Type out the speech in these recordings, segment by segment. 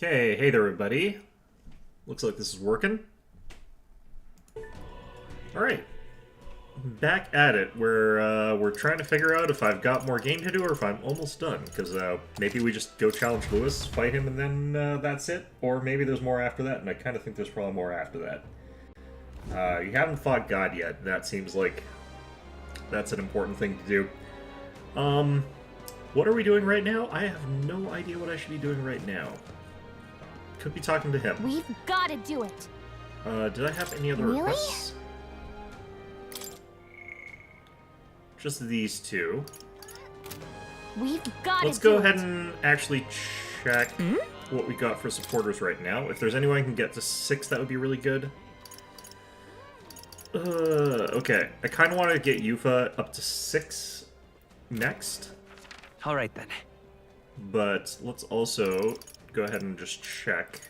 Okay, hey there everybody. Looks like this is working. Alright. Back at it. We're trying to figure out if I've got more game to do or if I'm almost done. Because maybe we just go challenge Lewis, fight him, and then that's it. Or maybe there's more after that, and I kind of think there's probably more after that. You haven't fought God yet, and that seems like that's an important thing to do. What are we doing right now? I have no idea what I should be doing right now. Could be talking to him. We've got to do it. Did I have any other Really? requests? Just these two. We've got to Let's go do ahead it. and actually check what we got for supporters right now. If there's anyone who can get to 6, that would be really good. Okay. I kind of want to get Yufa up to 6 next. All right then. But let's also go ahead and just check.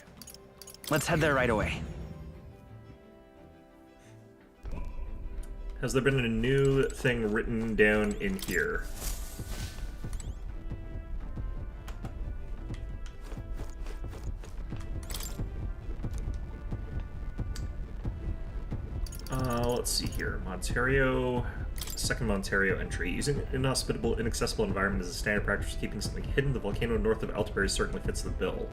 Let's head there right away. Has there been a new thing written down in here? Let's see here. Ontario, second Ontario entry. Using an inhospitable, inaccessible environment as a standard practice for keeping something hidden, the volcano north of Altabury certainly fits the bill.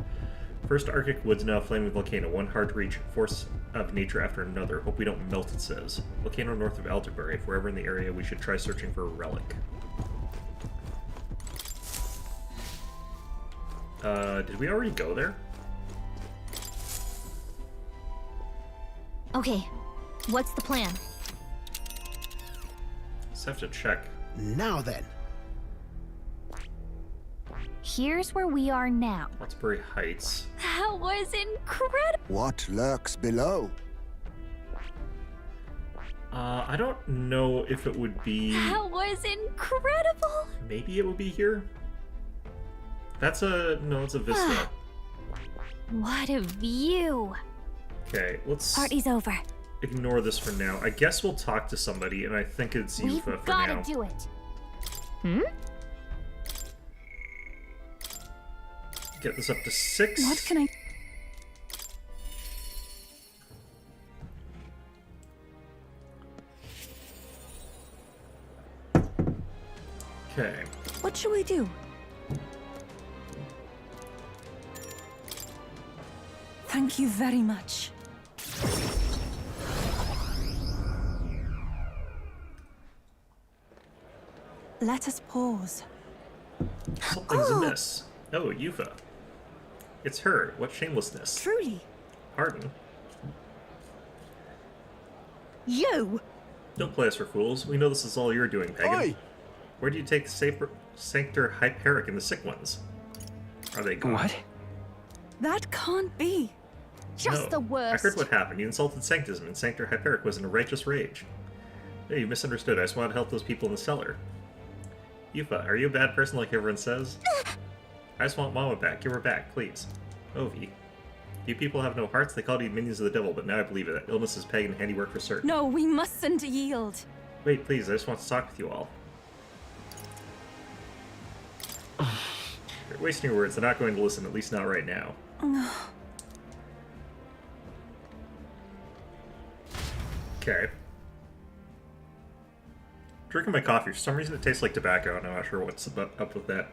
First Arctic woods, now a flaming volcano. One hard-to-reach force of nature after another. Hope we don't melt, it says. Volcano north of Altabury. If we're ever in the area, we should try searching for a relic. Did we already go there? Okay, what's the plan? Just have to check. Now then. Here's where we are now. Altabury Heights. That was incredible. What lurks below? I don't know if it would be... That was incredible. Maybe it would be here? That's a... No, it's a vista. What a view. Okay, let's Party's over. ignore this for now. I guess we'll talk to somebody, and I think it's We've Yufa for got now. to do it. Get this up to 6. What can I... Okay. What should we do? Thank you very much. Let us pause. Something's amiss. Oh, Yufa. It's her. What shamelessness. Truly, Pardon. you! Don't play us for fools. We know this is all you're doing, Pagan. Oi! Where do you take the Sanctor Hyperic and the sick ones? Are they gone? What? That can't be. Just No. the worst. I heard what happened. You insulted Sanctism, and Sanctor Hyperic was in a righteous rage. Hey, you misunderstood. I just wanted to help those people in the cellar. Yufa, are you a bad person like everyone says? I just want Mama back. Give her back, please. Ovi. You people have no hearts. They called you minions of the devil, but now I believe it. That illness is pagan handiwork for certain. No, we mustn't yield. Wait, please. I just want to talk with you all. You're wasting your words. They're not going to listen, at least not right now. Okay. Drinking my coffee. For some reason it tastes like tobacco, and I'm not sure what's up with that.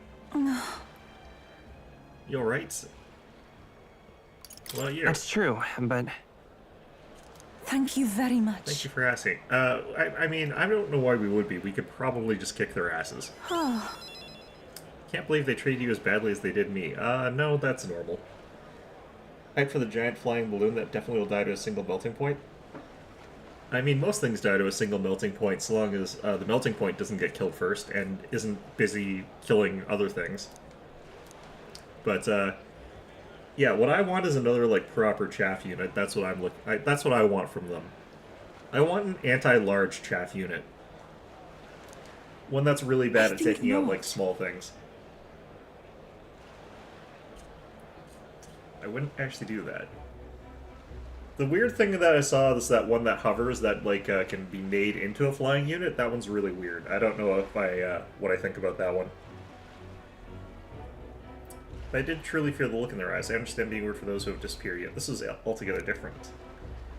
You alright? Well, yeah. That's true, but Thank you very much. Thank you for asking. I mean, I don't know why we would be. We could probably just kick their asses. Can't believe they treated you as badly as they did me. No, that's normal. Hype for the giant flying balloon that definitely will die to a single melting point. I mean, most things die to a single melting point so long as the melting point doesn't get killed first and isn't busy killing other things. But, yeah, what I want is another, like, proper chaff unit. That's what I'm that's what I want from them. I want an anti-large chaff unit. One that's really bad at think taking out, not. like, small things. I wouldn't actually do that. The weird thing that I saw is that one that hovers that, like, can be made into a flying unit. That one's really weird. I don't know if what I think about that one. But I did truly fear the look in their eyes. I understand being rude for those who have disappeared, yet this is altogether different.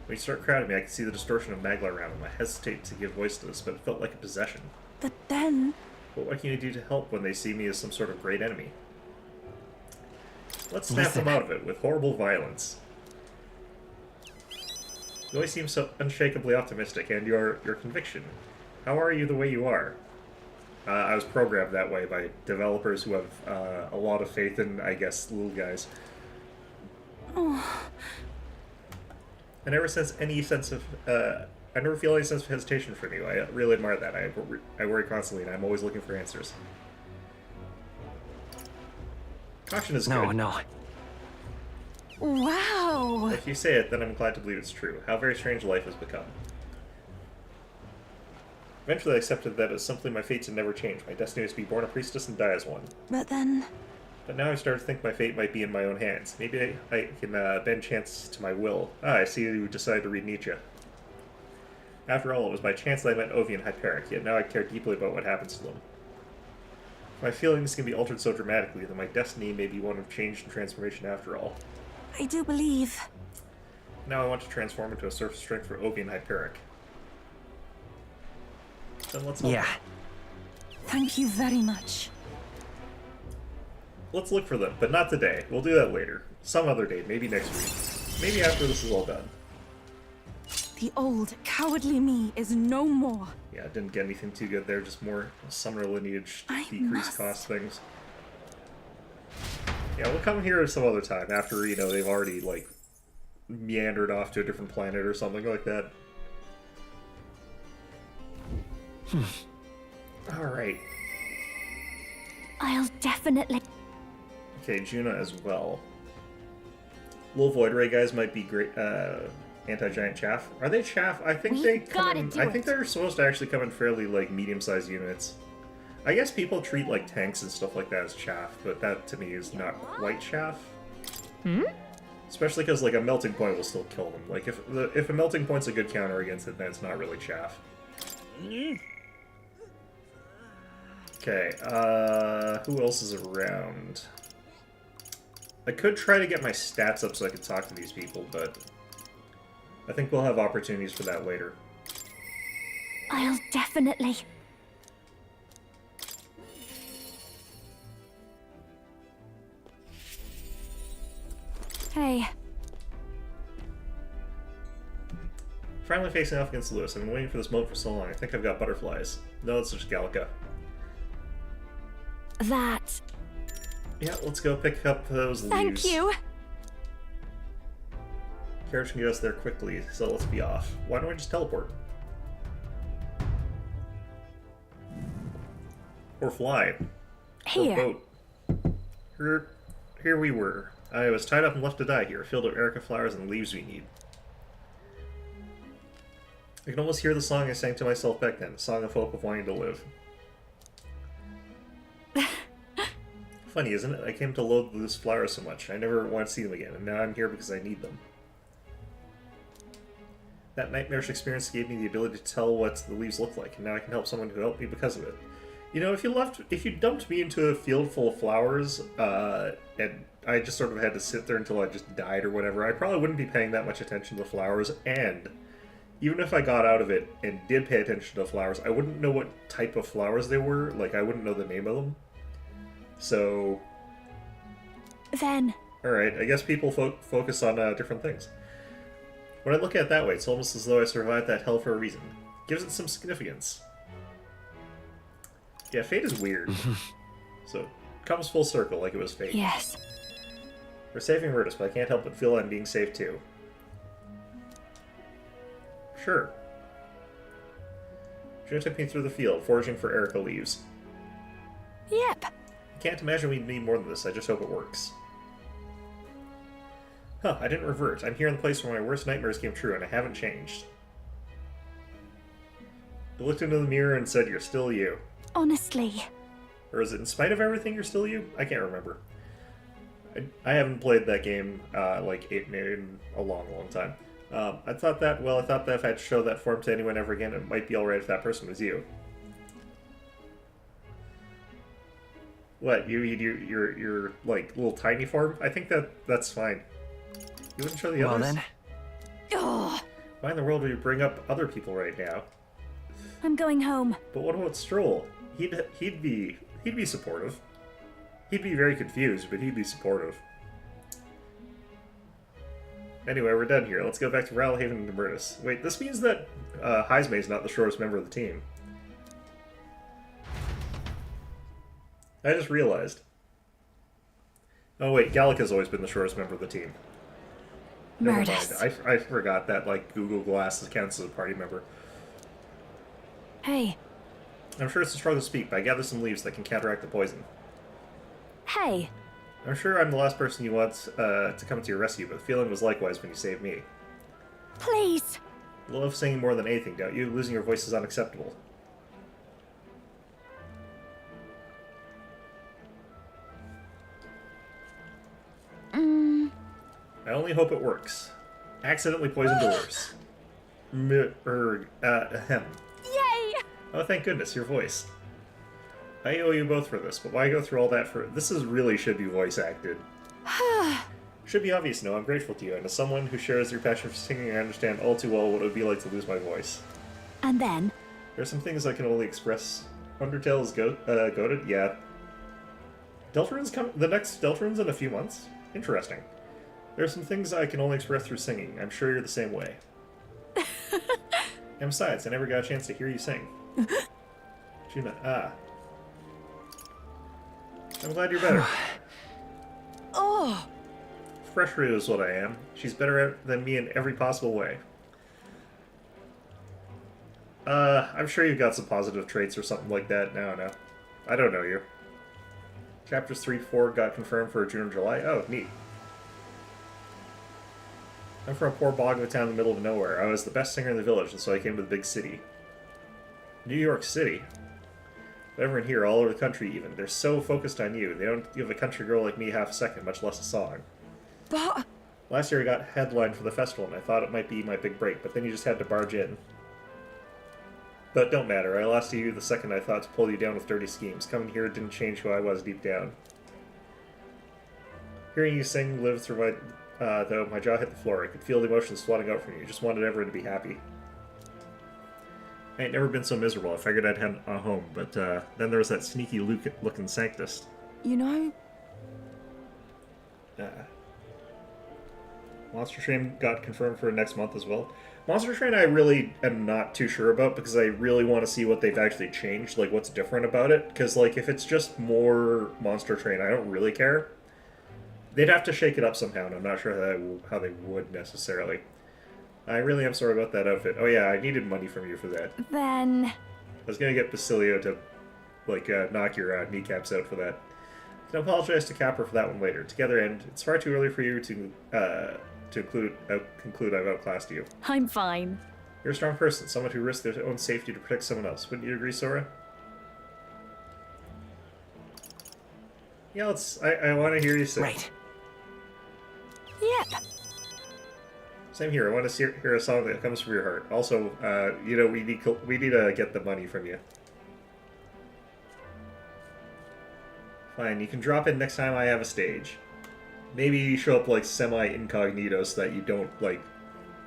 When you start crowding me, I can see the distortion of Magla around them. I hesitate to give voice to this, but it felt like a possession. But then... But what can you do to help when they see me as some sort of great enemy? Let's snap them out of it with horrible violence. You always seem so unshakably optimistic, and your conviction. How are you the way you are? I was programmed that way by developers who have a lot of faith in, I guess, little guys. Oh. I never sense any sense of, I never feel any sense of hesitation from you. I really admire that. I worry constantly, and I'm always looking for answers. Caution is good. No. Wow! If you say it, then I'm glad to believe it's true. How very strange life has become. Eventually I accepted that it was simply my fate to never change. My destiny was to be born a priestess and die as one. But then... But now I start to think my fate might be in my own hands. Maybe I can bend chance to my will. I see you decided to read Nietzsche. After all, it was by chance that I met Ovi and Hyperic, yet now I care deeply about what happens to them. My feelings can be altered so dramatically that my destiny may be one of change and transformation after all. I do believe... Now I want to transform into a source of strength for Ovi and Hyperic. Then let's hope. Yeah. Thank you very much. Let's look for them, but not today. We'll do that later. Some other day, maybe next week. Maybe after this is all done. The old, cowardly me is no more. Yeah, didn't get anything too good there, just more summoner lineage decreased cost things. Yeah, we'll come here some other time after, you know, they've already, like, meandered off to a different planet or something like that. Alright. I'll definitely... Okay, Juna as well. Little Void Ray guys might be great, anti-giant chaff. Are they chaff? I think they come in, I think they're supposed to actually come in fairly, like, medium-sized units. I guess people treat, like, tanks and stuff like that as chaff, but that, to me, is not quite chaff. Especially because, like, a melting point will still kill them. Like, if a melting point's a good counter against it, then it's not really chaff. Okay, who else is around? I could try to get my stats up so I could talk to these people, but I think we'll have opportunities for that later. I'll definitely... Hey. Finally facing off against Lewis. I've been waiting for this moment for so long. I think I've got butterflies. No, it's just Gallica. That... Yeah, let's go pick up those leaves. Thank you! Carriage can get us there quickly, so let's be off. Why don't we just teleport? Or fly. Here. Or boat. Here we were. I was tied up and left to die here, filled with Erica flowers and leaves we need. I can almost hear the song I sang to myself back then, a song of hope of wanting to live. Funny, isn't it? I came to loathe these flowers so much. I never want to see them again, and now I'm here because I need them. That nightmarish experience gave me the ability to tell what the leaves look like, and now I can help someone who helped me because of it. You know, if you dumped me into a field full of flowers, and I just sort of had to sit there until I just died or whatever, I probably wouldn't be paying that much attention to the flowers, and even if I got out of it and did pay attention to flowers, I wouldn't know what type of flowers they were, like I wouldn't know the name of them. So... Then... Alright, I guess people focus on different things. When I look at it that way, it's almost as though I survived that hell for a reason. Gives it some significance. Yeah, fate is weird. So, it comes full circle like it was fate. Yes. We're saving Virtus, but I can't help but feel I'm being saved too. Sure. June took me through the field, foraging for Erica leaves. Yep. I can't imagine we'd need more than this, I just hope it works. Huh, I didn't revert. I'm here in the place where my worst nightmares came true, and I haven't changed. I looked into the mirror and said, "You're still you." Honestly. Or is it in spite of everything you're still you? I can't remember. I haven't played that game, in a long, long time. I thought that if I had to show that form to anyone ever again, it might be alright if that person was you. What, you eat your like, little tiny form? I think that's fine. You wouldn't show the Well others? then, Oh, Why in the world would you bring up other people right now? I'm going home. But what about Stroll? He'd be supportive. He'd be very confused, but he'd be supportive. Anyway, we're done here. Let's go back to Rowlhaven and Demurtis. Wait, this means that Heismay's not the shortest member of the team. I just realized. Oh wait, Gallica's always been the shortest member of the team. Never mind. Murdis. I forgot that, like, Google Glass counts as a party member. Hey. I'm sure it's a struggle to speak, but I gather some leaves that can counteract the poison. Hey. I'm sure I'm the last person you want to come to your rescue, but the feeling was likewise when you saved me. Please. You love singing more than anything, don't you? Losing your voice is unacceptable. I only hope it works. Accidentally poisoned doors. Ahem. Yay! Oh, thank goodness, your voice. I owe you both for this, but why go through all that for... This really should be voice acted. Should be obvious, no, I'm grateful to you, and as someone who shares your passion for singing, I understand all too well what it would be like to lose my voice. And then? There's some things I can only express. Undertale is goated? Yeah. Deltarune's the next Deltarune's in a few months? Interesting. There's some things I can only express through singing. I'm sure you're the same way. And besides, I never got a chance to hear you sing. Juna, I'm glad you're better. Oh! Frustrated is what I am. She's better than me in every possible way. I'm sure you've got some positive traits or something like that. No. I don't know you. Chapters 3-4 got confirmed for June or July. Oh, neat. I'm from a poor bog of a town in the middle of nowhere. I was the best singer in the village, and so I came to the big city. New York City? But everyone here, all over the country even, they're so focused on you. They don't give a country girl like me half a second, much less a song. But... Last year I got headlined for the festival, and I thought it might be my big break, but then you just had to barge in. But don't matter, I lost to you the second I thought to pull you down with dirty schemes. Coming here didn't change who I was deep down. Hearing you sing lived through my... though my jaw hit the floor. I could feel the emotions flooding out from you. Just wanted everyone to be happy. I ain't never been so miserable. I figured I'd head home, but then there was that sneaky looking Sanctus. You know, Monster Train got confirmed for next month as well. Monster Train I really am not too sure about because I really want to see what they've actually changed, like what's different about it. Because like if it's just more Monster Train, I don't really care. They'd have to shake it up somehow, and I'm not sure how they would necessarily. I really am sorry about that outfit. Oh yeah, I needed money from you for that. Then... I was gonna get Basilio to, like, knock your kneecaps out for that. I can apologize to Capra for that one later. Together, and it's far too early for you to conclude I've outclassed you. I'm fine. You're a strong person, someone who risks their own safety to protect someone else. Wouldn't you agree, Sora? Yeah, I want to hear you sing. right. Yep. Same here. I want to hear a song that comes from your heart. Also, you know, we need to get the money from you. Fine, you can drop in next time I have a stage. Maybe you show up like semi-incognito so that you don't like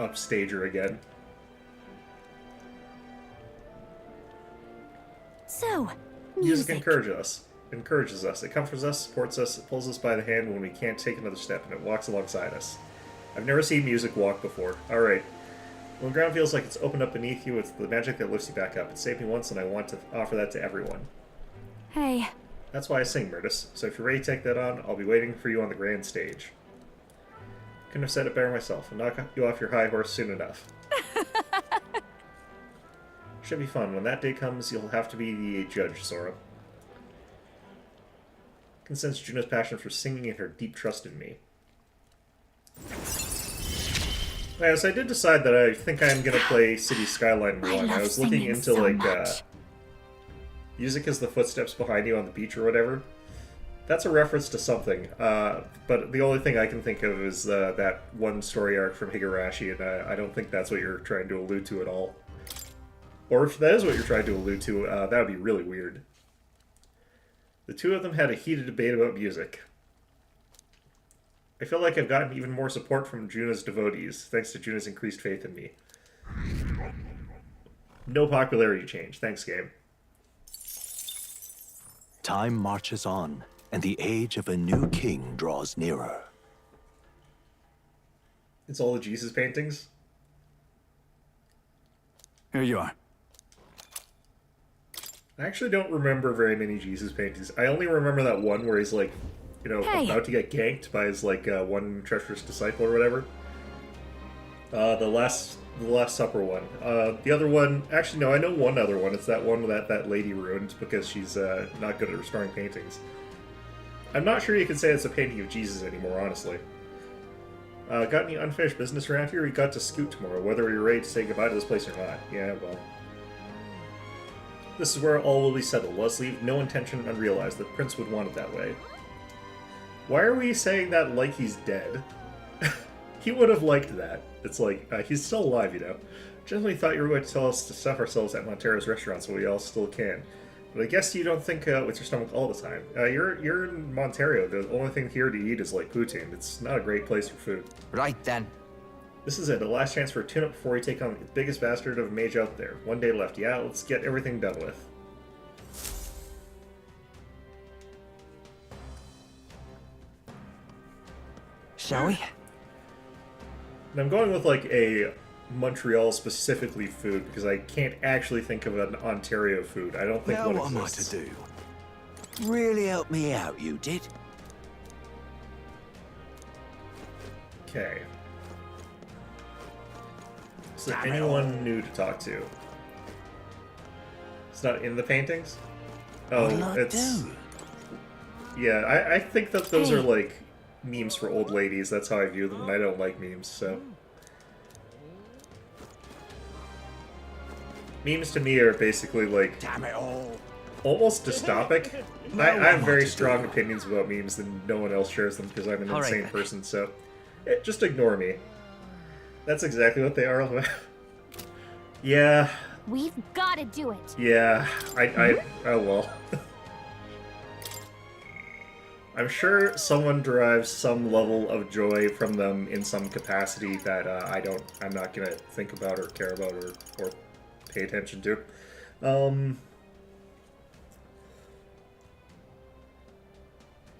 upstage her again. So, Music music. encourages us. It comforts us, supports us, it pulls us by the hand when we can't take another step, and it walks alongside us. I've never seen music walk before. Alright. When the ground feels like it's opened up beneath you, it's the magic that lifts you back up. It saved me once, and I want to offer that to everyone. Hey. That's why I sing, Murtis. So if you're ready to take that on, I'll be waiting for you on the grand stage. Couldn't have said it better myself. I'll knock you off your high horse soon enough. Should be fun. When that day comes, you'll have to be the judge, Sora. I can sense Juno's passion for singing and her deep trust in me. Yeah, so I did decide that I think I'm going to play City Skyline 1. I was looking into, so like, much. music as the footsteps behind you on the beach or whatever. That's a reference to something, but the only thing I can think of is that one story arc from Higurashi, and I don't think that's what you're trying to allude to at all. Or if that is what you're trying to allude to, that would be really weird. The two of them had a heated debate about music. I feel like I've gotten even more support from Juna's devotees, thanks to Juna's increased faith in me. No popularity change. Thanks, game. Time marches on, and the age of a new king draws nearer. It's all the Jesus paintings? Here you are. I actually don't remember very many Jesus paintings. I only remember that one where he's like, you know, Hey. about to get ganked by his like one treacherous disciple or whatever. The last supper one. The other one, actually no, I know one other one. It's that one that lady ruined because she's not good at restoring paintings. I'm not sure you can say it's a painting of Jesus anymore, honestly. Got any unfinished business around here? We got to scoot tomorrow, whether you're ready to say goodbye to this place or not. Yeah, well. This is where all will be settled. Let's leave no intention unrealized. The prince would want it that way. Why are we saying that like he's dead? He would have liked that. It's like, he's still alive, you know. Generally thought you were going to tell us to stuff ourselves at Montero's restaurant, so we all still can. But I guess you don't think with your stomach all the time. You're in Montero. The only thing here to eat is like poutine. It's not a great place for food. Right then. This is it, the last chance for a tune-up before we take on the biggest bastard of a mage out there. One day left. Yeah, let's get everything done with. Shall we? And I'm going with like a Montreal specifically food because I can't actually think of an Ontario food. I don't think Now one what am I exists. to do? Really help me out, you did. Okay. Is there anyone new to talk to? It's not in the paintings? Oh, What'll I it's... do? Yeah, I think that those are Hey. like memes for old ladies. That's how I view them, and I don't like memes, so... Memes to me are basically like Damn it all. almost dystopic. I have very strong opinions about memes and no one else shares them because I'm an All right, insane then. person, so just ignore me. That's exactly what they are. Yeah, We've got to do it. yeah, oh well. I'm sure someone derives some level of joy from them in some capacity that I'm not gonna think about or care about or pay attention to.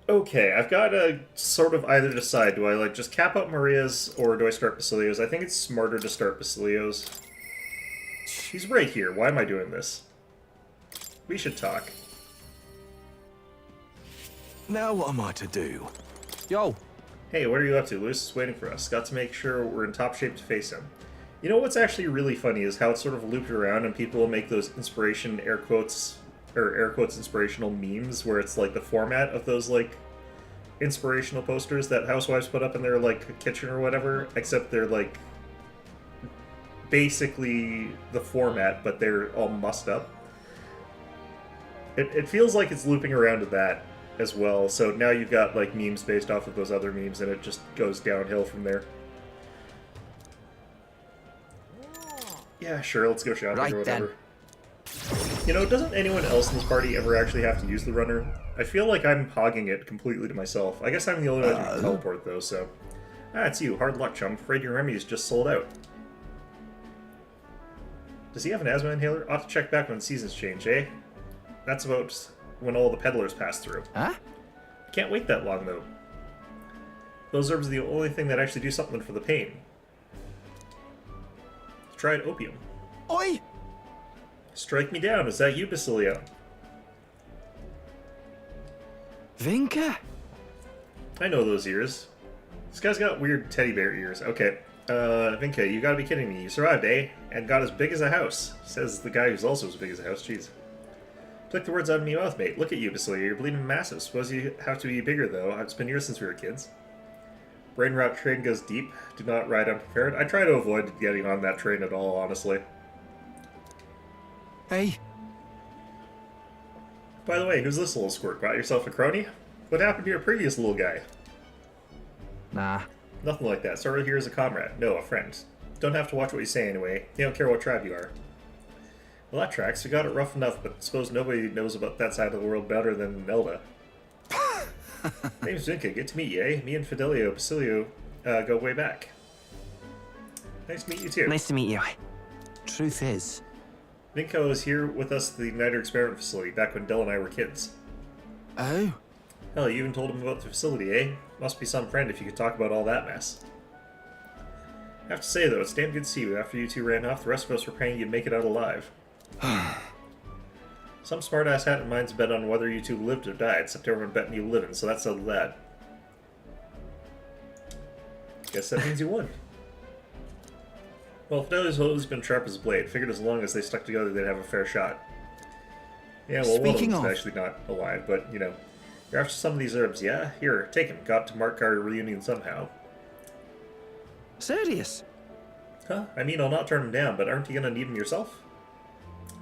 Okay, I've got to sort of either decide, do I like just cap out Maria's or do I start Basilio's? I think it's smarter to start Basilio's. He's right here. Why am I doing this? We should talk. Now what am I to do? Yo, Hey, what are you up to? Luis is waiting for us. Got to make sure we're in top shape to face him. You know what's actually really funny is how it's sort of looped around and people will make those inspiration air quotes inspirational memes where it's like the format of those like inspirational posters that housewives put up in their like kitchen or whatever, except they're like basically the format, but they're all mussed up. It feels like it's looping around to that as well, so now you've got like memes based off of those other memes and it just goes downhill from there. Yeah, sure, let's go shopping Right or whatever. then. You know, doesn't anyone else in this party ever actually have to use the runner? I feel like I'm hogging it completely to myself. I guess I'm the only one who can teleport, though, so... Ah, it's you. Hard luck, chum. Afraid your remedies just sold out. Does he have an asthma inhaler? Ought to check back when seasons change, eh? That's about when all the peddlers pass through. huh? Can't wait that long, though. Those herbs are the only thing that actually do something for the pain. Tried opium. Oi! Strike me down. Is that you, Basilio? Vinka? I know those ears. This guy's got weird teddy bear ears. Okay. Vinka, you gotta be kidding me. You survived, eh? And got as big as a house. Says the guy who's also as big as a house. Jeez. Took the words out of my mouth, mate. Look at you, Basilio. You're bleeding massive. Suppose you have to be bigger, though. It's been years since we were kids. Brain rot train goes deep. Do not ride unprepared. I try to avoid getting on that train at all, honestly. Hey, By the way, who's this little squirt? Got yourself a crony? What happened to your previous little guy? nah. Nothing like that. Started here as a comrade. No, a friend. Don't have to watch what you say anyway. They don't care what tribe you are. Well, that tracks. We got it rough enough, but suppose nobody knows about that side of the world better than Nelda. Name's Vinka. Good to meet you, eh? Me and Basilio go way back. Nice to meet you, too. Nice to meet you. Truth is... Vinka was here with us at the Igniter Experiment Facility back when Del and I were kids. Oh? Hell, you even told him about the facility, eh? Must be some friend if you could talk about all that mess. I have to say, though, it's damn good to see you. After you two ran off, the rest of us were praying you'd make it out alive. Some smartass hat in mind's bet on whether you two lived or died, except everyone betting you living, so that settled that. Guess that means you won. Well, Fideli's always been sharp as a blade. Figured as long as they stuck together, they'd have a fair shot. Yeah, well, Speaking one of of... them's actually not alive, but, you know. You're after some of these herbs, yeah? Here, take them. Got to mark our reunion somehow. Serious? Huh? I mean, I'll not turn them down, but aren't you gonna need them yourself?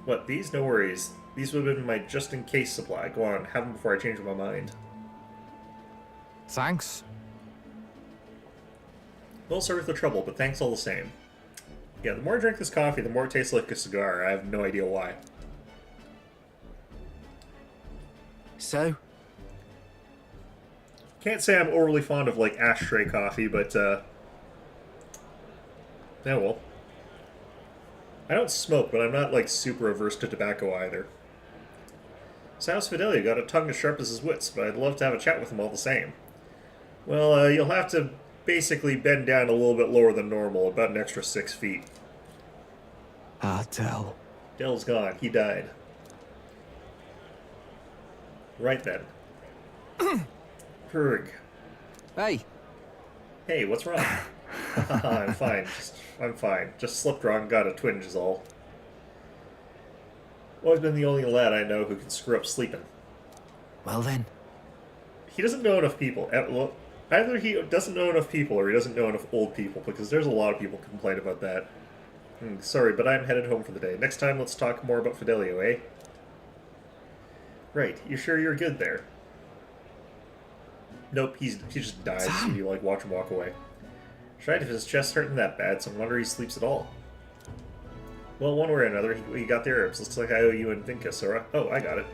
What, these? No worries. These would have been my just-in-case supply. Go on, have them before I change my mind. Thanks. Well, sorry for the trouble, but thanks all the same. Yeah, the more I drink this coffee, the more it tastes like a cigar. I have no idea why. So? Can't say I'm overly fond of, like, ashtray coffee, but, yeah, well. I don't smoke, but I'm not, like, super averse to tobacco either. So how's Fidelio? Got a tongue as sharp as his wits, but I'd love to have a chat with him all the same. Well, you'll have to basically bend down a little bit lower than normal, about an extra 6 feet. Ah, Del. Del's gone. He died. Right then. Perg. Hey. Hey, what's wrong? I'm fine. I'm fine. Just slept wrong, got a twinge is all. Always been the only lad I know who can screw up sleeping. Well then. He doesn't know enough people. Well, either he doesn't know enough people or he doesn't know enough old people, because there's a lot of people complain about that. Sorry, but I'm headed home for the day. Next time, let's talk more about Fidelio, eh? Right. You sure you're good there? Nope, he just dies, so you, like, watch him walk away. Tried if his chest hurting that bad, so I wonder he sleeps at all. Well, one way or another, he got the herbs. Looks like I owe you and Vinka, Sora. Oh, I got it.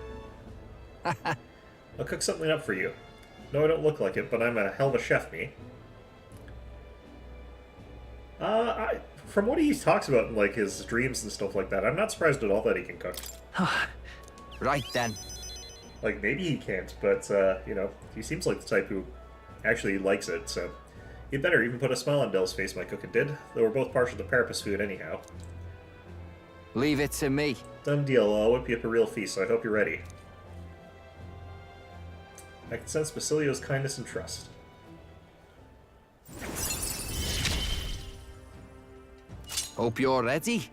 I'll cook something up for you. No, I don't look like it, but I'm a hell of a chef, me. From what he talks about in, like, his dreams and stuff like that, I'm not surprised at all that he can cook. Right then. Like, maybe he can't, but, you know, he seems like the type who actually likes it, so... He'd better even put a smile on Del's face, my cooking did, though we're both partial to Parapus food anyhow. Leave it to me. Done deal, I'll whip you up a real feast, so I hope you're ready. I can sense Basilio's kindness and trust. Hope you're ready.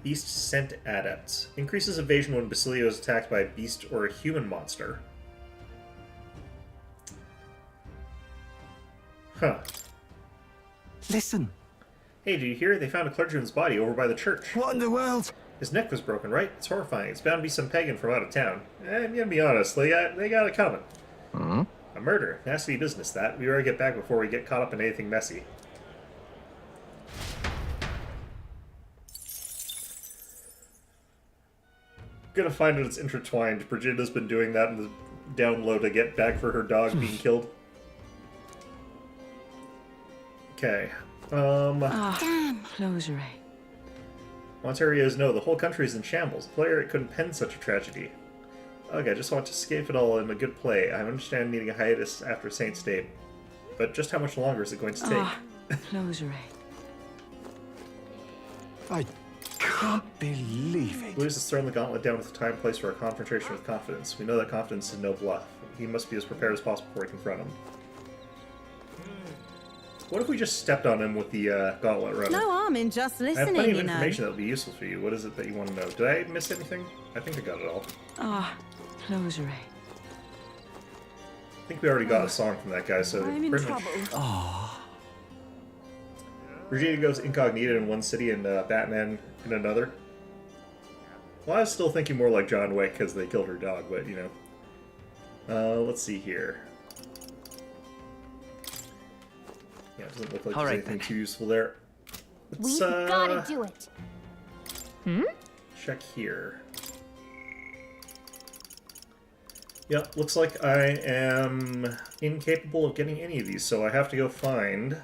Beast Scent Adept. Increases evasion when Basilio is attacked by a beast or a human monster. Huh. Listen. Hey, did you hear? They found a clergyman's body over by the church. What in the world? His neck was broken, right? It's horrifying. It's bound to be some pagan from out of town. I'm gonna be honest, they got it coming. Hmm? A murder. Nasty business, that. We better get back before we get caught up in anything messy. Gonna find out it's intertwined. Brigida's been doing that in the download to get back for her dog being killed. Okay. Damn. Closure. Ontario's no, the whole country's in shambles. The player couldn't pen such a tragedy. Okay, I just want to escape it all in a good play. I understand needing a hiatus after Saint's Day, but just how much longer is it going to take? Closure. I can't believe it. Blues has thrown the gauntlet down with the time and place for a confrontation with confidence. We know that confidence is no bluff. He must be as prepared as possible before we confront him. What if we just stepped on him with the gauntlet runner? No harm in just I have listening, plenty of you know. information that will be useful for you. What is it that you want to know? Did I miss anything? I think I got it all. Closure. I think we already got a song from that guy, so I'm in pretty trouble. much... Regina goes incognito in one city and Batman in another. Well, I was still thinking more like John Wick because they killed her dog, but, you know. Let's see here. Yeah, it doesn't look like there's anything too useful there. We've gotta do it. check here. Yep, looks like I am incapable of getting any of these, so I have to go find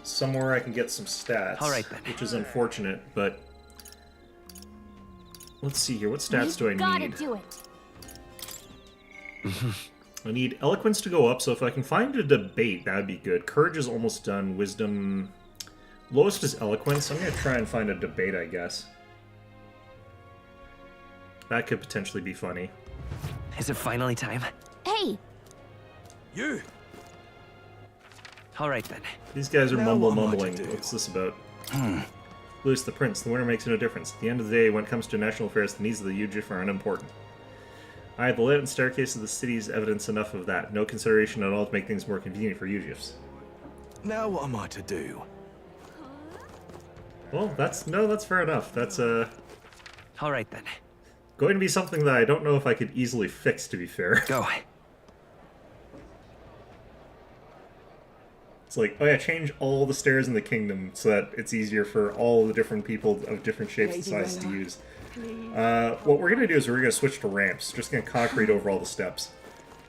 somewhere I can get some stats. All right, then. Which is unfortunate, but let's see here. What stats do I Gotta need? do it. I need eloquence to go up, so if I can find a debate, that would be good. Courage is almost done. Wisdom... Lowest is eloquence. I'm going to try and find a debate, I guess. That could potentially be funny. Is it finally time? Hey, You! All right then. These guys are Now what am I to mumbling. do? What's this about? Louis the Prince. The winner makes no difference. At the end of the day, when it comes to national affairs, the needs of the Ujif are unimportant. The layout and staircase of the city is evidence enough of that. No consideration at all to make things more convenient for Ujifs. Now what am I to do? Well, that's fair enough. That's All right then. going to be something that I don't know if I could easily fix, to be fair. Go. It's like, oh yeah, change all the stairs in the kingdom so that it's easier for all the different people of different shapes and sizes to use. What we're going to do is we're going to switch to ramps. Just going to concrete over all the steps.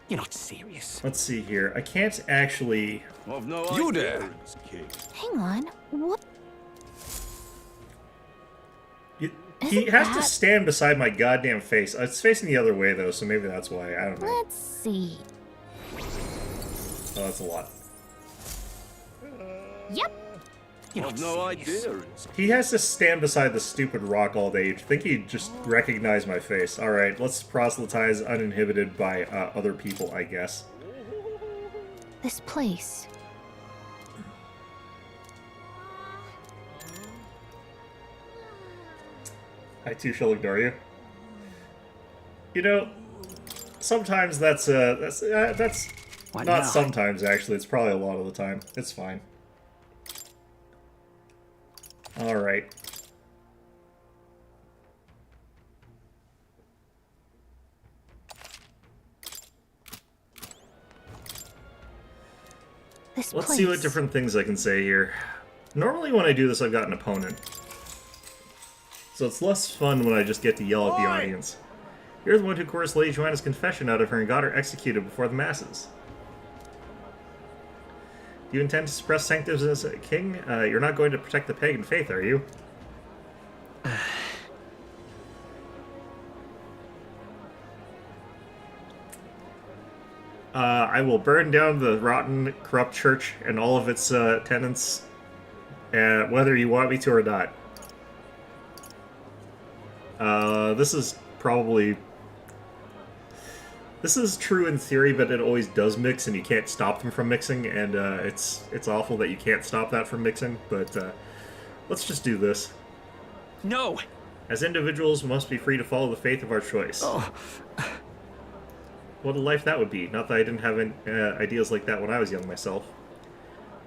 You're not serious. Let's see here. I can't actually... I've no You idea. there. King. hang on. What? He Isn't has to that- stand beside my goddamn face. It's facing the other way, though, so maybe that's why. I don't know. Let's see. Oh, that's a lot. Yep. You're not I've no serious. idea. He has to stand beside the stupid rock all day. You'd think he'd just recognize my face. Alright, let's proselytize uninhibited by other people, I guess. This place. I too shall ignore you. You know, sometimes that's What not now? sometimes, actually. It's probably a lot of the time. It's fine. Alright. This Let's place. see what different things I can say here. Normally when I do this, I've got an opponent. So it's less fun when I just get to yell at the audience. You're the one who coerced Lady Joanna's confession out of her and got her executed before the masses. Do you intend to suppress sanctums as a king? You're not going to protect the pagan faith, are you? I will burn down the rotten, corrupt church and all of its tenants, whether you want me to or not. This is probably... This is true in theory, but it always does mix, and you can't stop them from mixing, and it's awful that you can't stop that from mixing, but let's just do this. No. As individuals, we must be free to follow the faith of our choice. Oh. What a life that would be. Not that I didn't have ideas like that when I was young myself.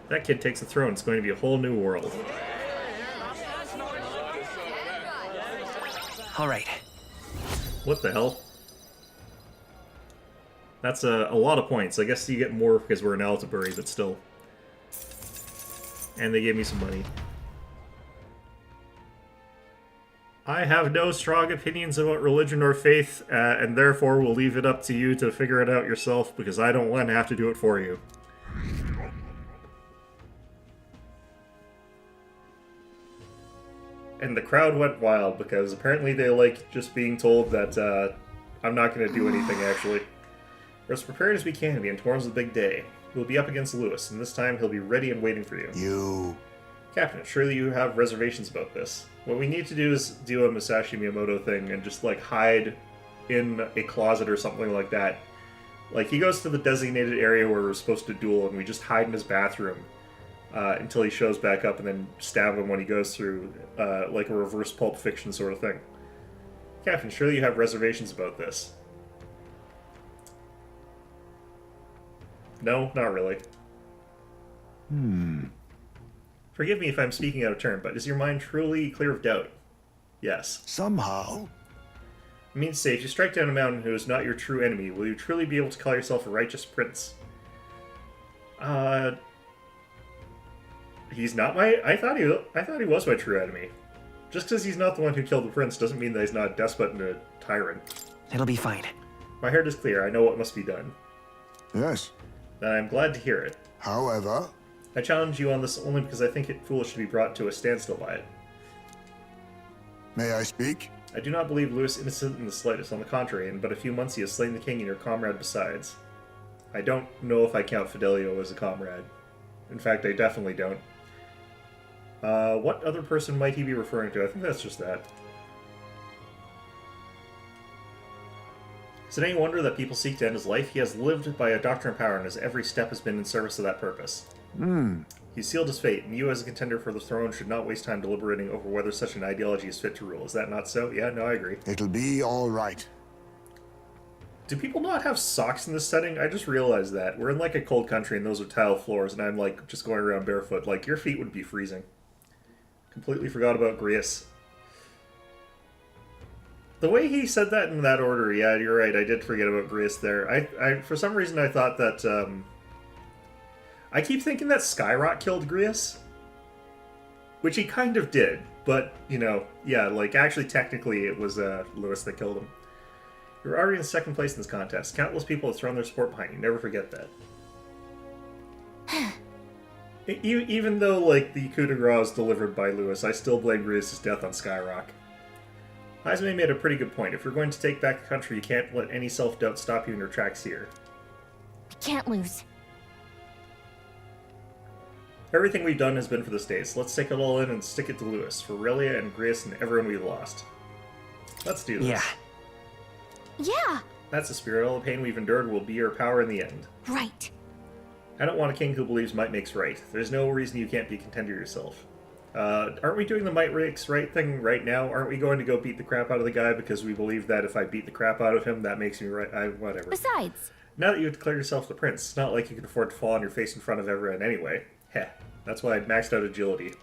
If that kid takes the throne, it's going to be a whole new world. All right. What the hell? That's a lot of points. I guess you get more because we're in Altabury, but still. And they gave me some money. I have no strong opinions about religion or faith, and therefore will leave it up to you to figure it out yourself, because I don't want to have to do it for you. And the crowd went wild, because apparently they like just being told that I'm not going to do anything, actually. We're as prepared as we can be, and tomorrow's the big day. We'll be up against Lewis, and this time he'll be ready and waiting for you. You. Captain, surely you have reservations about this. What we need to do is do a Musashi Miyamoto thing and just, like, hide in a closet or something like that. Like, he goes to the designated area where we're supposed to duel, and we just hide in his bathroom until he shows back up, and then stab him when he goes through, like a reverse Pulp Fiction sort of thing. Captain, surely you have reservations about this. No, not really. Forgive me if I'm speaking out of turn, but is your mind truly clear of doubt? Yes. Somehow. I mean to say, if you strike down a mountain who is not your true enemy, will you truly be able to call yourself a righteous prince? He's not my... I thought he was my true enemy. Just because he's not the one who killed the prince doesn't mean that he's not a despot and a tyrant. It'll be fine. My heart is clear. I know what must be done. Yes. And I'm glad to hear it. However, I challenge you on this only because I think it foolish to be brought to a standstill by it. may I speak? I do not believe Louis innocent in the slightest. On the contrary, in but a few months he has slain the king and your comrade besides. I don't know if I count Fidelio as a comrade. In fact, I definitely don't. What other person might he be referring to? I think that's just that. Is it any wonder that people seek to end his life? He has lived by a doctrine of power, and his every step has been in service of that purpose. He sealed his fate, and you as a contender for the throne should not waste time deliberating over whether such an ideology is fit to rule. Is that not so? Yeah, no, I agree. It'll be all right. Do people not have socks in this setting? I just realized that. We're in like a cold country and those are tile floors, and I'm like just going around barefoot. Like, your feet would be freezing. Completely forgot about Grius. The way he said that in that order, yeah, you're right. I did forget about Grius there. I for some reason I thought that, I keep thinking that Skyrock killed Grius. Which he kind of did. But, you know, yeah, like, actually, technically, it was, Louis that killed him. You're already in second place in this contest. Countless people have thrown their support behind you. Never forget that. Even though, like, the coup de grace was delivered by Louis, I still blame Grius' death on Skyrock. Heisman made a pretty good point. If you're going to take back the country, you can't let any self-doubt stop you in your tracks here. We can't lose. Everything we've done has been for the States. Let's take it all in and stick it to Louis, for Relia and Grius and everyone we've lost. Let's do this. Yeah. Yeah, That's the spirit. All the pain we've endured will be our power in the end. right. I don't want a king who believes might makes right. There's no reason you can't be a contender yourself. Aren't we doing the might makes right thing right now? Aren't we going to go beat the crap out of the guy because we believe that if I beat the crap out of him, that makes me right? Whatever. Besides, Now that you've declared yourself the prince, it's not like you can afford to fall on your face in front of everyone anyway. Heh. That's why I maxed out agility.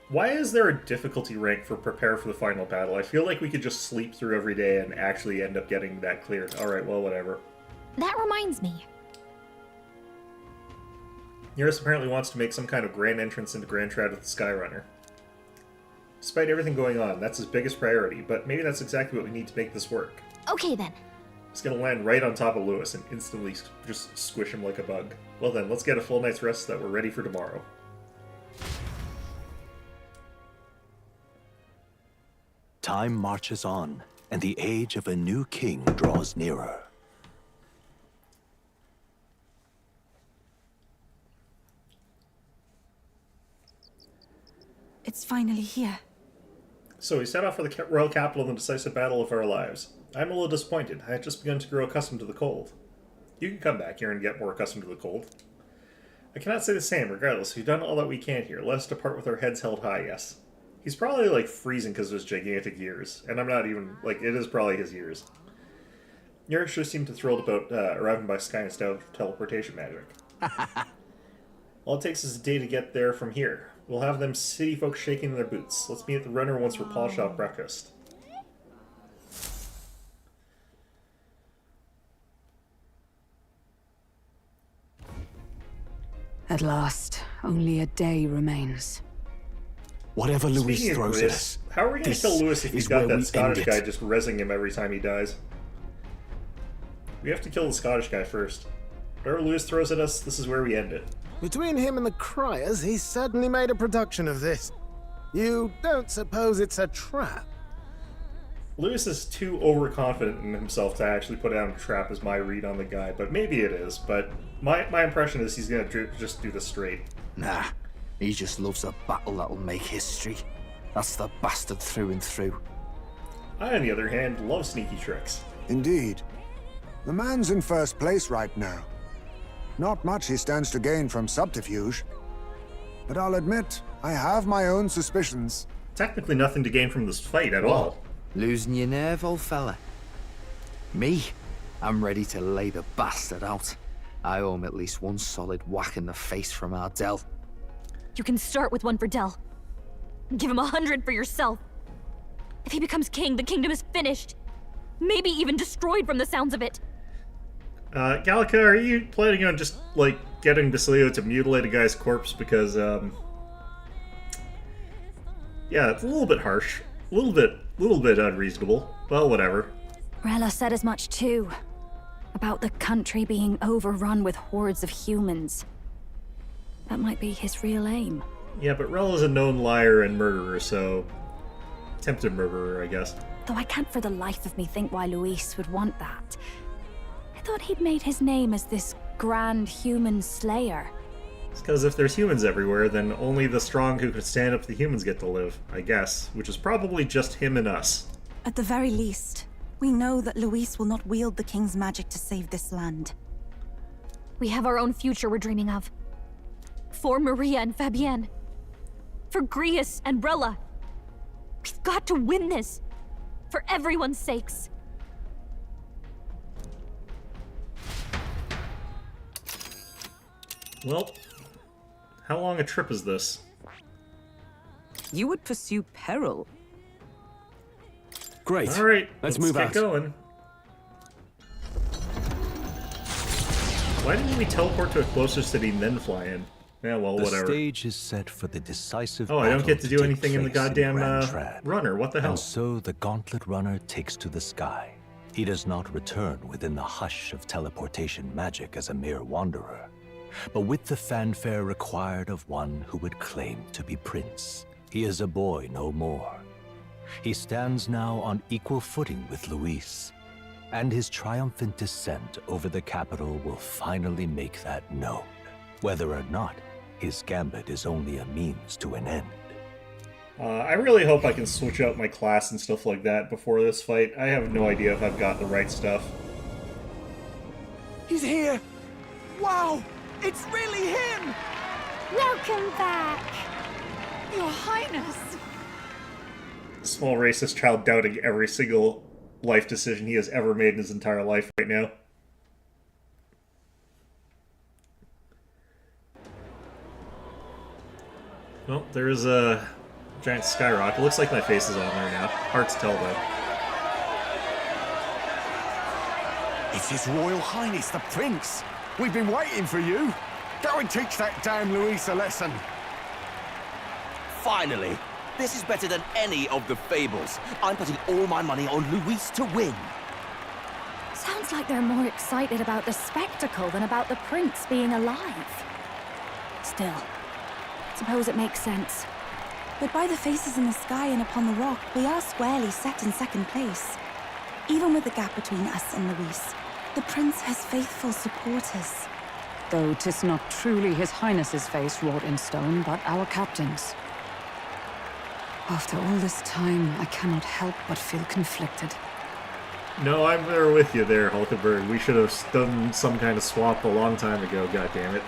Why is there a difficulty rank for prepare for the final battle? I feel like we could just sleep through every day and actually end up getting that cleared. Alright, well, whatever. that reminds me. Eurus apparently wants to make some kind of grand entrance into Grand Trad with the Skyrunner. Despite everything going on, that's his biggest priority, but maybe that's exactly what we need to make this work. Okay then. He's gonna land right on top of Louis and instantly just squish him like a bug. Well then, let's get a full night's rest so that we're ready for tomorrow. Time marches on, and the age of a new king draws nearer. It's finally here. So we set off for the royal capital in the decisive battle of our lives. I'm a little disappointed. I had just begun to grow accustomed to the cold. You can come back here and get more accustomed to the cold. I cannot say the same. Regardless, we've done all that we can here. Let us depart with our heads held high, yes. He's probably, like, freezing because of his gigantic ears. And I'm not even, like, it is probably his ears. Yurick sure seemed thrilled about arriving by sky instead of teleportation magic. All it takes is a day to get there from here. We'll have them city folks shaking in their boots. Let's meet at the runner once we're polished off breakfast. At last, only a day remains. Whatever Louis Speaking of throws at Louis, us, how are we going to this kill Louis if he's is got where that we Scottish end it. guy just rezzing him every time he dies? We have to kill the Scottish guy first. Whatever Louis throws at us, this is where we end it. Between him and the Criers, he's certainly made a production of this. You don't suppose it's a trap? Louis is too overconfident in himself to actually put down a trap as my read on the guy, but maybe it is, but my impression is he's going to just do this straight. Nah, he just loves a battle that'll make history. That's the bastard through and through. I, on the other hand, love sneaky tricks. Indeed. The man's in first place right now. Not much he stands to gain from subterfuge. But I'll admit, I have my own suspicions. Technically nothing to gain from this fight at all. Losing your nerve, old fella? Me? I'm ready to lay the bastard out. I owe him at least one solid whack in the face from Ardell. You can start with one for Del. Give him 100 for yourself. If he becomes king, the kingdom is finished. Maybe even destroyed from the sounds of it. Gallica, are you planning on just, like, getting Basilio to mutilate a guy's corpse because, yeah, it's a little bit harsh. A little bit unreasonable. Well, whatever. Rella said as much too. About the country being overrun with hordes of humans. That might be his real aim. Yeah, but Rella's a known liar and murderer, so... attempted murderer, I guess. Though I can't for the life of me think why Luis would want that. I thought he'd made his name as this grand human slayer. It's because if there's humans everywhere, then only the strong who could stand up to the humans get to live, I guess. Which is probably just him and us. At the very least, we know that Luis will not wield the king's magic to save this land. We have our own future we're dreaming of. For Maria and Fabienne. For Grius and Rella. We've got to win this. For everyone's sakes. Well, how long a trip is this? You would pursue peril. Great. All right, let's move get out. Going. Why didn't we teleport to a closer city and then fly in? Yeah, well, whatever. The stage is set for the decisive Oh, I don't get battle to do take anything in the place goddamn Grand Trad. runner. What the hell? And so the gauntlet runner takes to the sky. He does not return within the hush of teleportation magic as a mere wanderer, but with the fanfare required of one who would claim to be prince. He is a boy no more. He stands now on equal footing with Luis, and his triumphant descent over the capital will finally make that known, whether or not his gambit is only a means to an end. I really hope I can switch out my class and stuff like that before this fight. I have no idea if I've got the right stuff. He's here! Wow! It's really him! Welcome back! Your Highness! Small racist child doubting every single life decision he has ever made in his entire life right now. Well, there is a giant skyrocket. Looks like my face is on there now. Hard to tell, though. It's His Royal Highness, the Prince! We've been waiting for you! Go and teach that damn Luis a lesson! Finally! This is better than any of the fables. I'm putting all my money on Luis to win. Sounds like they're more excited about the spectacle than about the prince being alive. Still, suppose it makes sense. But by the faces in the sky and upon the rock, we are squarely set in second place. Even with the gap between us and Luis, the prince has faithful supporters. Though 'tis not truly His Highness's face wrought in stone, but our captain's. After all this time, I cannot help but feel conflicted. No, I'm there with you there, Hulkenberg. We should have done some kind of swap a long time ago, goddammit.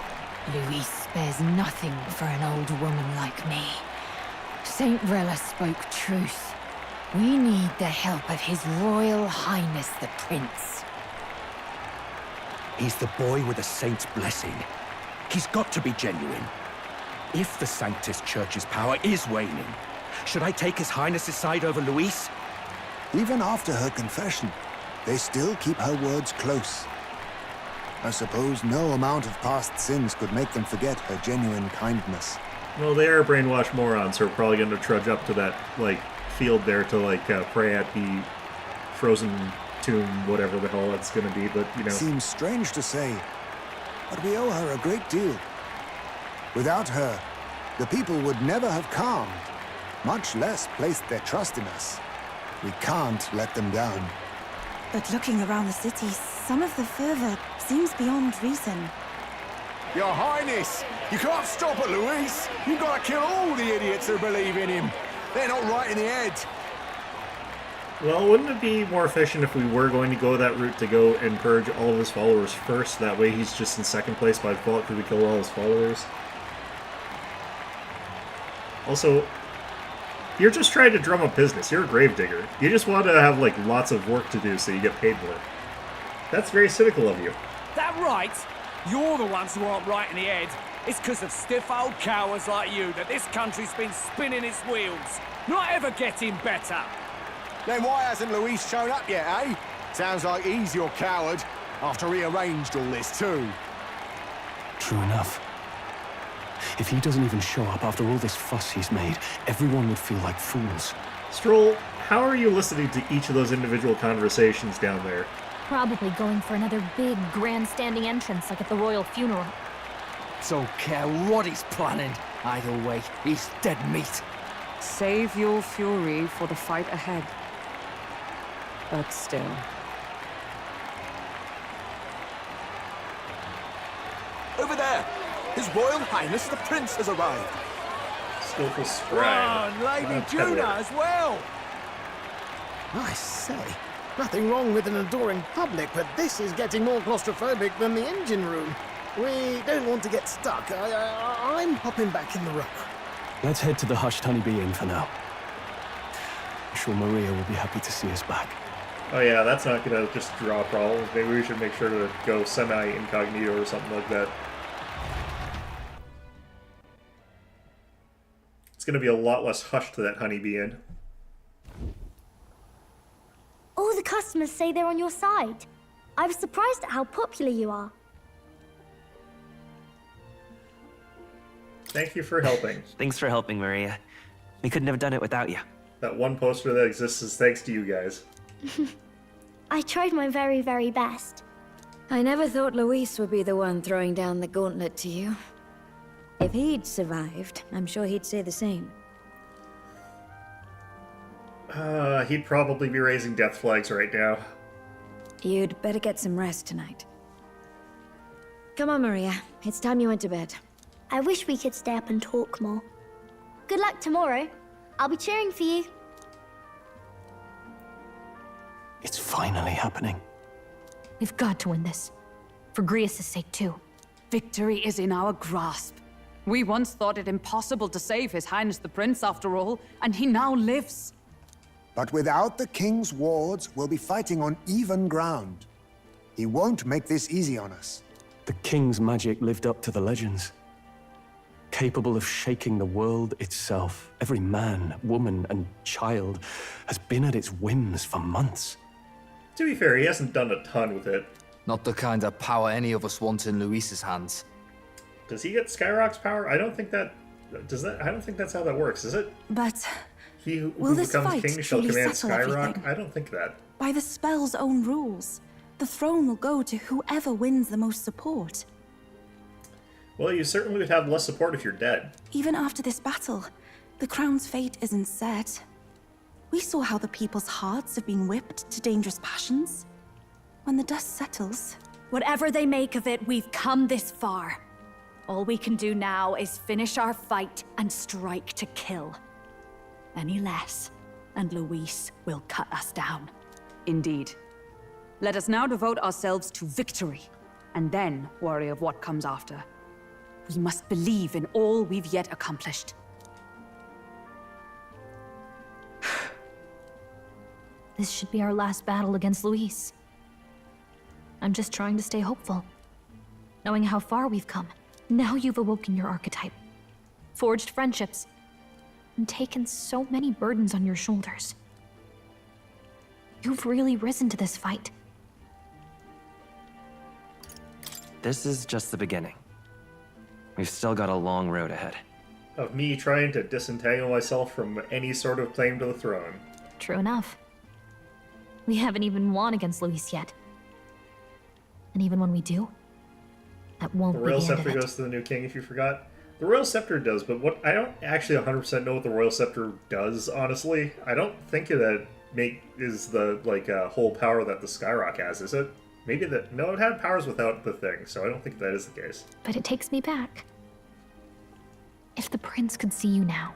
Luis spares nothing for an old woman like me. Saint Rella spoke truth. We need the help of His Royal Highness the Prince. He's the boy with the saint's blessing. He's got to be genuine. If the Sanctus Church's power is waning, should I take His Highness's side over Luis? Even after her confession, they still keep her words close. I suppose no amount of past sins could make them forget her genuine kindness. Well, they are brainwashed morons who are probably going to trudge up to that, like, field there to, like, pray at the frozen tomb, whatever the hell that's going to be, but, you know. Seems strange to say, but we owe her a great deal. Without her, the people would never have calmed, much less placed their trust in us. We can't let them down. But looking around the city, some of the fervor seems beyond reason. Your Highness! You can't stop at Luis! You've got to kill all the idiots who believe in him! They're not right in the head! Well, wouldn't it be more efficient if we were going to go that route to go and purge all of his followers first? That way he's just in second place by default because we kill all his followers. Also, you're just trying to drum up business. You're a gravedigger. You just want to have, like, lots of work to do so you get paid more. That's very cynical of you. That right? You're the ones who aren't right in the head. It's because of stiff old cowards like you that this country's been spinning its wheels. Not ever getting better. Then why hasn't Luis shown up yet, eh? Sounds like he's your coward, after he arranged all this too. True enough. If he doesn't even show up after all this fuss he's made, everyone would feel like fools. Stroll, how are you listening to each of those individual conversations down there? Probably going for another big, grandstanding entrance like at the royal funeral. Don't care what he's planning. Either way, he's dead meat. Save your fury for the fight ahead. But still. Over there! His Royal Highness the Prince has arrived! Skillful Oh, scribe. and Lady Juna as well! I say, nothing wrong with an adoring public, but this is getting more claustrophobic than the engine room. We don't want to get stuck. I'm hopping back in the rope. Let's head to the Hushed Honeybee Inn for now. I'm sure Maria will be happy to see us back. Oh yeah, that's not gonna just draw problems. Maybe we should make sure to go semi-incognito or something like that. It's gonna be a lot less hush to that honeybee inn. All the customers say they're on your side. I was surprised at how popular you are. Thank you for helping. Thanks for helping, Maria. We couldn't have done it without you. That one poster that exists is thanks to you guys. I tried my very, very best. I never thought Luis would be the one throwing down the gauntlet to you. If he'd survived, I'm sure he'd say the same. He'd probably be raising death flags right now. You'd better get some rest tonight. Come on, Maria. It's time you went to bed. I wish we could stay up and talk more. Good luck tomorrow. I'll be cheering for you. It's finally happening. We've got to win this. For Grius' sake, too. Victory is in our grasp. We once thought it impossible to save His Highness the Prince, after all, and he now lives. But without the king's wards, we'll be fighting on even ground. He won't make this easy on us. The king's magic lived up to the legends. Capable of shaking the world itself. Every man, woman, and child has been at its whims for months. To be fair, he hasn't done a ton with it. Not the kind of power any of us want in Luis's hands. Does he get Skyrock's power? I don't think that... I don't think that's how that works, is it? But He who will this becomes fight king shall truly command settle Skyrock? everything? I don't think that. By the spell's own rules, the throne will go to whoever wins the most support. Well, you certainly would have less support if you're dead. Even after this battle, the crown's fate isn't set. We saw how the people's hearts have been whipped to dangerous passions. When the dust settles... Whatever they make of it, we've come this far. All we can do now is finish our fight and strike to kill. Any less, and Luis will cut us down. Indeed. Let us now devote ourselves to victory, and then worry of what comes after. We must believe in all we've yet accomplished. This should be our last battle against Luis. I'm just trying to stay hopeful. Knowing how far we've come. Now you've awoken your archetype. Forged friendships. And taken so many burdens on your shoulders. You've really risen to this fight. This is just the beginning. We've still got a long road ahead. Of me trying to disentangle myself from any sort of claim to the throne. True enough. We haven't even won against Luis yet. And even when we do, that won't The be Royal the end Scepter of it. goes to the new king, if you forgot. The Royal Scepter does, but what I don't actually 100% know what the Royal Scepter does, honestly. I don't think that is the, whole power that the Skyrock has, is it? Maybe that... No, it had powers without the thing, so I don't think that is the case. But it takes me back. If the prince could see you now,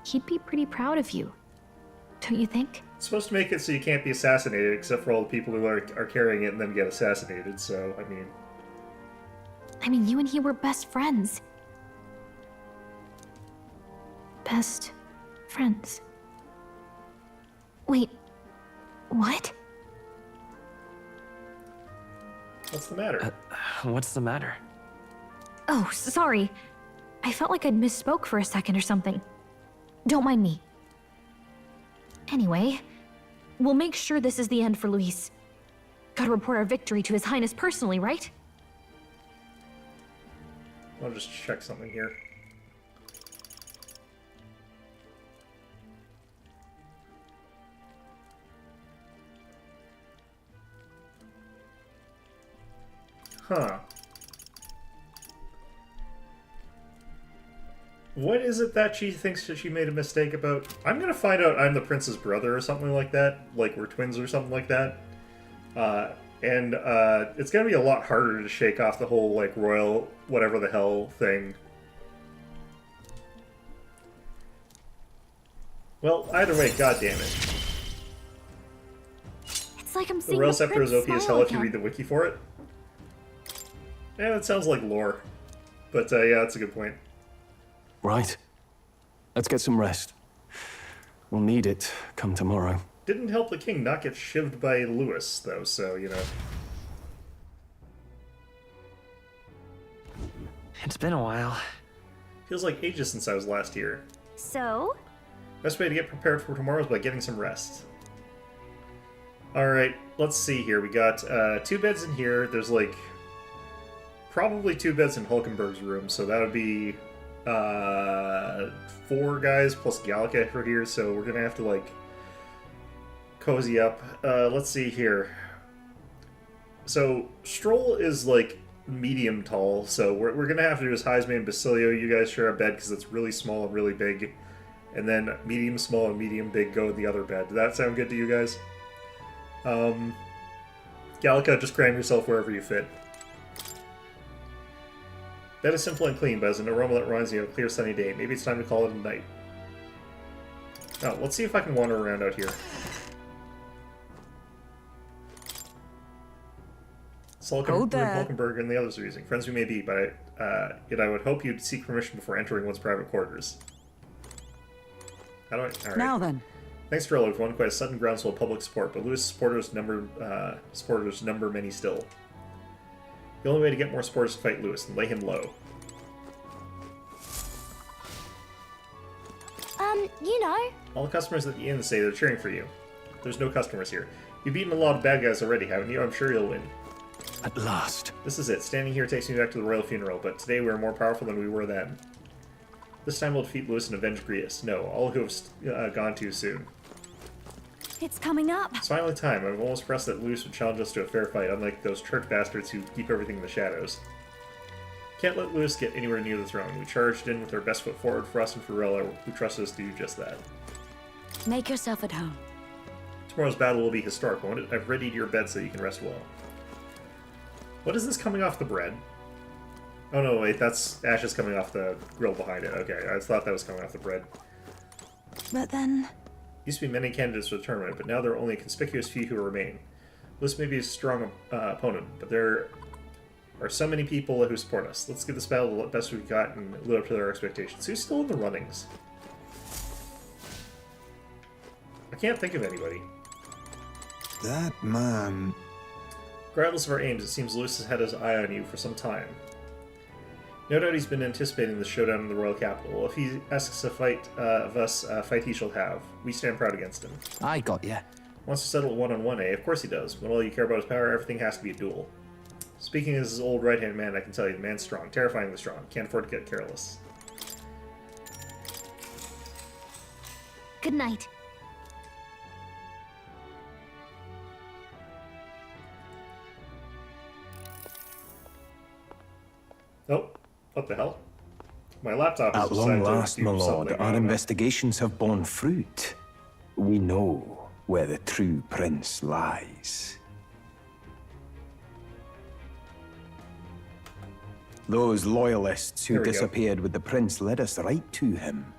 he'd be pretty proud of you. Don't you think? It's supposed to make it so you can't be assassinated, except for all the people who are carrying it and then get assassinated, so, I mean... you and he were best friends. Best friends. Wait, what? What's the matter? What's the matter? Oh, sorry. I felt like I'd misspoke for a second or something. Don't mind me. Anyway, we'll make sure this is the end for Luis. Gotta report our victory to His Highness personally, right? I'll just check something here. Huh. What is it that she thinks that she made a mistake about? I'm gonna find out I'm the prince's brother or something like that. Like, we're twins or something like that. It's gonna be a lot harder to shake off the whole, like, royal whatever the hell thing. Well, either way, goddammit. It's like I'm The seeing royal the scepter is prince OP as smile hell if you again. read the wiki for it. Yeah, it sounds like lore. But, yeah, that's a good point. Right. Let's get some rest. We'll need it come tomorrow. Didn't help the king not get shivved by Lewis, though, so, you know. It's been a while. Feels like ages since I was last here. So? Best way to get prepared for tomorrow is by getting some rest. Alright, let's see here. We got 2 beds in here. There's, like, probably 2 beds in Hulkenberg's room, so that would be 4 guys plus Gallica for here, so we're gonna have to, like, cozy up. Let's see here. So, Stroll is, like, medium tall, so we're gonna have to do as Heisman and Basilio. You guys share a bed because it's really small and really big. And then medium small and medium big go in the other bed. Does that sound good to you guys? Gallica, just cram yourself wherever you fit. Bed is simple and clean, but has an aroma that reminds me of a clear sunny day. Maybe it's time to call it a night. Oh, let's see if I can wander around out here. Hulkenberg and the others are using. Friends we may be, but yet I would hope you'd seek permission before entering one's private quarters. How do I... Alright. Now then. Thanks to Rolo, we've won quite a sudden groundswell of public support, but Lewis' supporters number many still. The only way to get more supporters is to fight Lewis and lay him low. You know. All the customers at the inn say they're cheering for you. There's no customers here. You've beaten a lot of bad guys already, haven't you? I'm sure you'll win. At last. This is it. Standing here takes me back to the royal funeral, but today we are more powerful than we were then. This time we'll defeat Lewis and avenge Grius. No, all who have gone too soon. It's coming up. It's finally time. I'm almost pressed that Lewis would challenge us to a fair fight, unlike those church bastards who keep everything in the shadows. Can't let Lewis get anywhere near the throne. We charged in with our best foot forward for us and for Rella, who trusted us to do just that. Make yourself at home. Tomorrow's battle will be historic, won't it? I've readied your bed so you can rest well. What is this coming off the bread? Oh no, wait, that's ashes coming off the grill behind it. Okay, I thought that was coming off the bread. But then... Used to be many candidates for the tournament, but now there are only a conspicuous few who remain. Lewis may be a strong opponent, but there are so many people who support us. Let's give this battle the best we've got and live up to their expectations. Who's still in the runnings? I can't think of anybody. That man... Regardless of our aims, it seems Lewis has had his eye on you for some time. No doubt he's been anticipating the showdown in the royal capital. If he asks a fight of us, a fight he shall have. We stand proud against him. I got ya. Wants to settle it one-on-one, eh? Of course he does. When all you care about is power, everything has to be a duel. Speaking as his old right-hand man, I can tell you, the man's strong. Terrifyingly strong. Can't afford to get careless. Good night. Oh, what the hell? My laptop is At long last, my lord, our investigations have borne fruit. We know where the true prince lies. Those loyalists who disappeared with the prince led us right to him.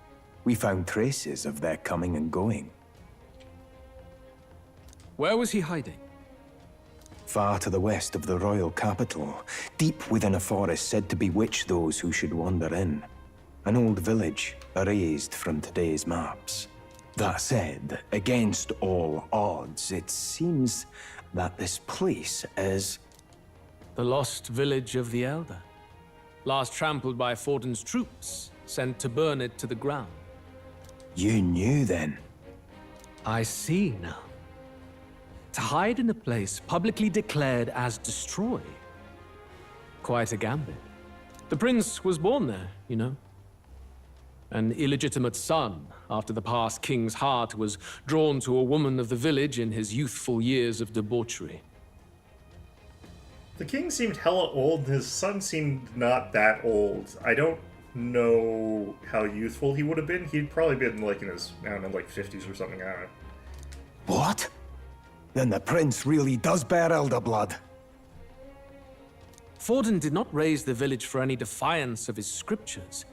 We found traces of their coming and going. Where was he hiding? Far to the west of the royal capital, deep within a forest said to bewitch those who should wander in. An old village, erased from today's maps. That said, against all odds, it seems that this place is... The lost village of the Elder. Last trampled by Fortin's troops, sent to burn it to the ground. You knew then? I see now. To hide in a place publicly declared as destroyed. Quite a gambit. The prince was born there, you know. An illegitimate son, after the past king's heart was drawn to a woman of the village in his youthful years of debauchery. The king seemed hella old, and his son seemed not that old. I don't know how youthful he would have been. He'd probably been, like, in his, I don't know, like 50s or something, I don't know. What? Then the prince really does bear elder blood. Forden did not raise the village for any defiance of his scriptures.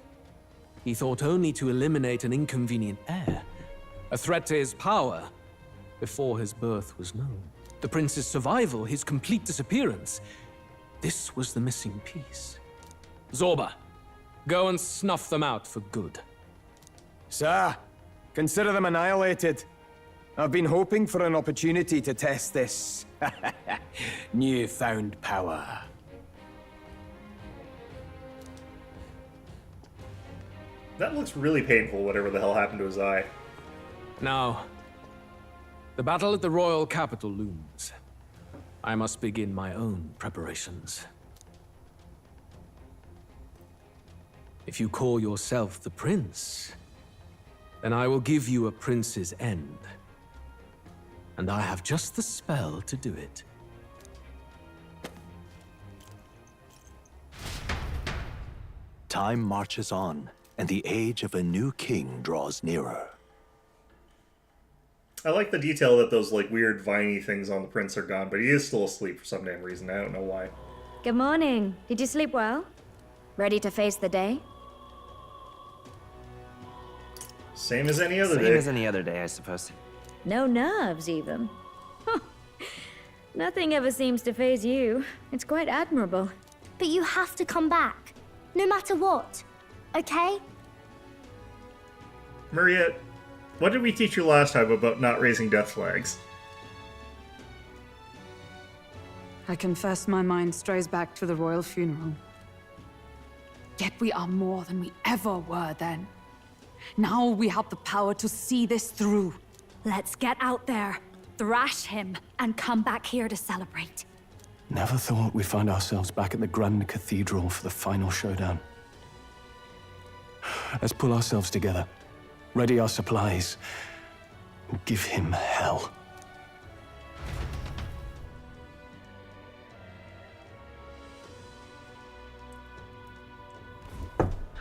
He thought only to eliminate an inconvenient heir, a threat to his power, before his birth was known. The prince's survival, his complete disappearance, this was the missing piece. Zorba, go and snuff them out for good. Sir, consider them annihilated. I've been hoping for an opportunity to test this newfound power. That looks really painful, whatever the hell happened to his eye. Now, the battle at the royal capital looms. I must begin my own preparations. If you call yourself the prince, then I will give you a prince's end. And I have just the spell to do it. Time marches on, and the age of a new king draws nearer. I like the detail that those, like, weird viney things on the prince are gone, but he is still asleep for some damn reason. I don't know why. Good morning. Did you sleep well? Ready to face the day? Same as any other day. Same as any other day, I suppose. No nerves, even. Huh. Nothing ever seems to faze you. It's quite admirable. But you have to come back, no matter what, okay? Maria, what did we teach you last time about not raising death flags? I confess my mind strays back to the royal funeral. Yet we are more than we ever were then. Now we have the power to see this through. Let's get out there, thrash him, and come back here to celebrate. Never thought we'd find ourselves back at the Grand Cathedral for the final showdown. Let's pull ourselves together, ready our supplies, and give him hell.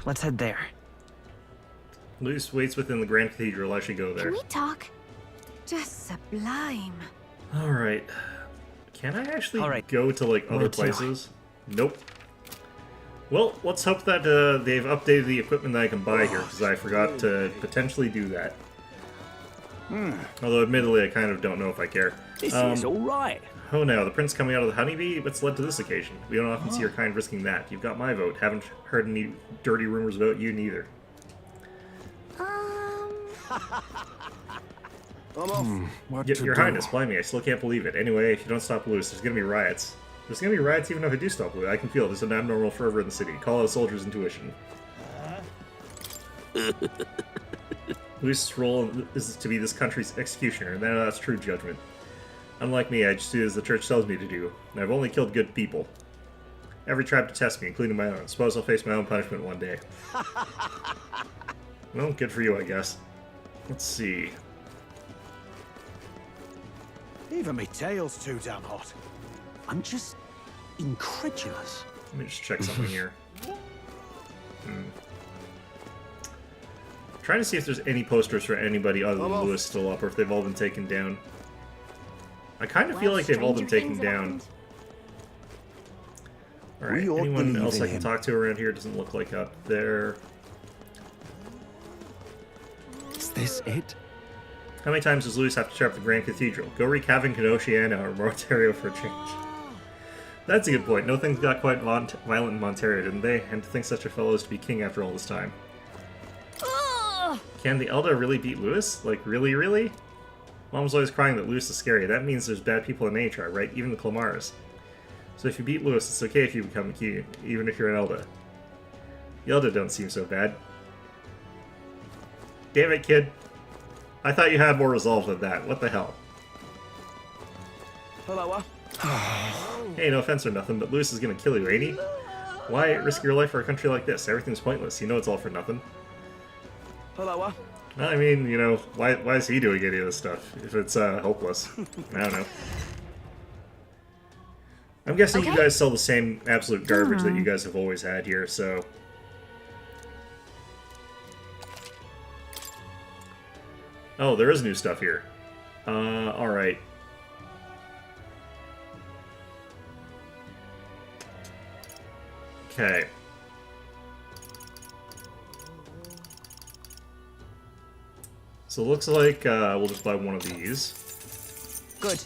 Let's head there. Luce waits within the Grand Cathedral. I should go there. Can we talk? Just sublime. Alright. Can I actually go to, like, other places? Nope. Well, let's hope that they've updated the equipment that I can buy here, because I forgot to potentially do that. Although, admittedly, I kind of don't know if I care. This is alright. Oh no, the prince coming out of the honeybee? What's led to this occasion? We don't often see your kind risking that. You've got my vote. Haven't heard any dirty rumors about you, neither. Your Highness, blimey, I still can't believe it. Anyway, if you don't stop Luce, there's gonna be riots. There's gonna be riots even if I do stop Luce. I can feel there's an abnormal fervor in the city. Call it a soldier's intuition. Luce's role is to be this country's executioner, and that's true judgment. Unlike me, I just do as the church tells me to do, and I've only killed good people. Every tribe to test me, including my own. Suppose I'll face my own punishment one day. Well, good for you, I guess. Let's see. Even me tail's too damn hot. I'm just incredulous. Let me just check something here. Trying to see if there's any posters for anybody other than Lewis still up, or if they've all been taken down. I kind of feel like they've all been taken down. Alright, anyone else I can talk to around here? Doesn't look like up there. Is this it? How many times does Lewis have to tear up the Grand Cathedral? Go wreak havoc in Oceania or Ontario for a change. That's a good point. No things got quite violent in Ontario, didn't they? And to think such a fellow is to be king after all this time. Can the Elder really beat Lewis? Like, really, really? Mom's always crying that Lewis is scary. That means there's bad people in any tribe, right? Even the Clamaras. So if you beat Lewis, it's okay if you become a king, even if you're an Elder. The Elder don't seem so bad. Damn it, kid. I thought you had more resolve than that. What the hell? Hello. Hey, no offense or nothing, but Lewis is gonna kill you, ain't he? Why risk your life for a country like this? Everything's pointless. You know it's all for nothing. Hello. I mean, you know, why is he doing any of this stuff if it's hopeless? I don't know. I'm guessing you guys sell the same absolute garbage that you guys have always had here, so... Oh, there is new stuff here. Alright. Okay. So it looks like we'll just buy one of these. Good.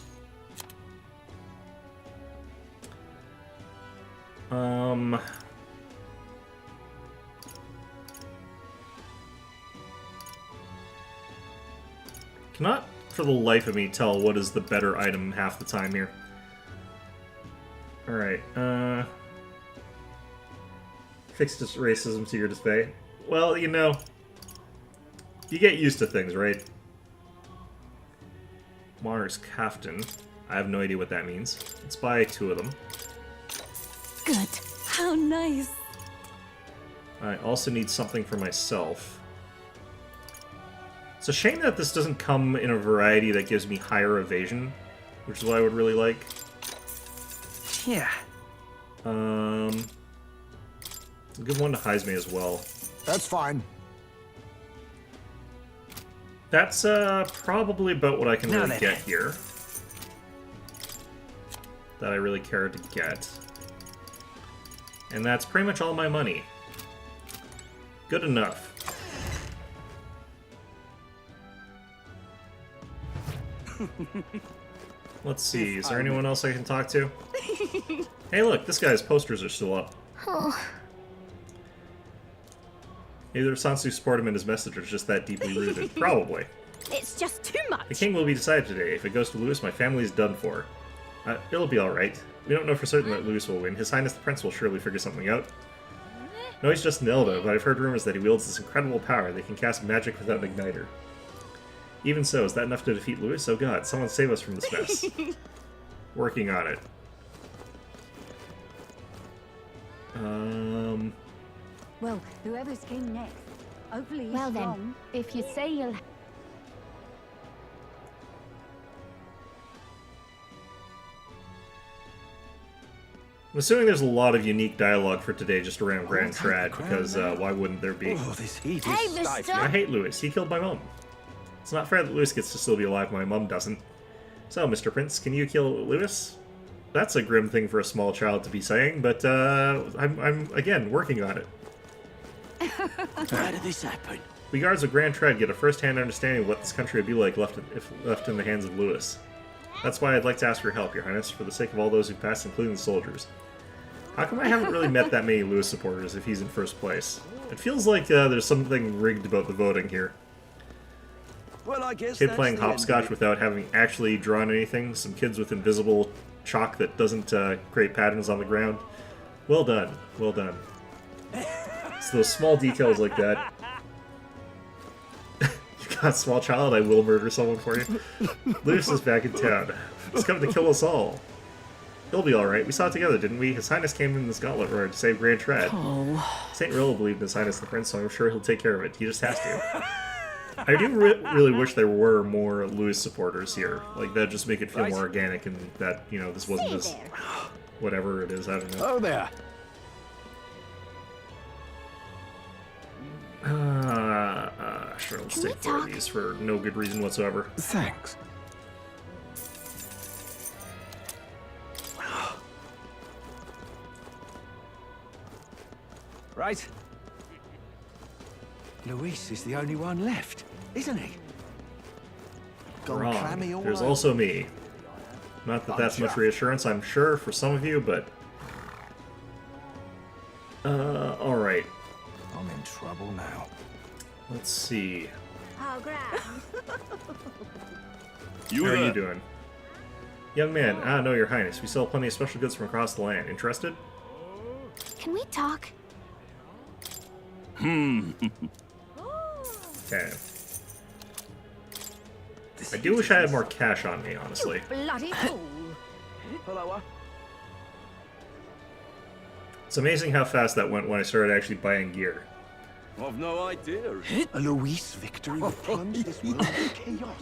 Cannot for the life of me tell what is the better item half the time here. Alright, fixed racism to your dismay. Well, you know, you get used to things, right? Monarch's Kaftan. I have no idea what that means. Let's buy 2 of them. Good. How nice. I also need something for myself. It's a shame that this doesn't come in a variety that gives me higher evasion, which is what I would really like. Yeah. I'll give one to Heisme as well. That's fine. That's probably about what I can really get here. That I really care to get. And that's pretty much all my money. Good enough. Let's see, is there anyone else I can talk to? Hey look, this guy's posters are still up. Either Sansu support him in his message or is just that deeply rooted. Probably. It's just too much. The king will be decided today. If it goes to Louis, my family is done for. It'll be alright. We don't know for certain that Louis will win. His Highness the Prince will surely figure something out. No, he's just an Elder, but I've heard rumors that he wields this incredible power. They can cast magic without an igniter. Even so, is that enough to defeat Louis? Oh god, someone save us from this mess. Working on it. Well, whoever's king next, hopefully he's Well strong. then, if you say you'll... I'm assuming there's a lot of unique dialogue for today just around Grand Trad, because why wouldn't there be? Oh, this heat Hey, is mister! stifling. I hate Louis. He killed my mom. It's not fair that Louis gets to still be alive, my mom doesn't. So, Mr. Prince, can you kill Louis? That's a grim thing for a small child to be saying, but I'm again, working on it. How did this happen? We guards of Grand Trad get a first-hand understanding of what this country would be like if left in the hands of Louis. That's why I'd like to ask for your help, Your Highness, for the sake of all those who passed, including the soldiers. How come I haven't really met that many Louis supporters if he's in first place? It feels like there's something rigged about the voting here. Well, I guess Kid that's playing the end of hopscotch it. without having actually drawn anything. Some kids with invisible chalk that doesn't create patterns on the ground. Well done. Well done. It's those small details like that. You got a small child, I will murder someone for you. Louis is back in town. He's coming to kill us all. He'll be alright. We saw it together, didn't we? His Highness came in this gauntlet roar to save Grand Trad. Oh. St. Rilla believed in His Highness the Prince, so I'm sure he'll take care of it. He just has to. I do really wish there were more Louis supporters here. Like, that'd just make it feel more organic and that, you know, this wasn't just whatever it is, I don't know. Oh, there. Sure, let's take 4 of these for no good reason whatsoever. Thanks. Right. Luis is the only one left, isn't he? Gone clammy Wrong. all There's over. also me. Not that that's much reassurance, I'm sure, for some of you, but... alright. I'm in trouble now. Let's see. Oh, grand. How are you doing? Young man, no, Your Highness. We sell plenty of special goods from across the land. Interested? Can we talk? Okay. I do wish I had more cash on me, honestly. Bloody fool. It's amazing how fast that went when I started actually buying gear. I've no idea. A Luis victory would plunge this world into chaos.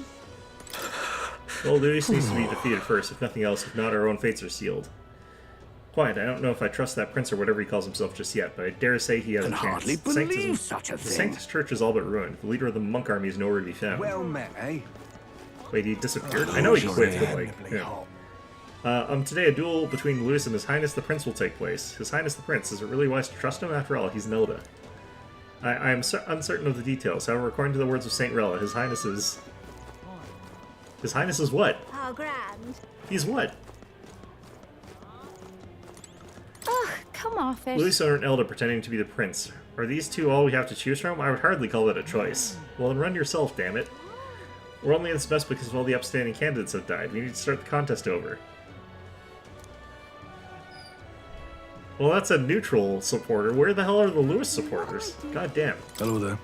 Well, Luis needs to be defeated first, if nothing else. If not, our own fates are sealed. Quiet, I don't know if I trust that prince or whatever he calls himself just yet, but I dare say he has a chance. Hardly believe such a The thing. Sanctus Church is all but ruined. The leader of the monk army is nowhere to be found. Well met, eh? Wait, he disappeared? I know he quit, but like... Yeah. Today a duel between Lewis and His Highness the Prince will take place. His Highness the Prince, is it really wise to trust him? After all, he's an Elda. I am uncertain of the details. However, according to the words of Saint Rella, His Highness is... His Highness is what? How grand. He's what? Ugh, come off it. Louis or an Elder pretending to be the prince. Are these two all we have to choose from? I would hardly call it a choice. Well, then run yourself, damn it. We're only at this best because all the upstanding candidates have died. We need to start the contest over. Well, that's a neutral supporter. Where the hell are the Lewis supporters? God damn. Hello there.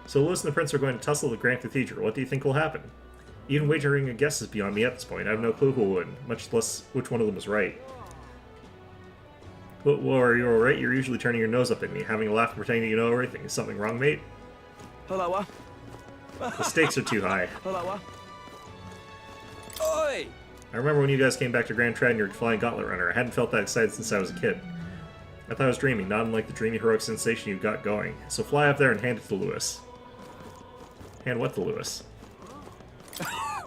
So Lewis and the Prince are going to tussle the Grand Cathedral. What do you think will happen? Even wagering a guess is beyond me at this point. I have no clue who will win, much less which one of them is right. But, well, are you alright? You're usually turning your nose up at me, having a laugh and pretending you know everything. Is something wrong, mate? Hello. The stakes are too high. Hello. Oi! I remember when you guys came back to Grand Trad and you were flying Gauntlet Runner. I hadn't felt that excited since I was a kid. I thought I was dreaming, not unlike the dreamy heroic sensation you got going. So fly up there and hand it to Lewis. Hand what to Lewis?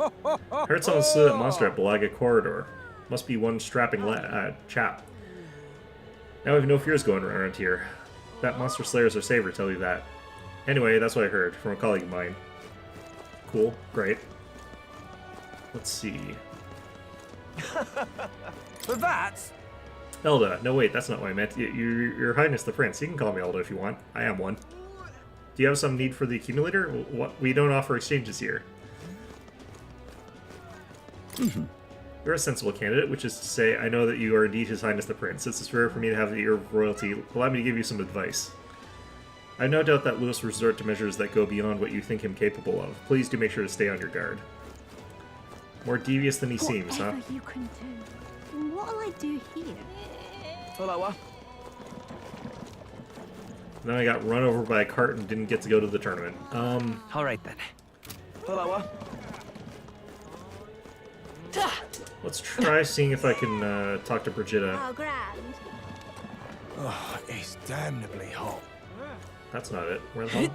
I heard someone slew that monster at Balaga Corridor. Must be one strapping chap. Now we have no fears going around here. That monster slayer's our savior, tell you that. Anyway, that's what I heard from a colleague of mine. Cool, great. Let's see. But that? Elda. No, wait, that's not what I meant. Your Highness the Prince. You can call me Elda if you want. I am one. Do you have some need for the accumulator? What? We don't offer exchanges here. You're a sensible candidate, which is to say, I know that you are indeed His Highness the Prince. It's rare for me to have the ear of royalty. Allow me to give you some advice. I have no doubt that Lewis will resort to measures that go beyond what you think him capable of. Please do make sure to stay on your guard. More devious than he seems, huh? Whatever you can do. What'll I do here? Hello. Then I got run over by a cart and didn't get to go to the tournament. Alright then. Hello. Let's try seeing if I can talk to Brigitta. How grand. Oh, it's damnably hot. That's not it. Where the hell?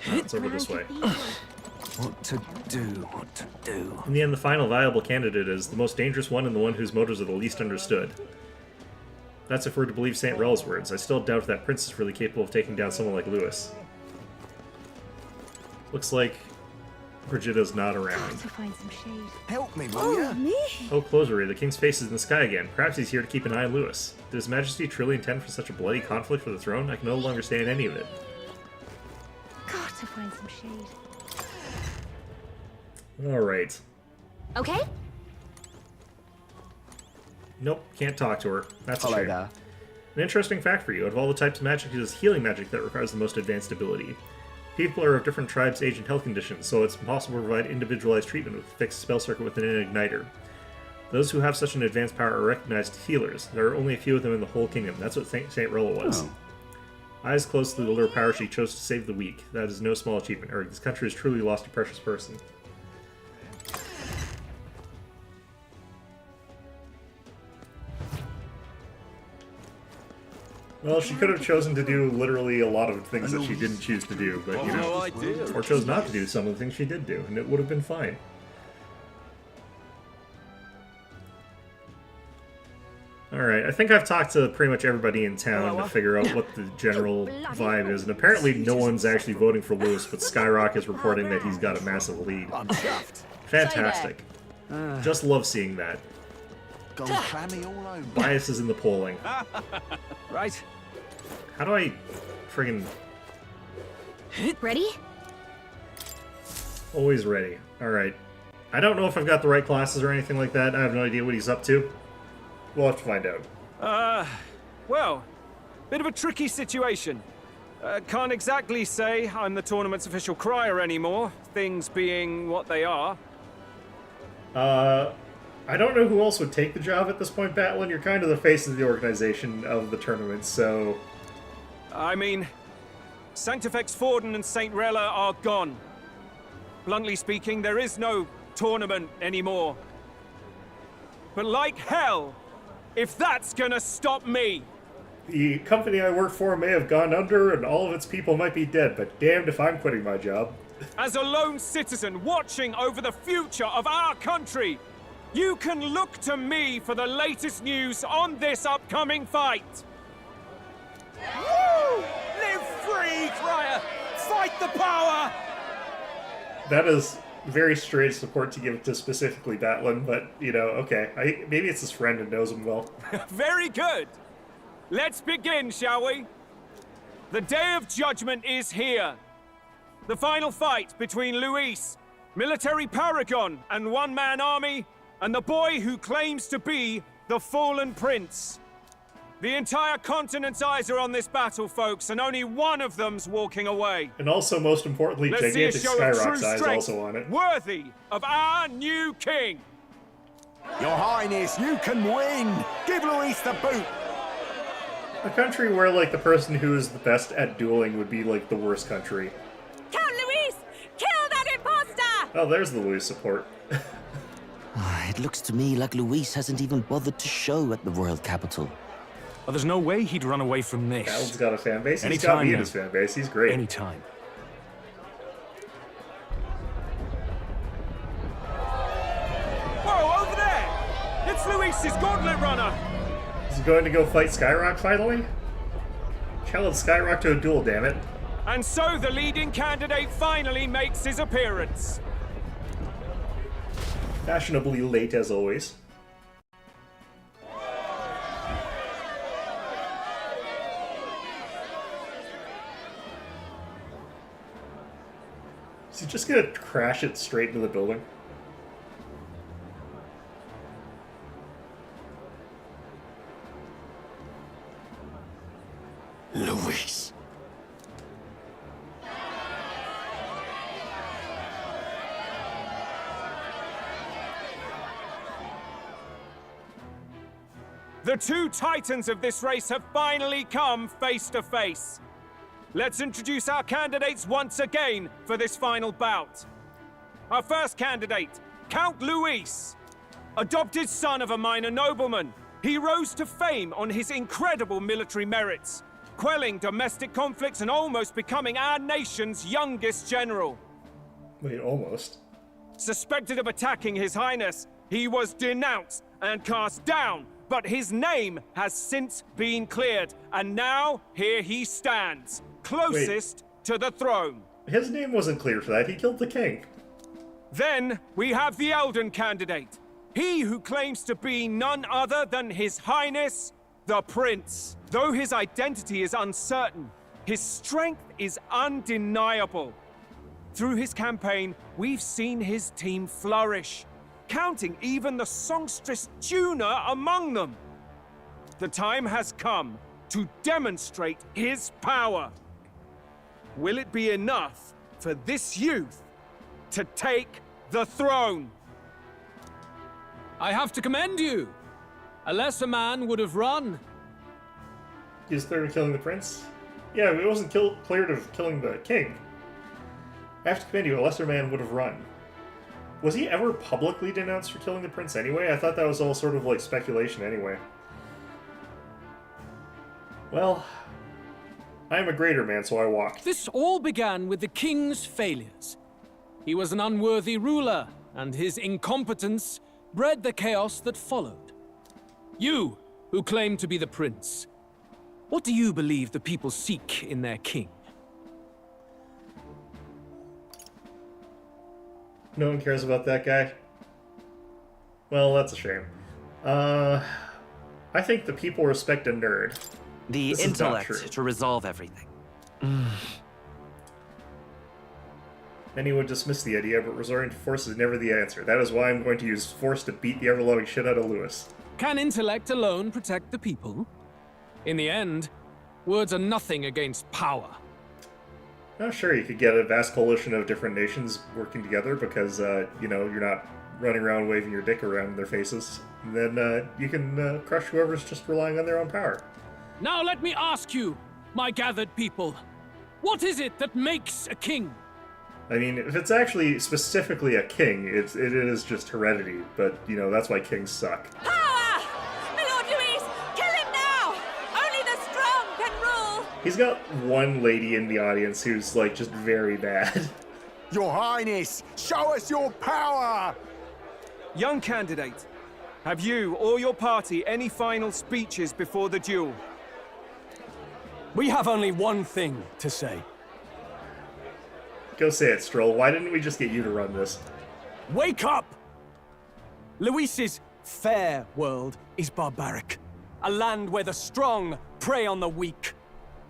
It's over this way. What to do? In the end, the final viable candidate is the most dangerous one and the one whose motives are the least understood. That's if we're to believe St. Rel's words. I still doubt if that prince is really capable of taking down someone like Lewis. Looks like Brigitta's not around. To find some shade. Help me, will ya? Me? Oh, Closery, the king's face is in the sky again. Perhaps he's here to keep an eye on Lewis. Did His Majesty truly intend for such a bloody conflict for the throne? I can no longer stand any of it. Got to find some shade. Alright. Okay? Nope, can't talk to her. That's a Hello shame. there. An interesting fact for you, out of all the types of magic, it is healing magic that requires the most advanced ability. People are of different tribes, age, and health conditions, so it's impossible to provide individualized treatment with a fixed spell circuit within an igniter. Those who have such an advanced power are recognized healers. There are only a few of them in the whole kingdom. That's what St. Rella was. Oh. Eyes closed to the little power she chose to save the weak. That is no small achievement. Eric, this country has truly lost a precious person. Well, she could have chosen to do literally a lot of things that she didn't choose to do, but you know, or chose not to do some of the things she did do, and it would have been fine. Alright, I think I've talked to pretty much everybody in town to figure out what the general vibe is, and apparently no one's actually voting for Lewis, but Skyrock is reporting that he's got a massive lead. Fantastic. Just love seeing that. Biases in the polling. Right. How do I friggin... Ready? Always ready. Alright. I don't know if I've got the right classes or anything like that. I have no idea what he's up to. We'll have to find out. Well, bit of a tricky situation. Can't exactly say I'm the tournament's official crier anymore, things being what they are. I don't know who else would take the job at this point, Batlin. You're kind of the face of the organization of the tournament, so... I mean, Sanctifex Forden and St. Rella are gone. Bluntly speaking, there is no tournament anymore. But like hell, if that's gonna stop me! The company I work for may have gone under and all of its people might be dead, but damned if I'm quitting my job. As a lone citizen watching over the future of our country, you can look to me for the latest news on this upcoming fight. Woo! Live free, Crier! Fight the power! That is very strange support to give to specifically Batlin, but, you know, okay. Maybe it's his friend and knows him well. Very good! Let's begin, shall we? The Day of Judgment is here. The final fight between Luis, military paragon and one-man army, and the boy who claims to be the fallen prince. The entire continent's eyes are on this battle, folks, and only one of them's walking away. And also, most importantly, Let's gigantic see a show of Skyrock's true eyes strength, also on it. worthy of our new king. Your Highness, you can win! Give Luis the boot! A country where, like, the person who is the best at dueling would be, like, the worst country. Count Luis! Kill that imposter! Oh, there's the Luis support. It looks to me like Luis hasn't even bothered to show at the royal capital. Well, there's no way he'd run away from this. Battle's got a fan base. He's Anytime got me in now. his fan base. He's great. Anytime. Whoa, over there! It's Luis's gauntlet runner! Is he going to go fight Skyrock finally? Challenge Skyrock to a duel, damn it. And so the leading candidate finally makes his appearance. Fashionably late as always. Is he just gonna crash it straight into the building? Luis. The two titans of this race have finally come face to face. Let's introduce our candidates once again for this final bout. Our first candidate, Count Luis. Adopted son of a minor nobleman, he rose to fame on his incredible military merits, quelling domestic conflicts and almost becoming our nation's youngest general. Wait, almost. Suspected of attacking His Highness, he was denounced and cast down, but his name has since been cleared, and now here he stands, closest to the throne. His name wasn't clear for that. He killed the king. Then we have the Elden candidate, he who claims to be none other than His Highness, the Prince. Though his identity is uncertain, his strength is undeniable. Through his campaign, we've seen his team flourish, counting even the songstress Juna among them. The time has come to demonstrate his power. Will it be enough for this youth to take the throne? I have to commend you. A lesser man would have run. He was cleared of killing the prince? Yeah, he wasn't cleared of killing the king. I have to commend you, a lesser man would have run. Was he ever publicly denounced for killing the prince anyway? I thought that was all sort of like speculation anyway. Well, I am a greater man, so I walked. This all began with the king's failures. He was an unworthy ruler, and his incompetence bred the chaos that followed. You, who claim to be the prince, what do you believe the people seek in their king? No one cares about that guy? Well, that's a shame. I think the people respect a nerd. The This is not intellect true. to resolve everything. Many would dismiss the idea, but resorting to force is never the answer. That is why I'm going to use force to beat the ever-loving shit out of Lewis. Can intellect alone protect the people? In the end, words are nothing against power. Oh, sure, you could get a vast coalition of different nations working together because, you know, you're not running around waving your dick around in their faces. And then you can crush whoever's just relying on their own power. Now let me ask you, my gathered people, what is it that makes a king? I mean, if it's actually specifically a king, it is just heredity, but, you know, that's why kings suck. Power! My Lord Louise, kill him now! Only the strong can rule! He's got one lady in the audience who's, like, just very bad. Your Highness, show us your power! Young candidate, have you or your party any final speeches before the duel? We have only one thing to say. Go say it, Stroll. Why didn't we just get you to run this? Wake up! Luis's fair world is barbaric. A land where the strong prey on the weak.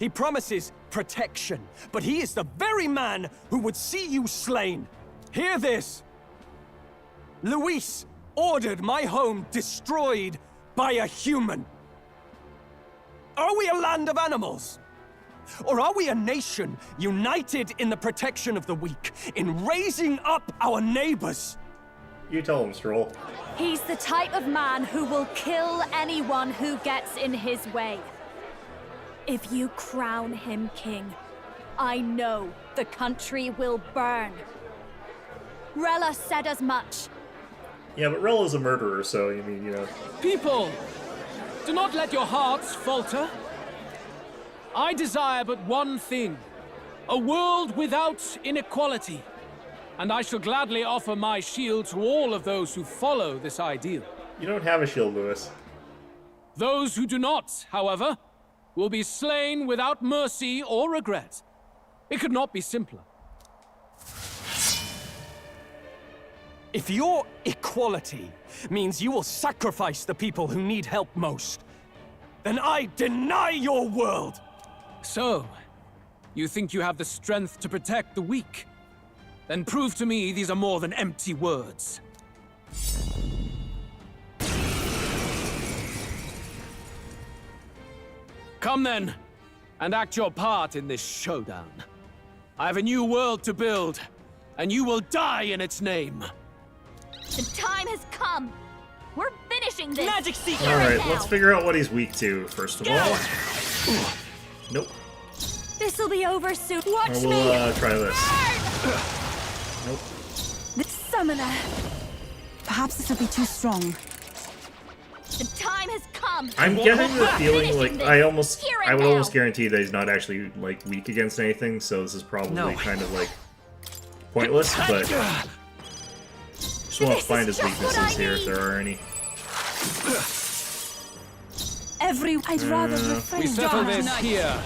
He promises protection, but he is the very man who would see you slain. Hear this. Luis ordered my home destroyed by a human. Are we a land of animals? Or are we a nation united in the protection of the weak, in raising up our neighbors? You tell him, Stroll. He's the type of man who will kill anyone who gets in his way. If you crown him king, I know the country will burn. Rella said as much. Yeah, but Rella's a murderer, so, I mean, you know... People, do not let your hearts falter. I desire but one thing, a world without inequality. And I shall gladly offer my shield to all of those who follow this ideal. You don't have a shield, Lewis. Those who do not, however, will be slain without mercy or regret. It could not be simpler. If your equality means you will sacrifice the people who need help most, then I deny your world! So, you think you have the strength to protect the weak? Then prove to me these are more than empty words. Come then, and act your part in this showdown. I have a new world to build, and you will die in its name. The time has come. We're finishing this. Magic Seeker. Alright, let's figure out what he's weak to, first of all. Nope. This'll be over soon. Watch We'll me. try this. Nope. The summoner. Perhaps this will be too strong. The time has come. I'm getting the feeling Finishing like this. I would now. almost guarantee that he's not actually like weak against anything, so this is probably kind of like pointless, but just want to find his weaknesses here if there are any. I'd rather refrain. We settle this here.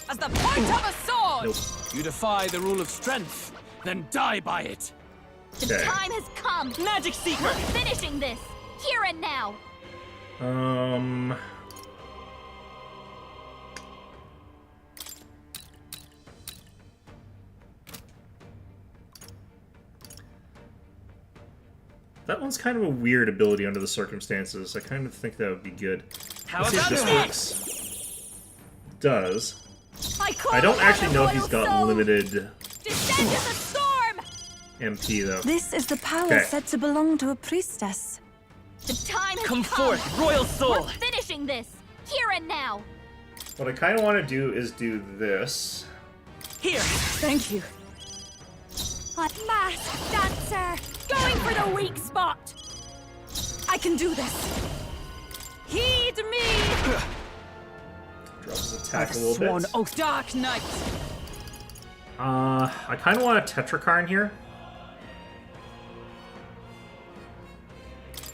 As the point of a sword! Nope. You defy the rule of strength, then die by it. The time has come. Magic Seeker! We're finishing this. Here and now. That one's kind of a weird ability under the circumstances. I kind of think that would be good. How Let's see if about this that? works. Does. I don't actually know if he's got limited Descend as a storm. MP though. This is the power Okay. said to belong to a priestess. The time has Come come. forth, royal soul! We're finishing this. Here and now. What I kind of want to do is do this. Here! Thank you. A masked dancer. Going for the weak spot. I can do this. Heed me! Drop his attack a little bit. Oath, Dark Knight! I kind of want a Tetrakarn here.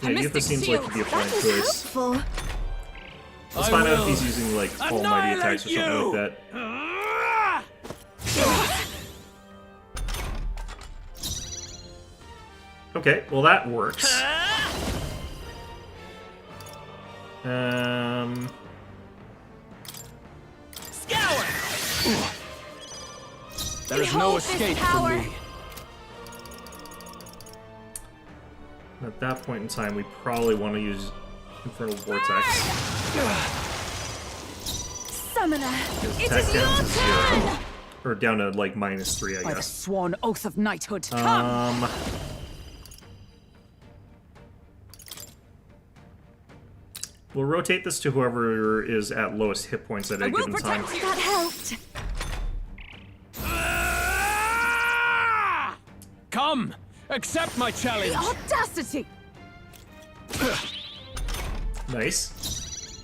Yeah, Yupa seems like to be a fine choice. Helpful. Let's find out if he's using like almighty attacks or something like that. Okay, well that works. Scour! There is no Behold this escape power. from me. At that point in time, we probably want to use Infernal Vortex. Summoner. His It attack is down to your 0. Or down to like -3, I By the guess. sworn oath of knighthood. Um, We'll rotate this to whoever is at lowest hit points at a given time. That helped. Come! Accept my challenge! The audacity! Nice.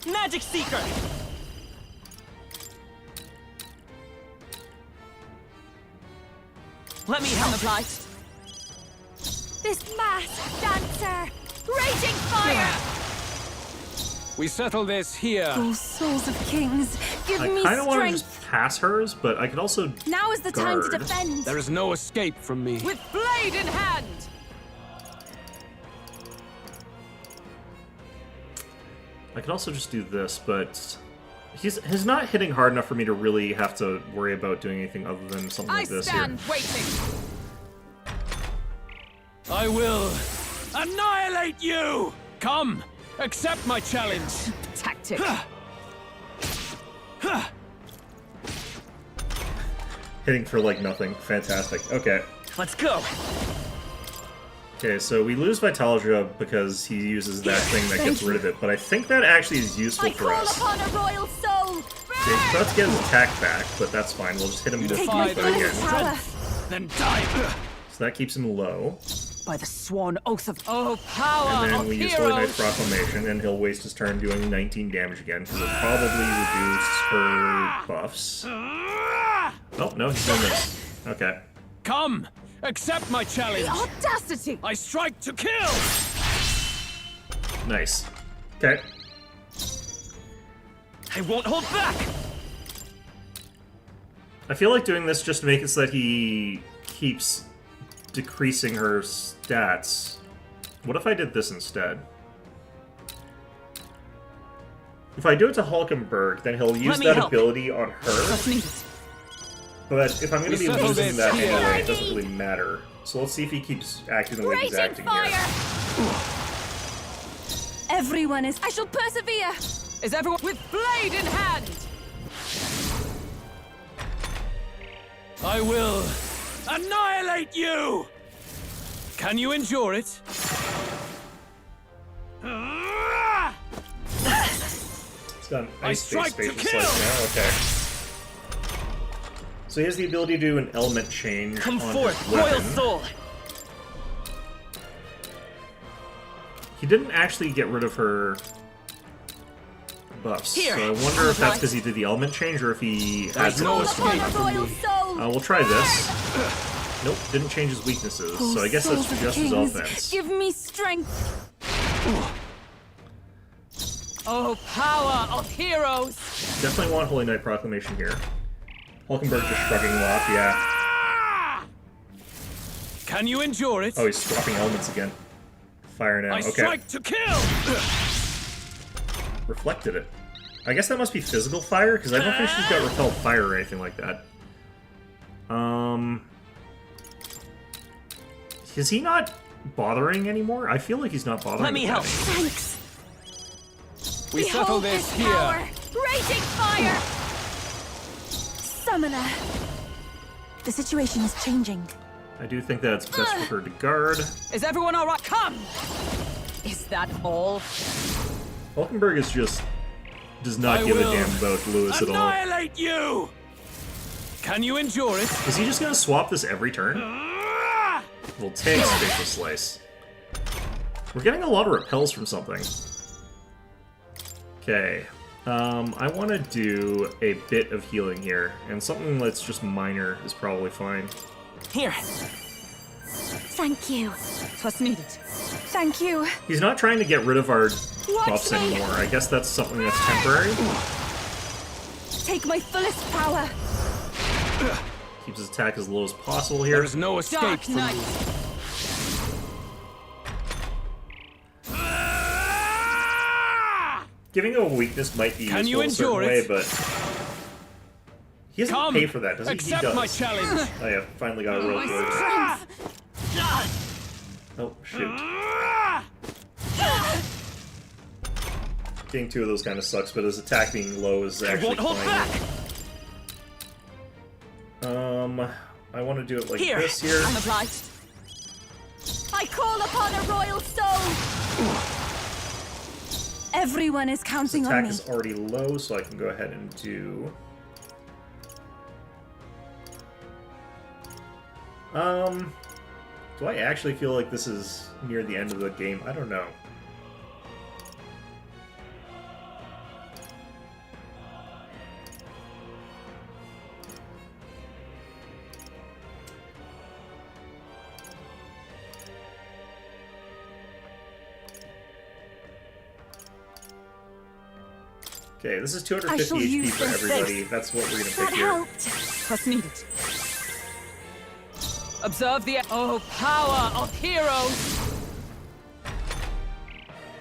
Magic Seeker! Let me help. Obliged. This masked dancer! Raging fire! We settle this here. Oh, souls of kings, give me I kind of want to strength. just pass hers, but I could also Now is the time to guard. defend. There is no escape from me. With blade in hand! I could also just do this, but he's not hitting hard enough for me to really have to worry about doing anything other than something I like this stand here. waiting! I will annihilate you! Come! Accept my challenge! Tactic. Hitting for like nothing. Fantastic. Okay. Let's go! Okay, so we lose Vitalogia because he uses that thing that gets rid of it, but I think that actually is useful for us. Upon a royal soul! Okay, he's about to get his attack back, but that's fine. We'll just hit him with Take my that again. strength, then die! So that keeps him low. By the sworn oath of power And then of we use Holy Knight heroes! Proclamation, and he'll waste his turn doing 19 damage again, because it'll probably reduce her buffs. Oh, no, he's done this. Okay. Come! Accept my challenge! The audacity! I strike to kill! Nice. Okay. I won't hold back! I feel like doing this just to make it so that he keeps decreasing her stats. What if I did this instead? If I do it to Hulkenberg, then he'll use that ability on her. But if I'm going to be losing that anyway, it doesn't really matter. So let's see if he keeps acting the way he's acting here. Everyone is... I shall persevere! Is everyone with blade in hand? I will annihilate you! Can you endure it? It's got an ice space spacious like now, okay. So he has the ability to do an element change Come on forth, his weapon. Royal Soul! He didn't actually get rid of her buffs, Here. so I wonder if that's because he did the element change or if he has no it escape from me. We'll try this. Nope, didn't change his weaknesses, so I guess that's souls of just his kings, offense. give me strength. Oh, power of heroes! Definitely want Holy Knight Proclamation here. Hulkenberg just shrugging him off, yeah. Can you endure it? Oh, he's swapping elements again. Fire now, I okay. strike to kill! Reflected it. I guess that must be physical fire, because I don't think she's got repel fire or anything like that. Is he not bothering anymore? I feel like he's not bothering. Let me help. Thanks. We settle this here. Power. Raging fire! Summoner. The situation is changing. I do think that it's best for her to guard. Is everyone alright? Come! Is that all? Hulkenberg is just does not give a damn about Lewis at all. Annihilate you! Can you endure it? Is he just gonna swap this every turn? We'll take Spatial Slice. We're getting a lot of repels from something. Okay. I want to do a bit of healing here, and something that's just minor is probably fine. Here. Thank you. 'Twas needed. Thank you. He's not trying to get rid of our buffs anymore. I guess that's something that's temporary. Take my fullest power. Keeps his attack as low as possible here. There's no escape Dark from Knight. me. Giving him a weakness might be Can useful you in a certain endure way, it? but he doesn't Come, pay for that, does he? He accept does. my challenge. Oh yeah, finally got a rope load. Oh shoot. Getting two of those kind of sucks, but his attack being low is actually won't hold fine. I want to do it like Here. this here. I'm obliged. I call upon a royal soul! Everyone is counting His on attack me. is already low, so I can go ahead and do... Do I actually feel like this is near the end of the game? I don't know. Okay, this is 250 HP for everybody. That's what we're gonna pick here. What's needed? Observe the power of heroes!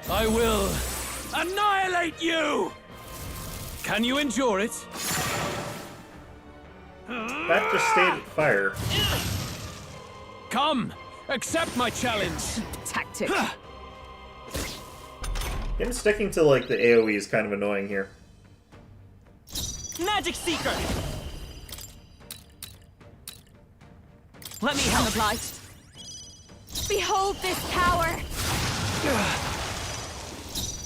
I will annihilate you! Can you endure it? That just stayed at fire. Come, accept my challenge. Tactic. Him sticking to like the AoE is kind of annoying here. Magic Seeker! Let me help. Obliged. Behold this power!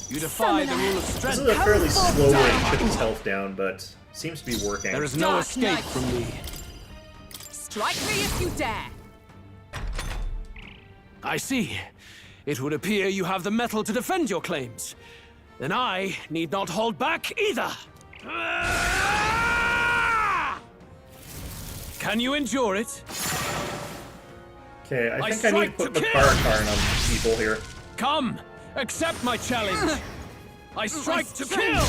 You defy the rule of strength. This is a fairly slow way to put his health down, but seems to be working. There is no escape from me. Strike me if you dare! I see. It would appear you have the mettle to defend your claims. Then I need not hold back either. Can you endure it? Okay, I think I need to put Makara on people here. Come, accept my challenge. I strike to kill.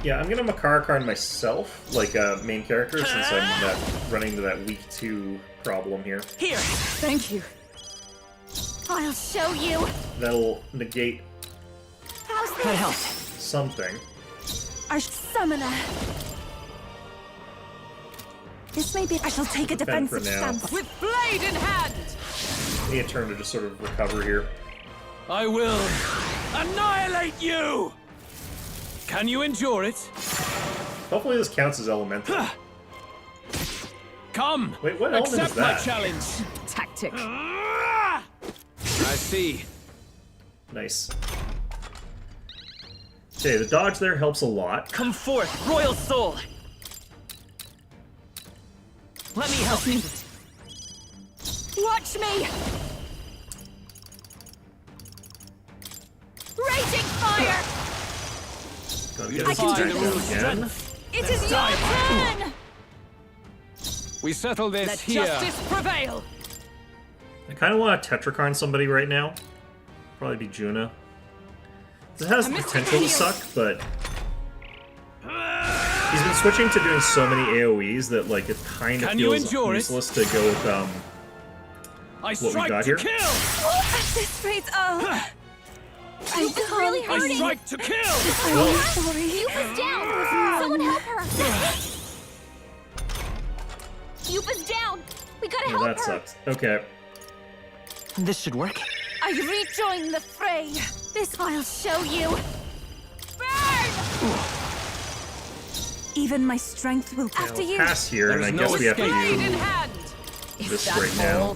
Yeah, I'm gonna Makara myself, like a main character, since I'm running into that weak 2 problem here. Here, thank you. I'll show you. That'll negate How's this? That helped. something. Summoner. This may be. I shall take a Defend for defensive now. stance. With blade in hand! Need a turn to just sort of recover here. I will annihilate you! Can you endure it? Hopefully this counts as elemental. Come! Wait, what element accept is that? my challenge! Tactic. I see. Nice. Okay, the dodge there helps a lot. Come forth, royal soul! Let me help you. Watch me! Raging fire! Gotta get I this can back do down this. again. It is your turn! We settle this Let here. justice prevail! I kind of want to Tetrakarn somebody right now. Probably be Juna. This has the potential to suck, but he's been switching to doing so many AoEs that like it kind of feels useless to go with what we got here. At this rate, I It's really hurting! I strike to kill! I'm sorry. Yupa's down! Someone help her! Yupa's down! We gotta Yeah, help that her! sucks. Okay. This should work. I rejoin the fray! This I'll show you! Burn! Even my strength will After you! Pass here, and I guess we have to Blade in do hand! this right now.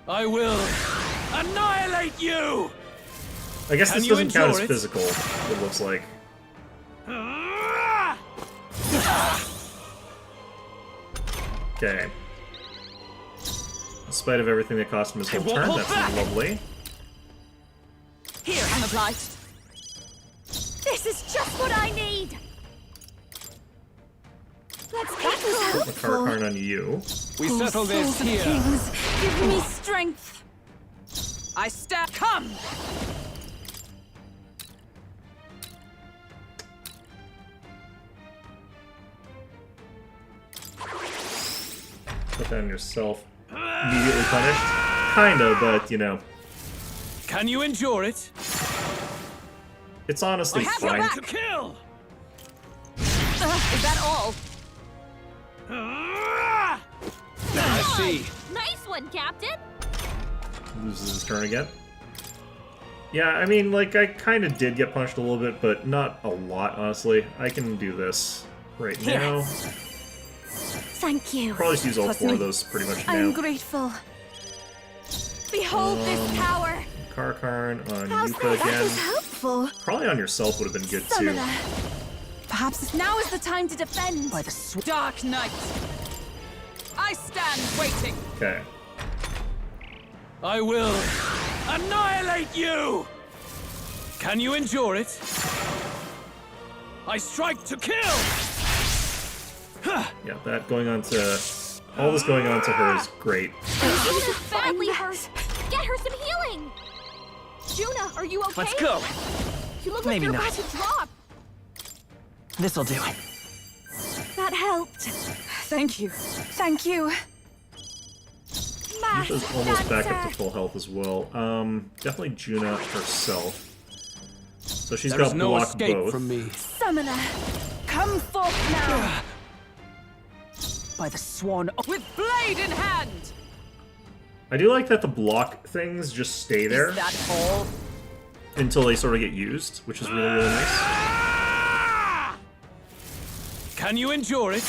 I will annihilate you! I guess Can this you doesn't count as endure it? physical, it looks like. Okay. In spite of everything that cost him his whole won't turn, hold that's back. lovely. Here, I'm obliged. This is just what I need! Let's get this Put Makara on you. We settle this here. Kings, give me strength. I stab. Come! Put that on yourself. Immediately punished? Kinda, but you know. Can you endure it? It's honestly I have your fine. back. To kill! Is that all? I see. Nice one, Captain! Loses his turn again. Yeah, I mean, like, I kind of did get punished a little bit, but not a lot, honestly. I can do this right now. Thank you. Probably just use all 4 of those pretty much now. I'm grateful. Behold this power! Karakarn on How's Yuka that? That again. was helpful. Probably on yourself would have been good too. Summoner. Perhaps now is the time to defend. By the Dark Knight. I stand waiting. Okay. I will annihilate you! Can you endure it? I strike to kill! Yeah, that going on to... All this going on to her is great. Juna's badly hurt. Get her some healing. Juna, are you okay? Let's go. You look Maybe like you're not. about to drop. This'll do. That helped. Thank you. Thank you. Yuka's almost back up to full health as well. Definitely Juna herself. So she's There's got no block escape both. from me. Summoner, come forth now. By the swan with blade in hand. I do like that the block things just stay there Is that all? until they sort of get used, which is really, really nice. Can you endure it?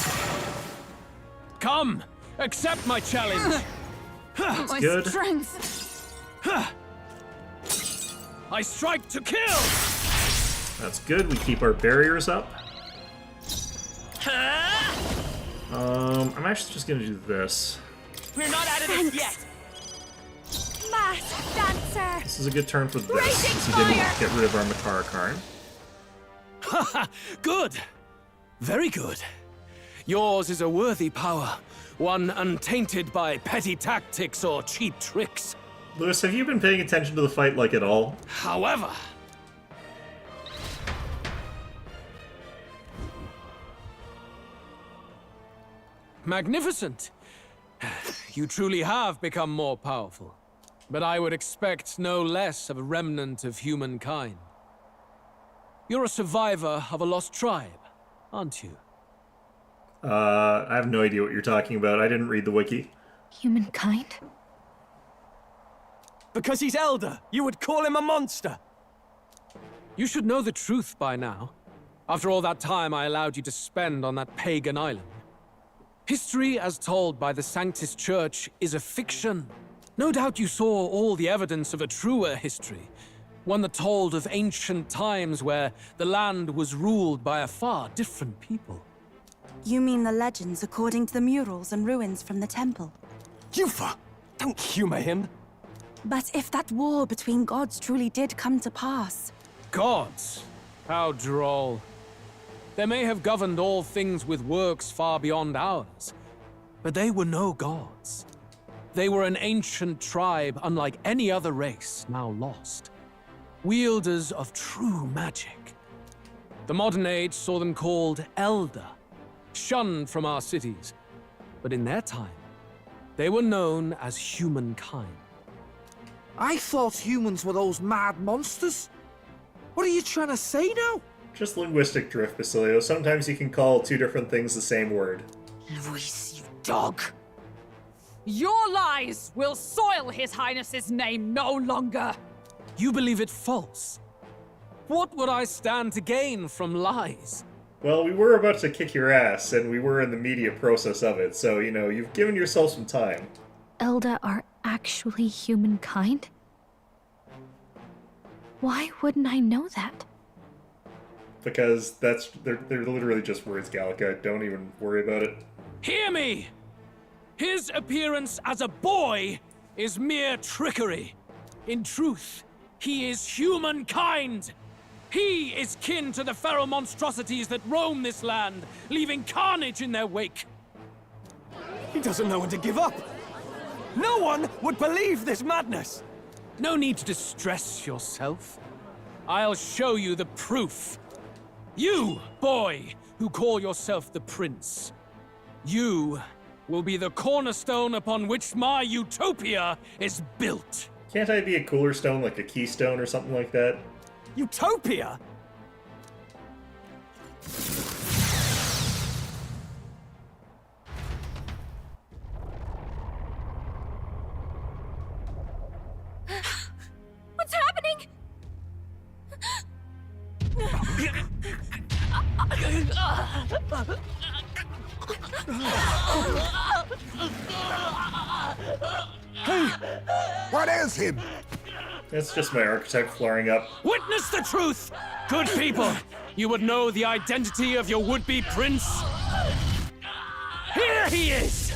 Come, accept my challenge. That's My good. strength. I strike to kill. That's good. We keep our barriers up. I'm actually just gonna do this. We're not out of this yet. Masked dancer. This is a good turn for this, Raging since he didn't fire! get rid of our Makara Karn. Good. Very good. Yours is a worthy power, one untainted by petty tactics or cheap tricks. Lewis, have you been paying attention to the fight like at all? However, magnificent. You truly have become more powerful. But I would expect no less of a remnant of humankind. You're a survivor of a lost tribe, aren't you? I have no idea what you're talking about. I didn't read the wiki. Humankind? Because he's elder, you would call him a monster. You should know the truth by now. After all that time I allowed you to spend on that pagan island. History as told by the Sanctus Church is a fiction. No doubt you saw all the evidence of a truer history. One that told of ancient times where the land was ruled by a far different people. You mean the legends according to the murals and ruins from the temple? Yufa, don't humor him. But if that war between gods truly did come to pass... Gods? How droll. They may have governed all things with works far beyond ours, but they were no gods. They were an ancient tribe unlike any other race now lost. Wielders of true magic. The modern age saw them called Elder, shunned from our cities. But in their time, they were known as humankind. I thought humans were those mad monsters. What are you trying to say now? Just linguistic drift, Basilio. Sometimes you can call two different things the same word. Luis, you dog. Your lies will soil His Highness's name no longer. You believe it false? What would I stand to gain from lies? Well, we were about to kick your ass, and we were in the media process of it, so, you know, you've given yourself some time. Elda are actually humankind? Why wouldn't I know that? Because they're literally just words, Gallica. Don't even worry about it. Hear me! His appearance as a boy is mere trickery. In truth, he is humankind. He is kin to the feral monstrosities that roam this land, leaving carnage in their wake. He doesn't know when to give up. No one would believe this madness. No need to distress yourself. I'll show you the proof. You, boy, who call yourself the Prince. You will be the cornerstone upon which my utopia is built. Can't I be a cooler stone, like a keystone or something like that? Utopia? What's happening? Hey! What ails him? It's just my archetype flaring up. Witness the truth! Good people, you would know the identity of your would-be prince. Here he is!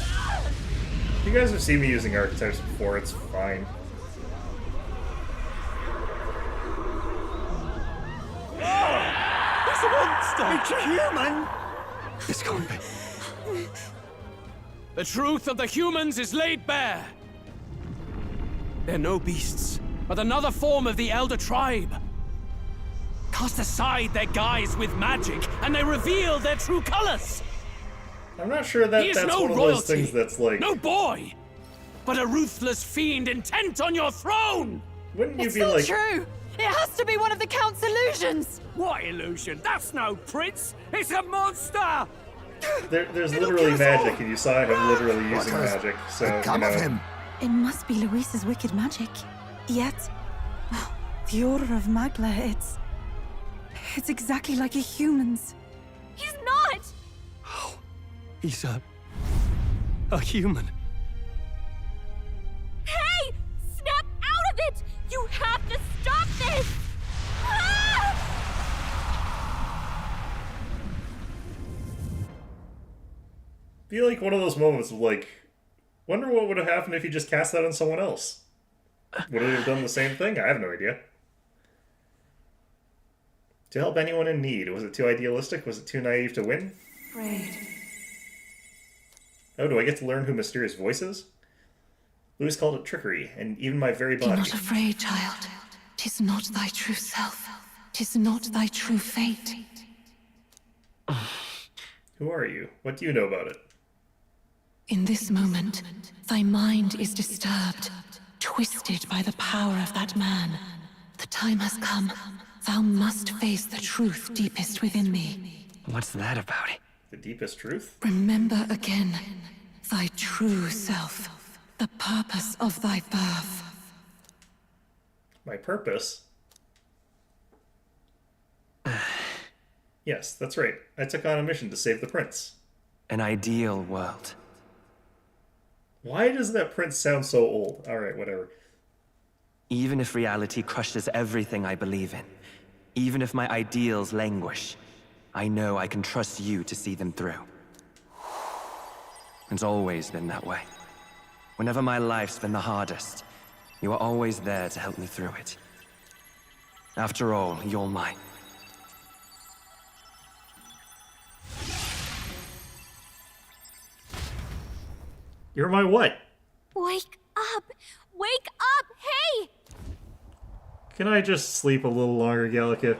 You guys have seen me using archetypes before, it's fine. It's a monster! It's a human! This can't be. The truth of the humans is laid bare. They're no beasts, but another form of the Elder Tribe. Cast aside their guise with magic, and they reveal their true colors. I'm not sure that that's no one of royalty, those things that's like... no boy, but a ruthless fiend intent on your throne! Wouldn't you It's be not like... true! It has to be one of the Count's illusions! What illusion? That's no prince! It's a monster! There's literally magic, and you saw him literally using magic, so, you know... It must be Luis's wicked magic. Yet, the aura of Magla, it's exactly like a human's. He's not! He's a human. Hey! Snap out of it! You have to stop this! Ah! Feel like one of those moments of like, wonder what would have happened if you just cast that on someone else. Would it have done the same thing? I have no idea. To help anyone in need. Was it too idealistic? Was it too naive to win? Afraid. Oh, do I get to learn who Mysterious Voice is? Louis called it trickery, and even my very body. Be not afraid, child. 'Tis not thy true self. 'Tis not thy true fate. Who are you? What do you know about it? In this moment, thy mind is disturbed, twisted by the power of that man. The time has come. Thou must face the truth deepest within thee. What's that about? The deepest truth? Remember again thy true self, the purpose of thy birth. My purpose? Yes, that's right. I took on a mission to save the prince. An ideal world. Why does that prince sound so old? Alright, whatever. Even if reality crushes everything I believe in, even if my ideals languish, I know I can trust you to see them through. It's always been that way. Whenever my life's been the hardest, you are always there to help me through it. After all, you're mine. You're my what? Wake up! Wake up! Hey! Can I just sleep a little longer, Gallica?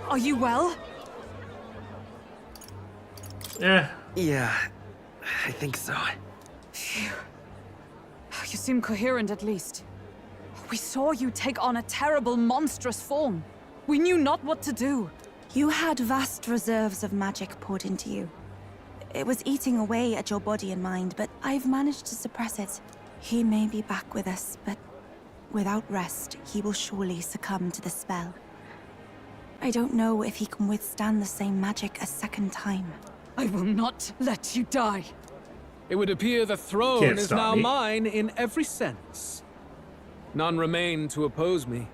Are you well? Yeah, I think so. Phew. You seem coherent at least. We saw you take on a terrible, monstrous form. We knew not what to do. You had vast reserves of magic poured into you. It was eating away at your body and mind, but I've managed to suppress it. He may be back with us, but without rest, he will surely succumb to the spell. I don't know if he can withstand the same magic a second time. I will not let you die. It would appear the throne Can't is stop now me. mine in every sense. None remain to oppose me.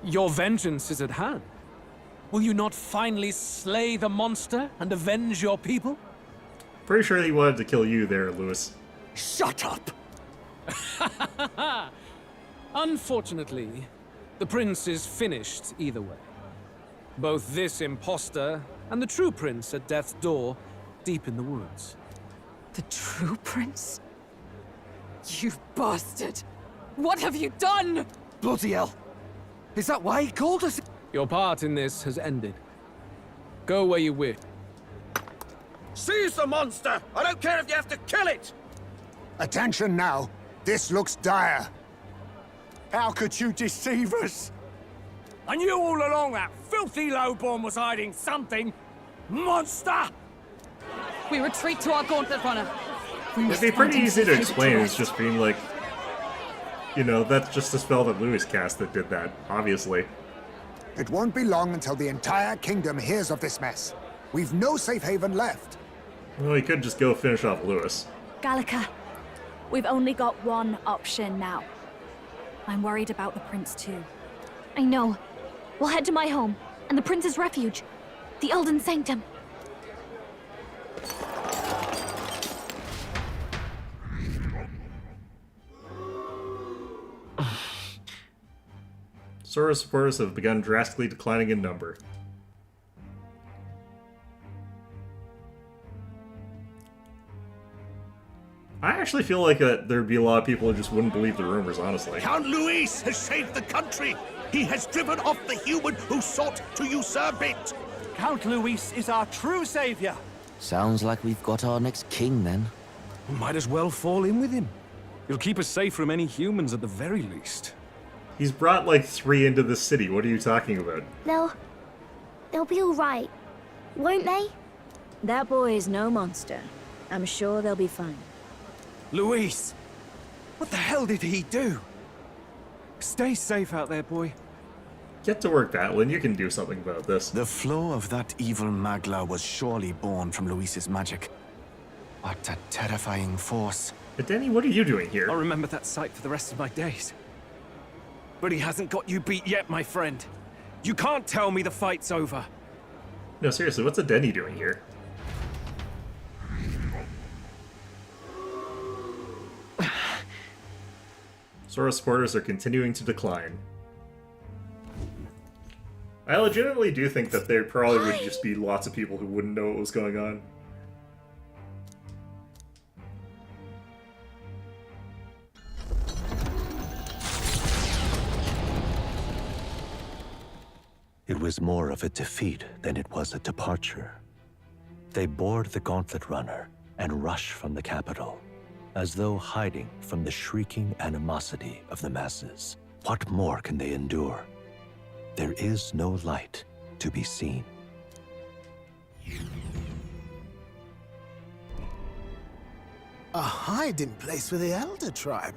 Your vengeance is at hand. Will you not finally slay the monster and avenge your people? pretty sure he wanted to kill you there, Louis. Shut up! Unfortunately, the prince is finished either way. Both this imposter and the true prince at death's door, deep in the woods. The true prince? You bastard! What have you done? Bloody hell! Is that why he called us? Your part in this has ended. Go where you wish. Seize the monster! I don't care if you have to kill it! Attention now. This looks dire. How could you deceive us? I knew all along that filthy lowborn was hiding something. Monster! We retreat to our gauntlet runner. It'd be pretty easy to explain. It's just being like, you know, that's just a spell that Louis cast that did that, obviously. It won't be long until the entire kingdom hears of this mess. We've no safe haven left. Well, he could just go finish off Lewis. Gallica, we've only got one option now. I'm worried about the prince too. I know. We'll head to my home, and the prince's refuge. The Elden Sanctum. Sora's supporters have begun drastically declining in number. I actually feel like there'd be a lot of people who just wouldn't believe the rumors, honestly. Count Luis has saved the country. He has driven off the human who sought to usurp it. Count Luis is our true savior. Sounds like we've got our next king, then. We might as well fall in with him. He'll keep us safe from any humans at the very least. He's brought like 3 into the city. What are you talking about? They'll be all right, won't they? That boy is no monster. I'm sure they'll be fine. Luis! What the hell did he do? Stay safe out there, boy. Get to work, Batlin. You can do something about this. The flow of that evil Magla was surely born from Luis's magic. What a terrifying force. But Denny, what are you doing here? I'll remember that sight for the rest of my days. But he hasn't got you beat yet, my friend. You can't tell me the fight's over. No, seriously, what's a Denny doing here? Sora's supporters are continuing to decline. I legitimately do think that there probably would just be lots of people who wouldn't know what was going on. It was more of a defeat than it was a departure. They board the gauntlet runner and rush from the capital, as though hiding from the shrieking animosity of the masses. What more can they endure? There is no light to be seen. A hiding place for the Elder tribe.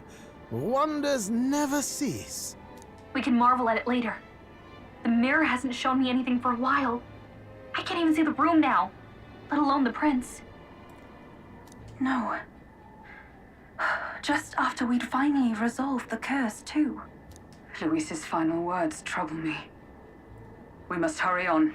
Wonders never cease. We can marvel at it later. The mirror hasn't shown me anything for a while. I can't even see the room now, let alone the prince. No. Just after we'd finally resolved the curse, too. Luis's final words trouble me. We must hurry on.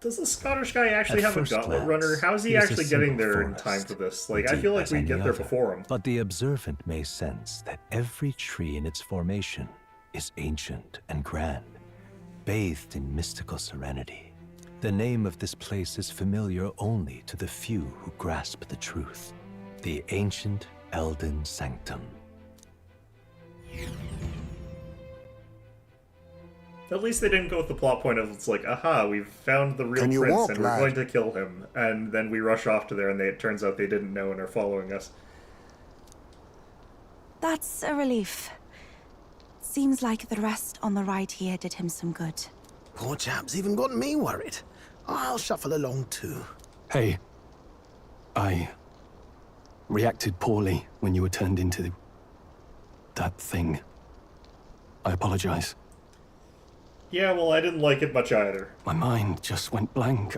Does the Scottish guy actually have a gauntlet runner? How is he actually getting there in time for this? Like, I feel like we get there before him. But the observant may sense that every tree in its formation is ancient and grand, bathed in mystical serenity. The name of this place is familiar only to the few who grasp the truth. The ancient Elden Sanctum. At least they didn't go with the plot point of, it's like, aha, we've found the real prince and we're going to kill him. And then we rush off to there and it turns out they didn't know and are following us. That's a relief. Seems like the rest on the ride here did him some good. Poor chap's even got me worried. I'll shuffle along too. Hey, I reacted poorly when you were turned into that thing. I apologize. Yeah, well, I didn't like it much either. My mind just went blank.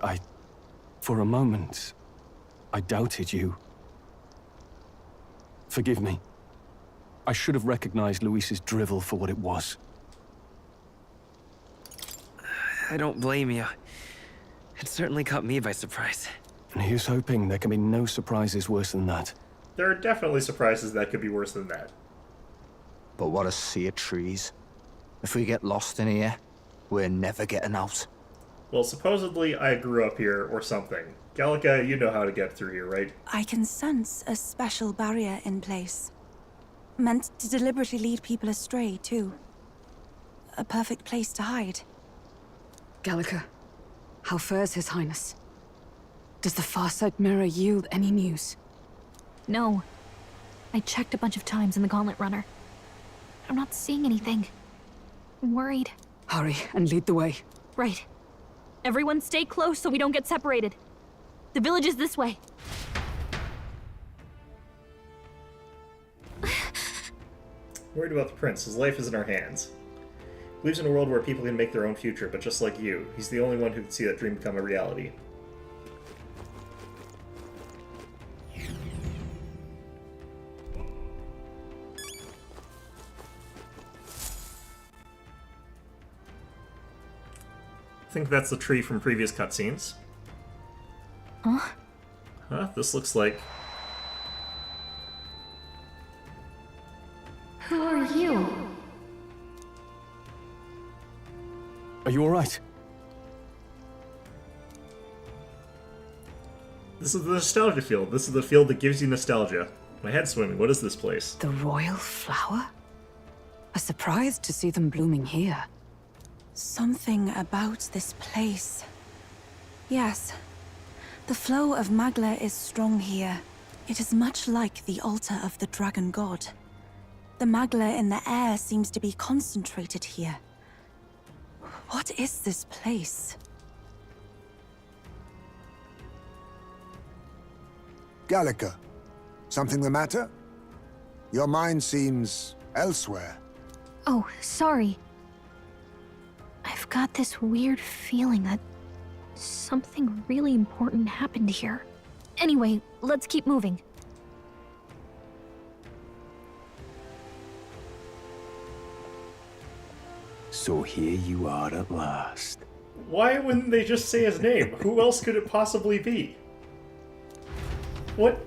For a moment, I doubted you. Forgive me. I should have recognized Luis's drivel for what it was. I don't blame you. It certainly caught me by surprise. And here's hoping there can be no surprises worse than that. There are definitely surprises that could be worse than that. But what a sea of trees. If we get lost in here, we're never getting out. Well, supposedly I grew up here or something. Gallica, you know how to get through here, right? I can sense a special barrier in place. Meant to deliberately lead people astray, too. A perfect place to hide. Gallica, how fares His Highness? Does the Farsight Mirror yield any news? No. I checked a bunch of times in the Gauntlet Runner. I'm not seeing anything. I'm worried. Hurry and lead the way. Right. Everyone stay close so we don't get separated. The village is this way. Worried about the prince. His life is in our hands. Believes in a world where people can make their own future, but just like you, he's the only one who can see that dream become a reality. I think that's the tree from previous cutscenes. Huh? Huh? This looks like... Who are you? Are you alright? This is the nostalgia field. This is the field that gives you nostalgia. My head's swimming. What is this place? The royal flower? A surprise to see them blooming here. Something about this place. Yes. The flow of Magla is strong here. It is much like the altar of the dragon god. The Magla in the air seems to be concentrated here. What is this place? Gallica, something the matter? Your mind seems elsewhere. Oh, sorry. I've got this weird feeling that something really important happened here. Anyway, let's keep moving. So here you are at last. Why wouldn't they just say his name? Who else could it possibly be? What?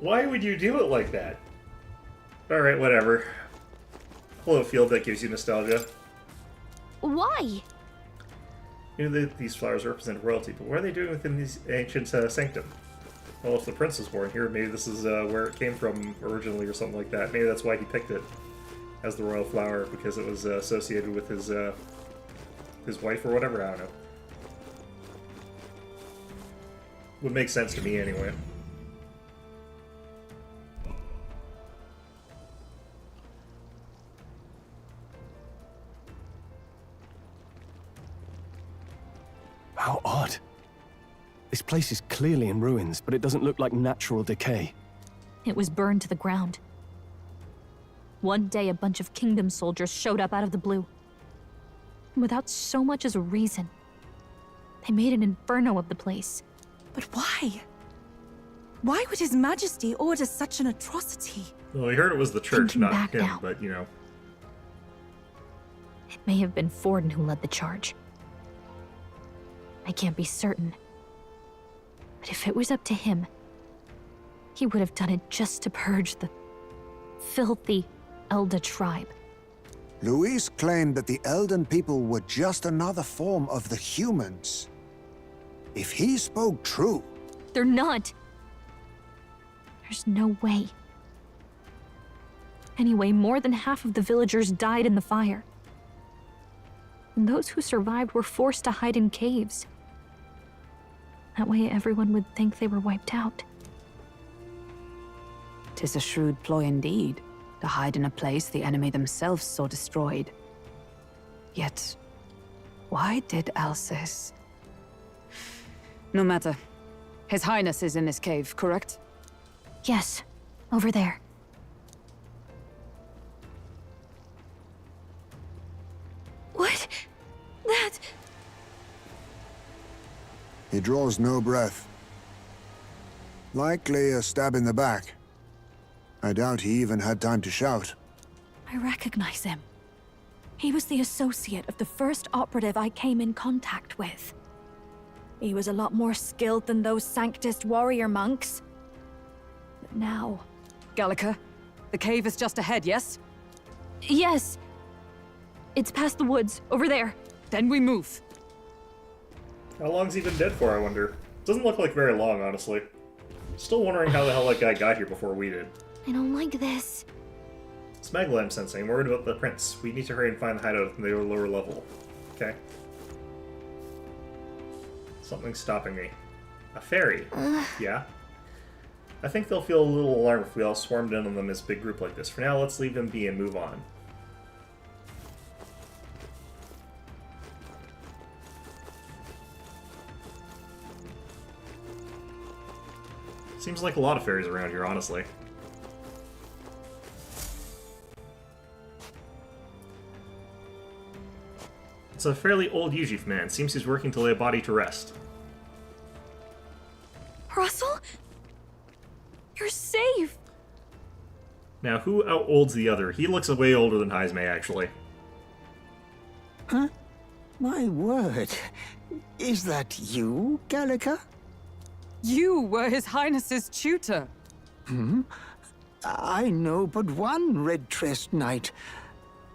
Why would you do it like that? Alright, whatever. Hello, field that gives you nostalgia. Why? You know, these flowers represent royalty, but what are they doing within these ancient sanctum? Well, if the prince was born here, maybe this is where it came from originally or something like that. Maybe that's why he picked it as the royal flower, because it was associated with his wife or whatever, I don't know. Would make sense to me anyway. How odd. This place is clearly in ruins, but it doesn't look like natural decay. It was burned to the ground. One day, a bunch of kingdom soldiers showed up out of the blue. Without so much as a reason. They made an inferno of the place. But why? Why would His Majesty order such an atrocity? Well, we heard it was the church, Thinking not back him, now. but you know. It may have been Forden who led the charge. I can't be certain. But if it was up to him, he would have done it just to purge the filthy Elda tribe. Luis claimed that the Elden people were just another form of the humans. If he spoke true... They're not. There's no way. Anyway, more than half of the villagers died in the fire. And those who survived were forced to hide in caves. That way everyone would think they were wiped out. 'Tis a shrewd ploy indeed, to hide in a place the enemy themselves saw destroyed. Yet, why did Alcis? No matter. His Highness is in this cave, correct? Yes, over there. What? That... He draws no breath. Likely a stab in the back. I doubt he even had time to shout. I recognize him. He was the associate of the first operative I came in contact with. He was a lot more skilled than those Sanctist warrior monks. But now... Gallica, the cave is just ahead, yes? Yes. It's past the woods, over there. Then we move. How long's he been dead for, I wonder? Doesn't look like very long, honestly. Still wondering how the hell that guy got here before we did. I don't like this. Smegla, I'm sensing. I'm worried about the prince. We need to hurry and find the hideout at the lower level. Okay. Something's stopping me. A fairy. Yeah. I think they'll feel a little alarmed if we all swarmed in on them as a big group like this. For now, let's leave them be and move on. Seems like a lot of fairies around here, honestly. It's a fairly old Yujif man. Seems he's working to lay a body to rest. Russell? You're safe! Now, who outolds the other? He looks way older than Heisme, actually. Huh? My word. Is that you, Gallica? You were His Highness's tutor. Hmm? I know but one Red Trest Knight.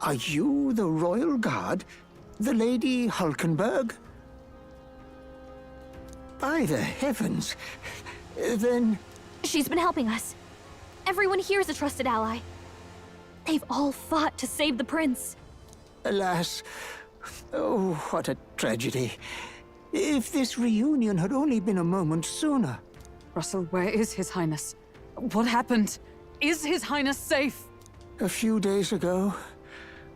Are you the Royal Guard? The Lady Hulkenberg? By the heavens. Then... She's been helping us. Everyone here is a trusted ally. They've all fought to save the prince. Alas. Oh, what a tragedy. If this reunion had only been a moment sooner. Russell, where is His Highness? What happened? Is His Highness safe? A few days ago,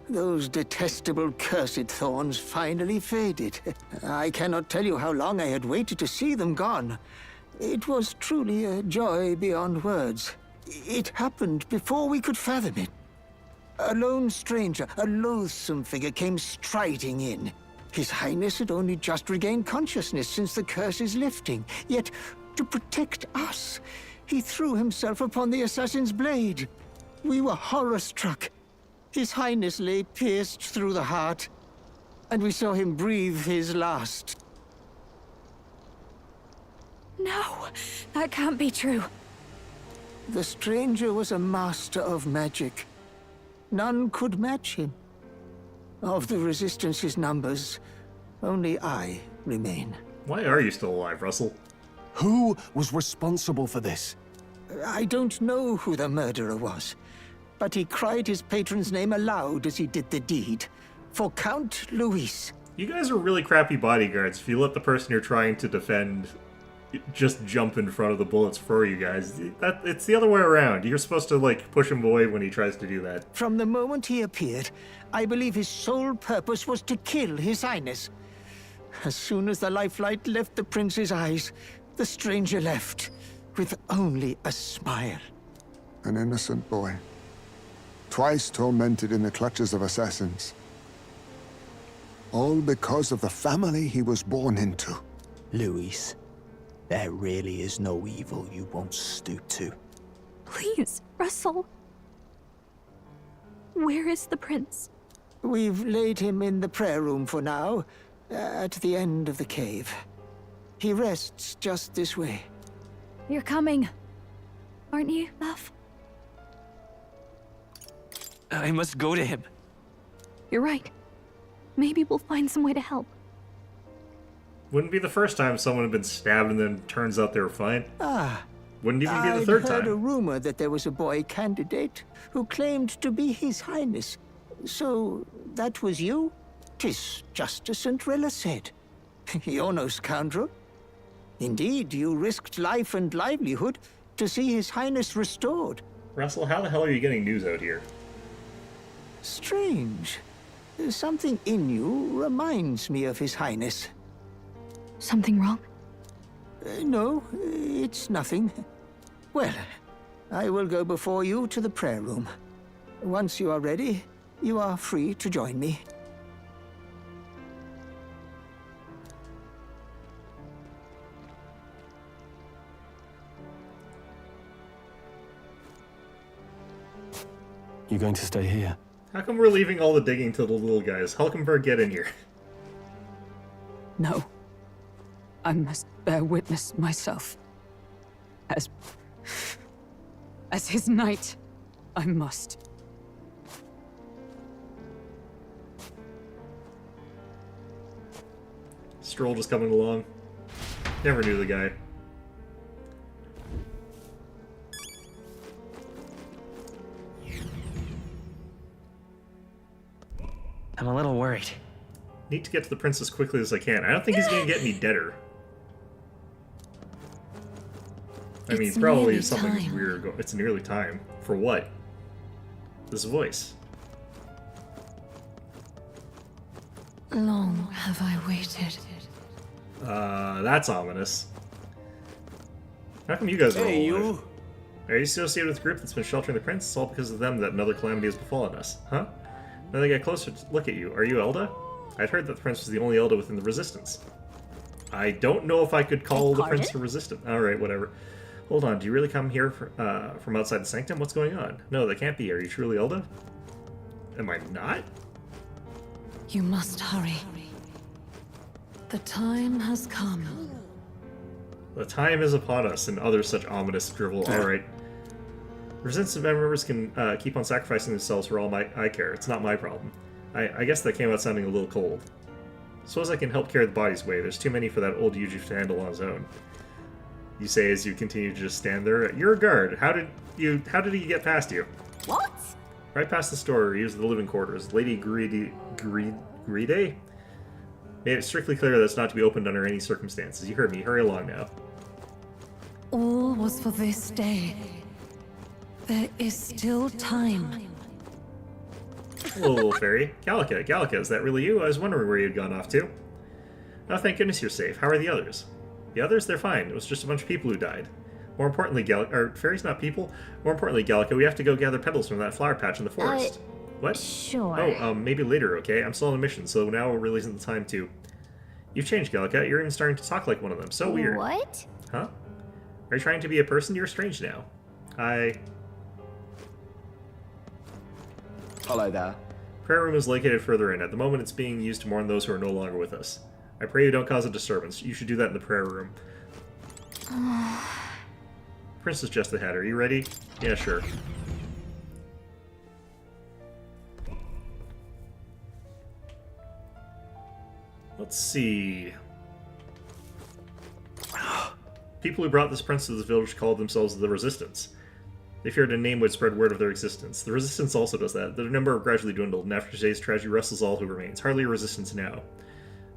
those detestable cursed thorns finally faded. I cannot tell you how long I had waited to see them gone. It was truly a joy beyond words. It happened before we could fathom it. A lone stranger, a loathsome figure, came striding in. His Highness had only just regained consciousness since the curse's lifting. Yet, to protect us, he threw himself upon the assassin's blade. We were horror-struck. His Highness lay pierced through the heart, and we saw him breathe his last. No, that can't be true. The stranger was a master of magic. None could match him. Of the Resistance's numbers, only I remain. Why are you still alive, Russell? Who was responsible for this? I don't know who the murderer was, but he cried his patron's name aloud as he did the deed. For Count Luis. You guys are really crappy bodyguards if you let the person you're trying to defend just jump in front of the bullets for you guys. It's the other way around. You're supposed to, like, push him away when he tries to do that. From the moment he appeared, I believe his sole purpose was to kill His Highness. As soon as the lifelight left the prince's eyes, the stranger left, with only a smile. An innocent boy. Twice tormented in the clutches of assassins. All because of the family he was born into. Luis, there really is no evil you won't stoop to. Please, Russell. Where is the prince? We've laid him in the prayer room for now, at the end of the cave. He rests just this way. You're coming, aren't you, love? I must go to him. You're right. Maybe we'll find some way to help. Wouldn't be the first time someone had been stabbed and then turns out they were fine. Wouldn't even be the third I'd heard time. a rumor that there was a boy candidate who claimed to be His Highness. So, that was you? 'Tis just as Cinderella said. You're no scoundrel. Indeed, you risked life and livelihood to see His Highness restored. Russell, how the hell are you getting news out here? Strange. Something in you reminds me of His Highness. Something wrong? No, it's nothing. Well, I will go before you to the prayer room. Once you are ready, you are free to join me. You going to stay here? How come we're leaving all the digging to the little guys? Hulkenberg, get in here. No. I must bear witness myself. As his knight, I must. Stroll just coming along. Never knew the guy. I'm a little worried. Need to get to the prince as quickly as I can. I don't think he's gonna get any deader. I mean, It's probably nearly something time. weird. It's nearly time. For what? This voice. Long have I waited. That's ominous. How come you guys are all Hey, alive? you. Are you associated with the group that's been sheltering the prince? It's all because of them that another calamity has befallen us, huh? Now they get closer to look at you. Are you Elda? I'd heard that the prince was the only elder within the resistance. I don't know if I could call the prince a resistant. Alright, whatever. Hold on, do you really come here from outside the sanctum? What's going on? No, that can't be. Are you truly Elda? Am I not? You must hurry. The time has come. The time is upon us, and other such ominous drivel. Alright. Resistance members can keep on sacrificing themselves for all I care. It's not my problem. I guess that came out sounding a little cold. Suppose I can help carry the bodies away. There's too many for that old Yuji to handle on his own. You say as you continue to just stand there. You're a guard. How did he get past you? What? Right past the store, use the living quarters. Lady Greedy made it strictly clear that it's not to be opened under any circumstances. You heard me. Hurry along now. All was for this day. There is still time. Hello, little fairy. Gallica, is that really you? I was wondering where you had gone off to. Oh, thank goodness you're safe. How are the others? The others? They're fine. It was just a bunch of people who died. More importantly, fairies not people? More importantly, Gallica, we have to go gather petals from that flower patch in the forest. What? Sure. Oh, maybe later, okay? I'm still on a mission, so now we're really isn't the time to... You've changed, Gallica. You're even starting to talk like one of them. So weird. What? Huh? Are you trying to be a person? You're strange now. Hello there. Prayer room is located further in. At the moment, it's being used to mourn those who are no longer with us. I pray you don't cause a disturbance. You should do that in the prayer room. Princess just ahead. Are you ready? Yeah, sure. Let's see. People who brought this prince to this village called themselves the Resistance. They feared a name would spread word of their existence. The Resistance also does that. Their number gradually dwindled, and after today's tragedy wrestles all who remains. Hardly a resistance now.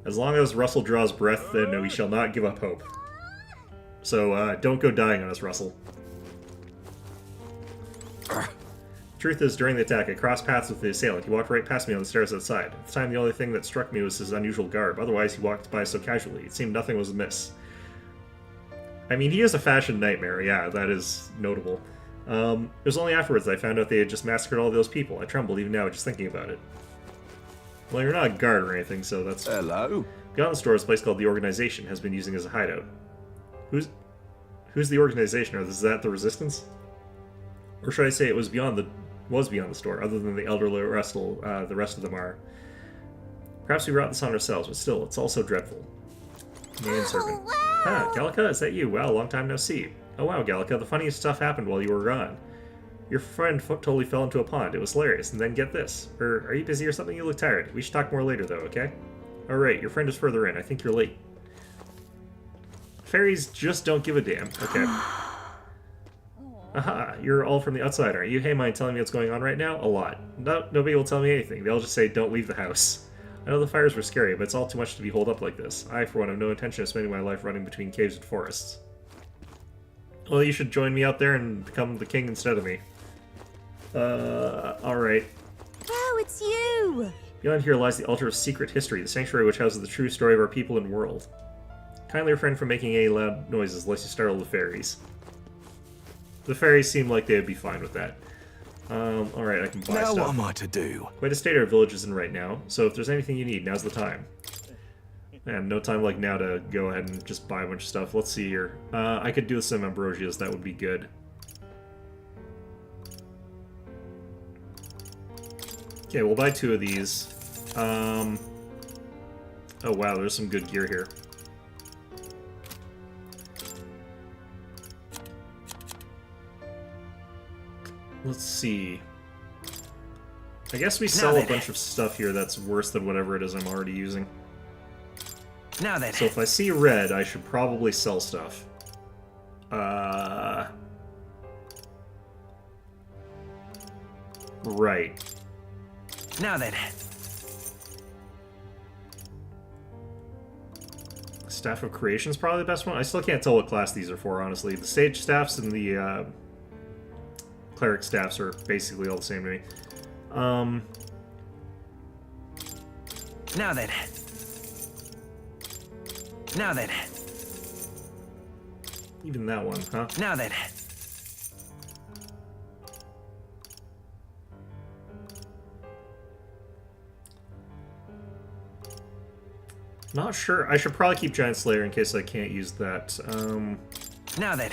As long as Russell draws breath, then we shall not give up hope. So, don't go dying on us, Russell. Truth is, during the attack, I crossed paths with the assailant. He walked right past me on the stairs outside. At the time, the only thing that struck me was his unusual garb. Otherwise, he walked by so casually. It seemed nothing was amiss. I mean, he is a fashion nightmare. Yeah, that is notable. It was only afterwards that I found out they had just massacred all those people. I trembled even now just thinking about it. Well, you're not a guard or anything, so that's... Hello? Beyond the store is a place called The Organization, has been using as a hideout. Who's the Organization, or is that the Resistance? Or should I say it was beyond the store, other than the elderly Russell, the rest of them are. Perhaps we brought this on ourselves, but still, it's all so dreadful. Manservant. Ah, Gallica, is that you? Wow, long time no see. Oh wow, Gallica, the funniest stuff happened while you were gone. Your friend totally fell into a pond. It was hilarious. And then get this. Are you busy or something? You look tired. We should talk more later, though, okay? Alright, your friend is further in. I think you're late. Fairies just don't give a damn. Okay. Aha, you're all from the outside, aren't you? Hey, mind telling me what's going on right now? A lot. No, nobody will tell me anything. They'll just say, don't leave the house. I know the fires were scary, but it's all too much to be holed up like this. I, for one, have no intention of spending my life running between caves and forests. Well, you should join me out there and become the king instead of me. Alright. Oh, it's you! Beyond here lies the altar of secret history, the sanctuary which houses the true story of our people and world. Kindly refrain from making any loud noises lest you startle the fairies. The fairies seem like they would be fine with that. Alright, I can buy stuff. Now what am I to do? Quite a state our village is in right now, so if there's anything you need, now's the time. And no time like now to go ahead and just buy a bunch of stuff. Let's see here. I could do some ambrosias, that would be good. Okay, we'll buy 2 of these. Oh wow, there's some good gear here. Let's see. I guess we sell a bunch of stuff here that's worse than whatever it is I'm already using. Now then. So if I see red, I should probably sell stuff. Right. Now then. Staff of Creation's probably the best one. I still can't tell what class these are for, honestly. The Sage staffs and the Cleric staffs are basically all the same to me. Now then. Now then. Even that one, huh? Now then. Not sure. I should probably keep Giant Slayer in case I can't use that. Now then.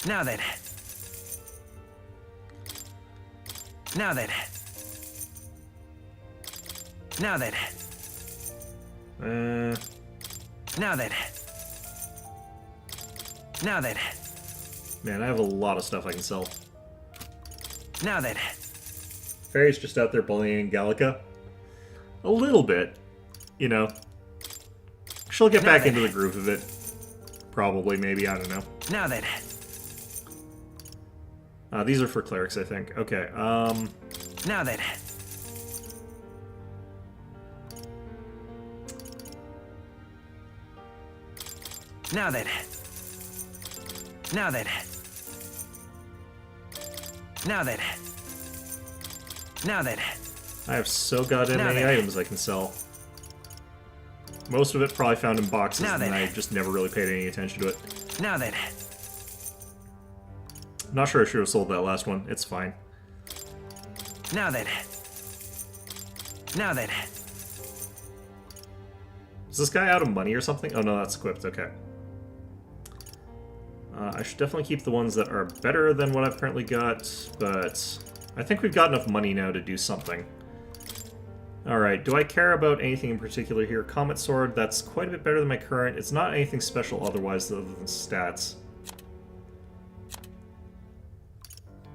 Now then. Now then. Now then. Now then. Now then. Man, I have a lot of stuff I can sell. Now then. Fairy's just out there bullying Gallica. A little bit. You know. She'll get back into the groove of it. Probably, maybe, I don't know. Now then. These are for clerics, I think. Okay, Now then. Now then. Now then. Now then. Now then. I have so goddamn many items I can sell. Most of it probably found in boxes, and I just never really paid any attention to it. Now then. I'm not sure I should have sold that last one. It's fine. Now then. Now then. Is this guy out of money or something? Oh no, that's equipped. Okay. I should definitely keep the ones that are better than what I've currently got, but I think we've got enough money now to do something. Alright, do I care about anything in particular here? Comet Sword, that's quite a bit better than my current. It's not anything special otherwise other than stats.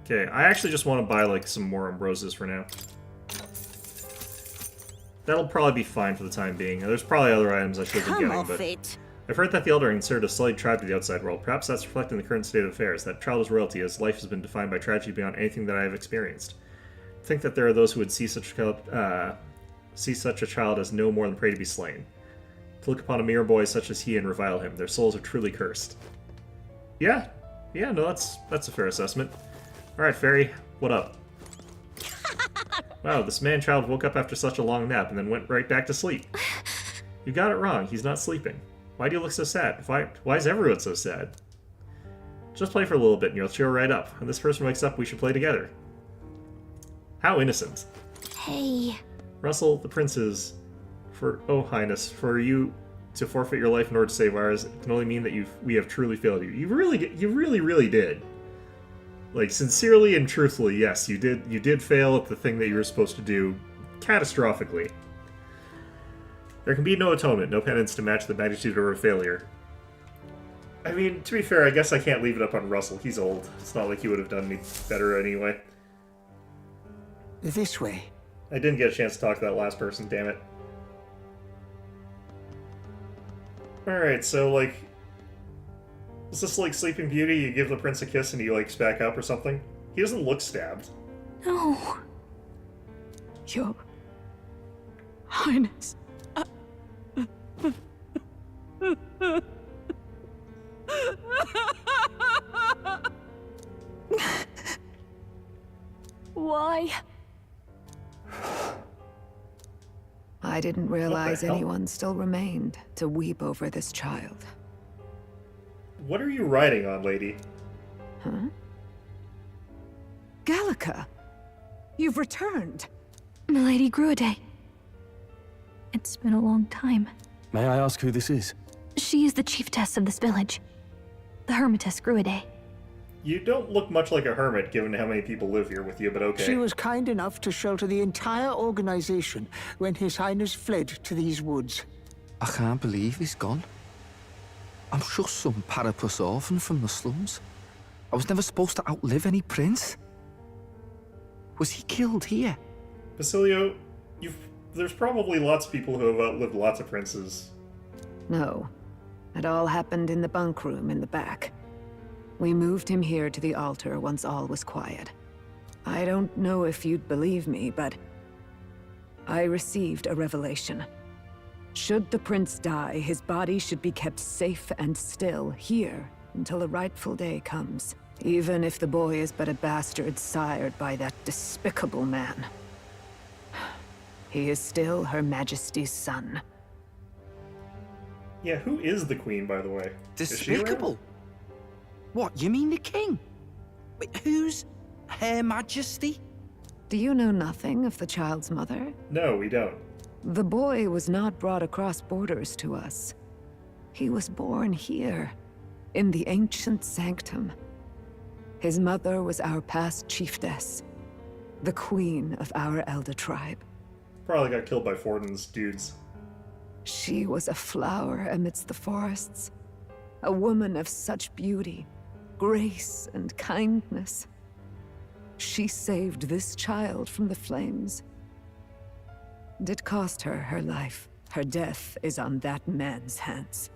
Okay, I actually just want to buy like some more Ambroses for now. That'll probably be fine for the time being. There's probably other items I should have been getting, but... I've heard that the Elder considered a slight tribe to the outside world. Perhaps that's reflecting the current state of affairs, that childless royalty, as life has been defined by tragedy beyond anything that I have experienced. I think that there are those who would see such a child as no more than prey to be slain. To look upon a mere boy such as he and revile him, their souls are truly cursed. Yeah, no, that's a fair assessment. Alright, Fairy, what up? Wow, this man-child woke up after such a long nap and then went right back to sleep. You got it wrong, he's not sleeping. Why do you look so sad? Why is everyone so sad? Just play for a little bit and you'll cheer right up. When this person wakes up, we should play together. How innocent. Hey. Russell, the princes, oh Highness, for you to forfeit your life in order to save ours, it can only mean that we have truly failed you. You really did. Like, sincerely and truthfully, yes, you did fail at the thing that you were supposed to do catastrophically. There can be no atonement, no penance to match the magnitude of our failure. I mean, to be fair, I guess I can't leave it up on Russell. He's old. It's not like he would have done me better anyway. This way. I didn't get a chance to talk to that last person, damn it. Alright, so, like... Is this like Sleeping Beauty? You give the prince a kiss and he wakes back up or something? He doesn't look stabbed. No. Your Highness. Why? I didn't realize anyone still remained to weep over this child. What are you riding on, lady? Huh? Gallica! You've returned! Milady Gruaday. It's been a long time. May I ask who this is? She is the chiefess of this village. The Hermitess Gruaday. You don't look much like a hermit, given how many people live here with you, but okay. She was kind enough to shelter the entire organization when His Highness fled to these woods. I can't believe he's gone. I'm just some parapus orphan from the slums. I was never supposed to outlive any prince. Was he killed here? Basilio, there's probably lots of people who have outlived lots of princes. No. It all happened in the bunk room in the back. We moved him here to the altar once all was quiet. I don't know if you'd believe me, but I received a revelation. Should the prince die, his body should be kept safe and still here until a rightful day comes. Even if the boy is but a bastard sired by that despicable man. He is still Her Majesty's son. Yeah, who is the queen, by the way? Despicable? What, you mean the king? Wait, who's Her Majesty? Do you know nothing of the child's mother? No, we don't. The boy was not brought across borders to us. He was born here, in the ancient sanctum. His mother was our past chiefess, the queen of our elder tribe. Probably got killed by Fortin's dudes. She was a flower amidst the forests, a woman of such beauty, grace, and kindness. She saved this child from the flames. It cost her her life. Her death is on that man's hands.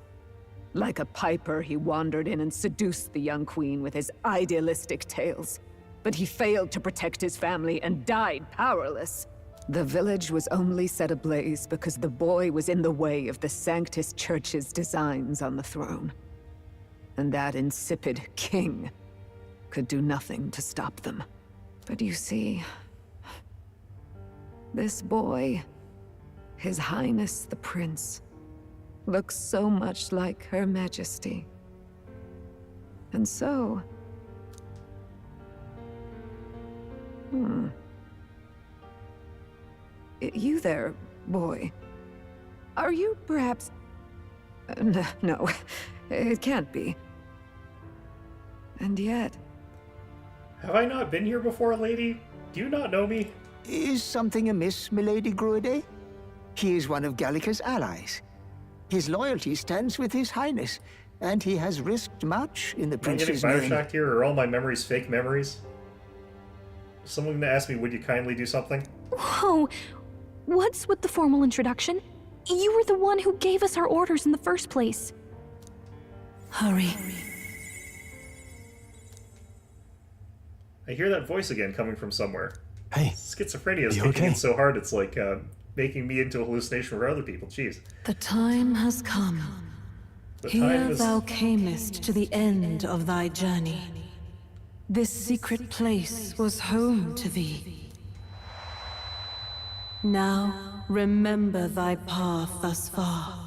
Like a piper, he wandered in and seduced the young queen with his idealistic tales. But he failed to protect his family and died powerless. The village was only set ablaze because the boy was in the way of the Sanctus Church's designs on the throne. And that insipid king could do nothing to stop them. But you see, this boy, His Highness the Prince, looks so much like Her Majesty. And so... You there, boy. Are you perhaps... No, it can't be. And yet... Have I not been here before, lady? Do you not know me? Is something amiss, milady Gruide? He is one of Gallica's allies. His loyalty stands with His Highness, and he has risked much in the prince's name. Am I name. getting Bioshocked here, or are all my memories fake memories? Someone asked me, would you kindly do something? Whoa! What's with the formal introduction? You were the one who gave us our orders in the first place. Hurry. I hear that voice again coming from somewhere. Hey. Schizophrenia is you making okay? it so hard, it's like making me into a hallucination for other people. Jeez. The time has come. Here thou camest to the end of thy journey. This secret place was home to thee. Now remember thy path thus far.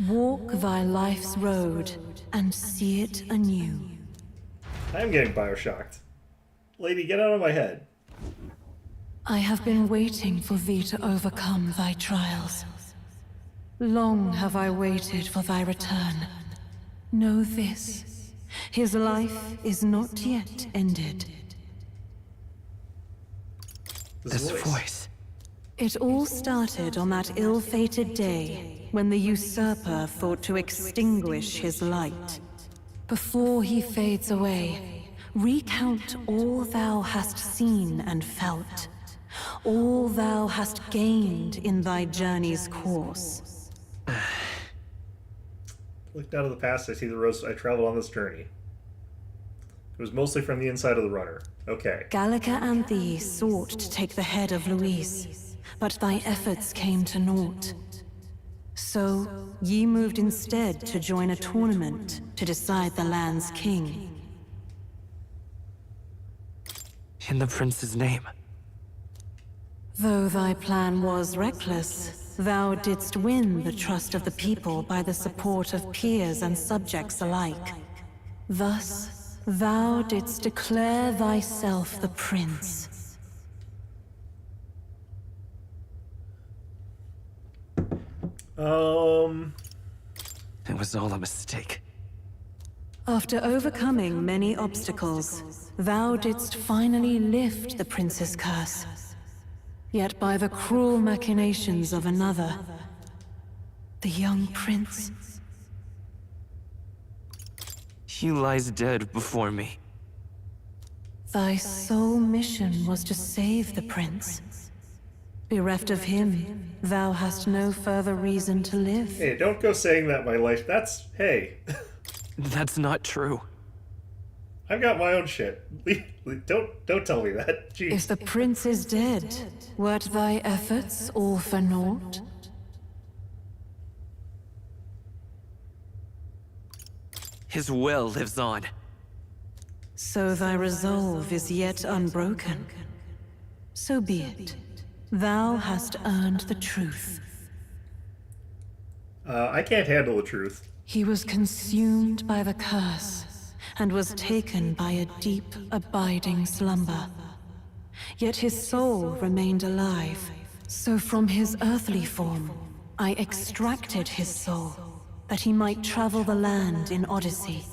Walk thy life's road and see it anew. I am getting Bioshocked. Lady, get out of my head. I have been waiting for thee to overcome thy trials. Long have I waited for thy return. Know this, his life is not yet ended. This voice. It all started on that ill-fated day when the usurper thought to extinguish his light. Before he fades away, recount all thou hast seen and felt. All thou hast gained in thy journey's course. Looked out of the past, I see the roads I traveled on this journey. It was mostly from the inside of the runner. Okay. Gallica and thee sought to take the head of Louise, but thy efforts came to naught. So, ye moved instead to join a tournament to decide the land's king. In the prince's name. Though thy plan was reckless, thou didst win the trust of the people by the support of peers and subjects alike. Thus, thou didst declare thyself the prince. It was all a mistake. After overcoming many obstacles, thou didst finally lift the prince's curse. Yet by the cruel machinations of another, the young prince... He lies dead before me. Thy sole mission was to save the prince. Bereft of him, thou hast no further reason to live. Hey, don't go saying that, my life. That's... Hey. That's not true. I've got my own shit. Don't tell me that. Jeez. If the prince is dead, wert thy efforts all for naught? His will lives on. So thy resolve is yet unbroken. So be it. Thou hast earned the truth. I can't handle the truth. He was consumed by the curse, and was taken by a deep, abiding slumber. Yet his soul remained alive, So from his earthly form, I extracted his soul, that he might travel the land in Odyssey.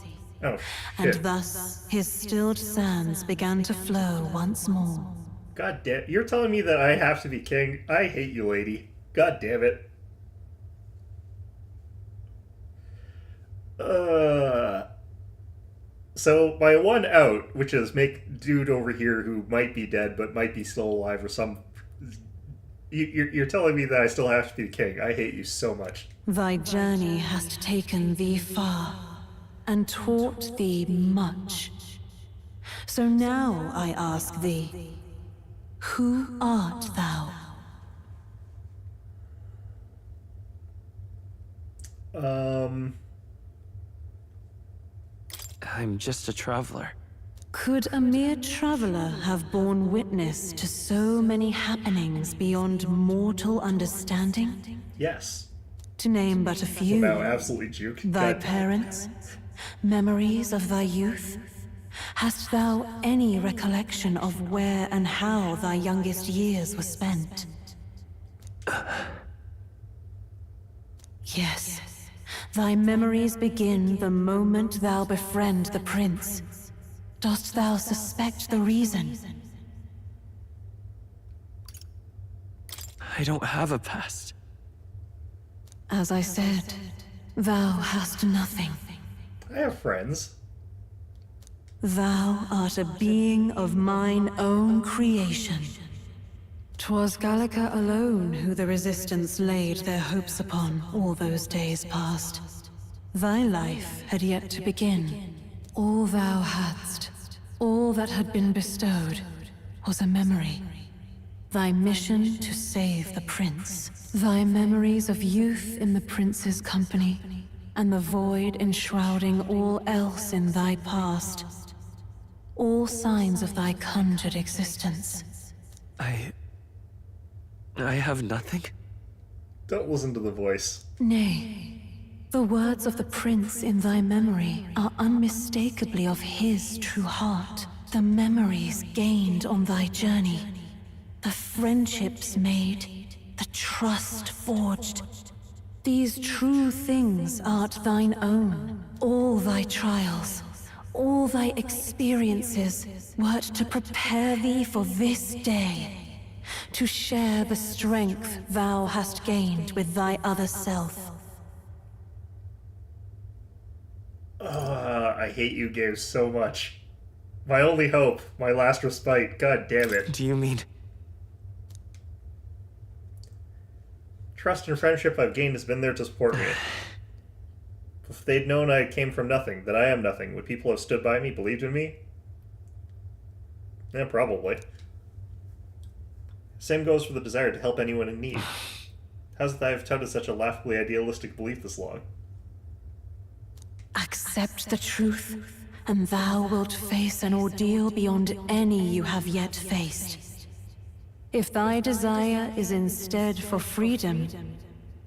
Oh, and shit. thus his stilled sands began to flow once more. God damn, you're telling me that I have to be king? I hate you, lady. God damn it. So my one out, which is make dude over here who might be dead but might be still alive or some... You're telling me that I still have to be the king. I hate you so much. Thy journey hast taken thee far, and taught thee much. So now I ask thee, who art thou? I'm just a traveler. Could a mere traveler have borne witness to so many happenings beyond mortal understanding? Yes. To name but a few. Well, now absolutely juke. Thy God. parents, memories of thy youth. Hast thou any recollection of where and how thy youngest years were spent? Yes. Thy memories begin the moment thou befriend the prince. Dost thou suspect the reason? I don't have a past. As I said, thou hast nothing. I have friends. Thou art a being of mine own creation. 'Twas Gallica alone who the Resistance laid their hopes upon all those days past. Thy life had yet to begin. All thou hadst, all that had been bestowed, was a memory. Thy mission to save the prince. Thy memories of youth in the prince's company, and the void enshrouding all else in thy past. All signs of thy conjured existence. I have nothing? Don't listen to the voice. Nay, the words of the prince in thy memory are unmistakably of his true heart. The memories gained on thy journey, the friendships made, the trust forged. These true things art thine own. All thy trials, all thy experiences wert to prepare thee for this day. To share the strength thou hast gained with thy other self. I hate you games so much. My only hope, my last respite, god damn it. Do you mean... Trust and friendship I've gained has been there to support me. If they'd known I came from nothing, that I am nothing, would people have stood by me, believed in me? Yeah, probably. Same goes for the desire to help anyone in need. How's it that I've touted such a laughably idealistic belief this long? Accept the truth, and thou wilt face an ordeal beyond any you have yet faced. If thy desire is instead for freedom,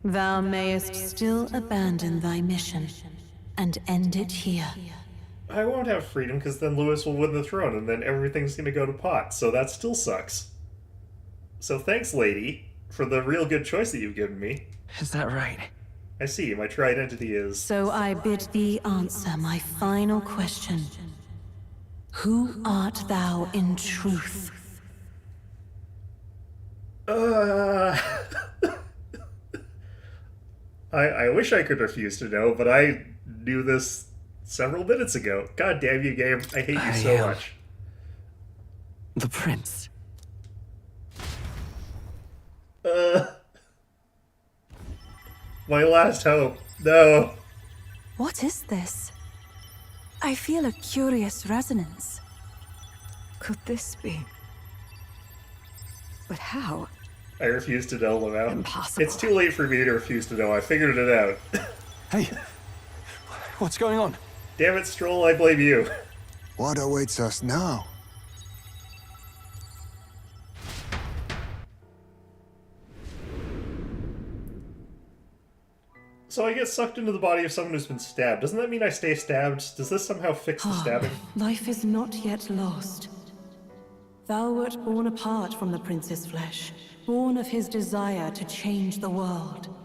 thou mayest still abandon thy mission, and end it here. I won't have freedom, because then Lewis will win the throne, and then everything's gonna go to pot, so that still sucks. So thanks, lady, for the real good choice that you've given me. Is that right? I see, my true identity is... So I bid thee answer my final question. Who art thou in truth? I wish I could refuse to know, but I knew this several minutes ago. God damn you, game. I hate you so much. The prince. My last hope. No. What is this? I feel a curious resonance. Could this be? But how? I refuse to know, Lamau. Impossible. It's too late for me to refuse to know. I figured it out. Hey, what's going on? Damn it, Stroll, I blame you. What awaits us now? So I get sucked into the body of someone who's been stabbed. Doesn't that mean I stay stabbed? Does this somehow fix the stabbing? Life is not yet lost. Thou wert born apart from the prince's flesh, born of his desire to change the world.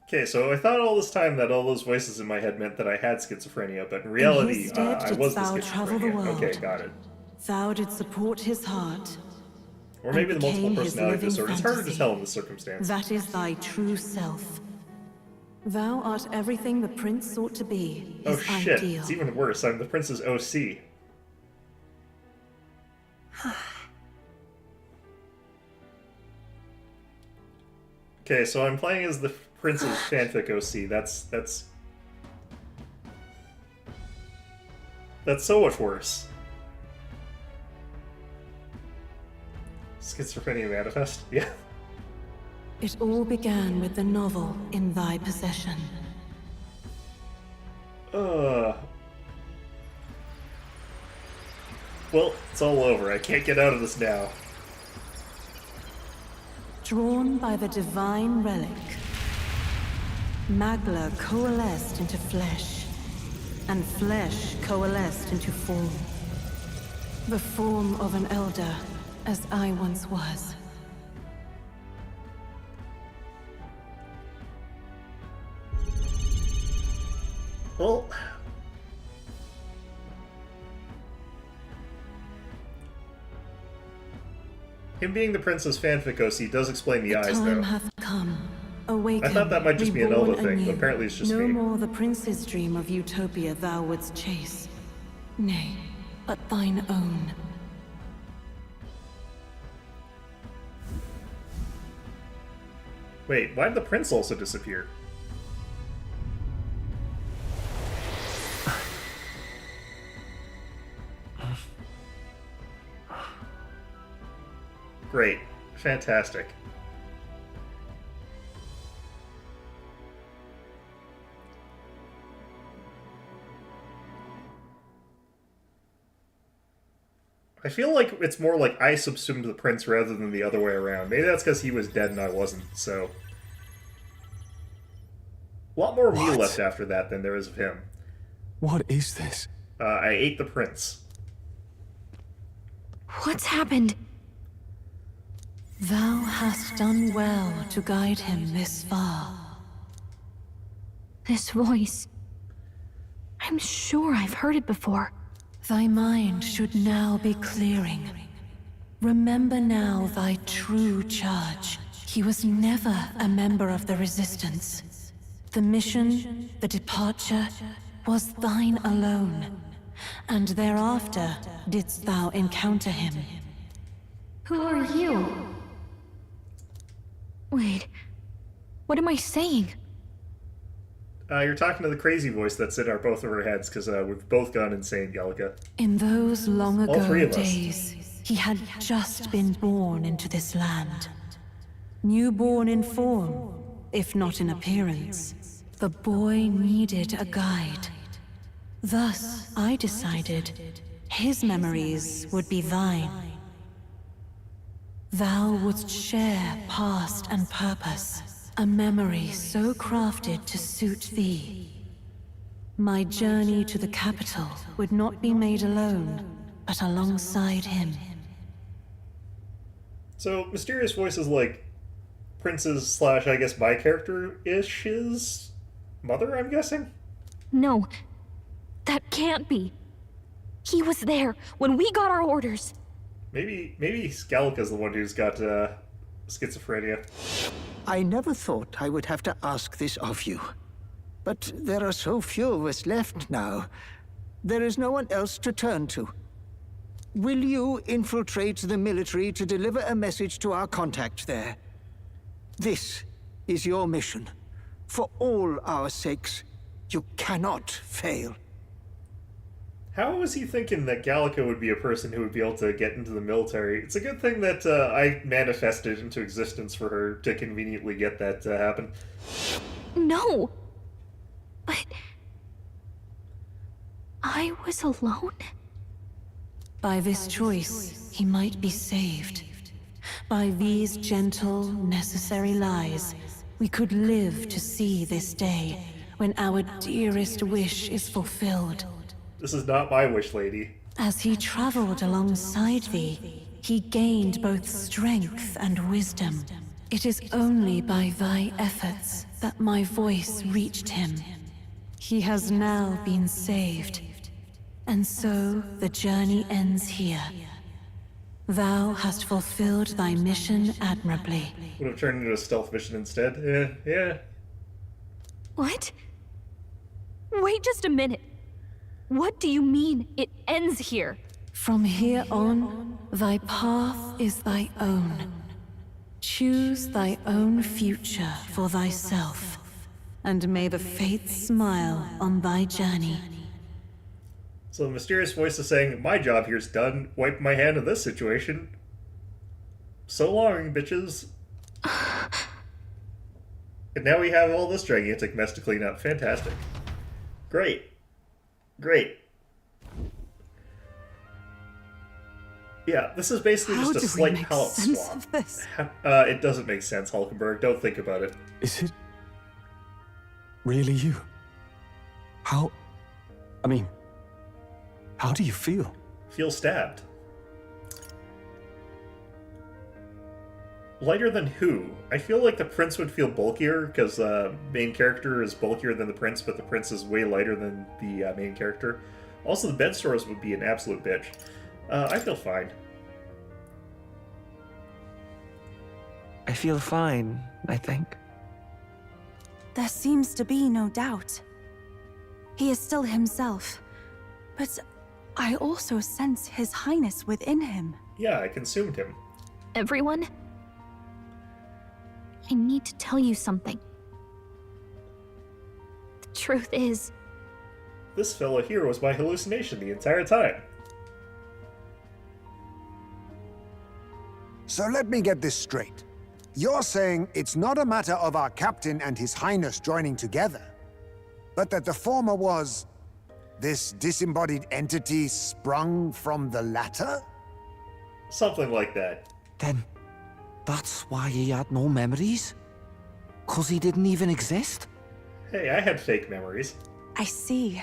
Okay, so I thought all this time that all those voices in my head meant that I had schizophrenia, but in reality, I was the schizophrenia. Okay, got it. Thou did support his heart. Or maybe the multiple personality disorder. It's harder to tell in this circumstance. That is thy true self. Thou art everything the prince sought to be. Oh shit, it's even worse. I'm the prince's OC. Okay, so I'm playing as the prince's fanfic OC. That's so much worse. Schizophrenia manifest? Yeah. It all began with the novel in thy possession. Well, it's all over. I can't get out of this now. Drawn by the divine relic, Magla coalesced into flesh, and flesh coalesced into form. The form of an elder, as I once was. Well, him being the prince's fanfic OC does explain the eyes, though. Hath come. Awaken, I thought that might just be a reborn Nova thing, anew. but apparently it's just no me. No more the prince's dream of utopia thou wouldst chase. Nay, but thine own. Wait, why did the prince also disappear? Great. Fantastic. I feel like it's more like I subsumed the prince rather than the other way around. Maybe that's because he was dead and I wasn't, so... A lot more of me left after that than there is of him. What is this? I ate the prince. What's happened? Thou hast done well to guide him this far. This voice. I'm sure I've heard it before. Thy mind should now be clearing. Remember now thy true charge. He was never a member of the Resistance. The mission, the departure, was thine alone. And thereafter didst thou encounter him. Who are you? Wait, what am I saying? You're talking to the crazy voice that's in both of our heads, because we've both gone insane, Gallica. In those long All three ago of us. days, he had just been born into this land. Newborn in form, if not in appearance. The boy needed a guide. Thus, I decided his memories would be thine. Thou wouldst share past and purpose, a memory so crafted to suit thee. My journey to the capital would not be made alone, but alongside him. So, mysterious voices like Prince's / I guess my character-ish is mother, I'm guessing? No, that can't be. He was there when we got our orders. Maybe Gallica's the one who's got schizophrenia. I never thought I would have to ask this of you. But there are so few of us left now. There is no one else to turn to. Will you infiltrate the military to deliver a message to our contact there? This is your mission. For all our sakes, you cannot fail. How was he thinking that Gallica would be a person who would be able to get into the military? It's a good thing that I manifested into existence for her to conveniently get that to happen. No! But... I was alone? By this choice, he might be saved. By these gentle, necessary lies, we could live to see this day when our dearest wish is fulfilled. This is not my wish, lady. As he traveled alongside thee, he gained both strength and wisdom. It is only by thy efforts that my voice reached him. He has now been saved, and so the journey ends here. Thou hast fulfilled thy mission admirably. Would have turned into a stealth mission instead. Yeah. What? Wait just a minute. What do you mean it ends here? From here on, thy path is thy own. Choose thy own future for thyself, and may the fates smile on thy journey. So the mysterious voice is saying, my job here's done. Wipe my hand in this situation. So long, bitches. And now we have all this gigantic mess to clean up. Fantastic. Great. Great. Yeah, this is basically just a slight palette swap. It doesn't make sense, Hulkenberg. Don't think about it. Is it really you? How do you feel? Feel stabbed. Lighter than who? I feel like the prince would feel bulkier, because main character is bulkier than the prince, but the prince is way lighter than the main character. Also, the bed stores would be an absolute bitch. I feel fine. I feel fine, I think. There seems to be no doubt. He is still himself, but I also sense His Highness within him. Yeah, I consumed him. Everyone? I need to tell you something. The truth is... This fellow here was my hallucination the entire time. So let me get this straight. You're saying it's not a matter of our captain and His Highness joining together, but that the former was this disembodied entity sprung from the latter? Something like that. Then, that's why he had no memories? 'Cause he didn't even exist? Hey, I had fake memories. I see.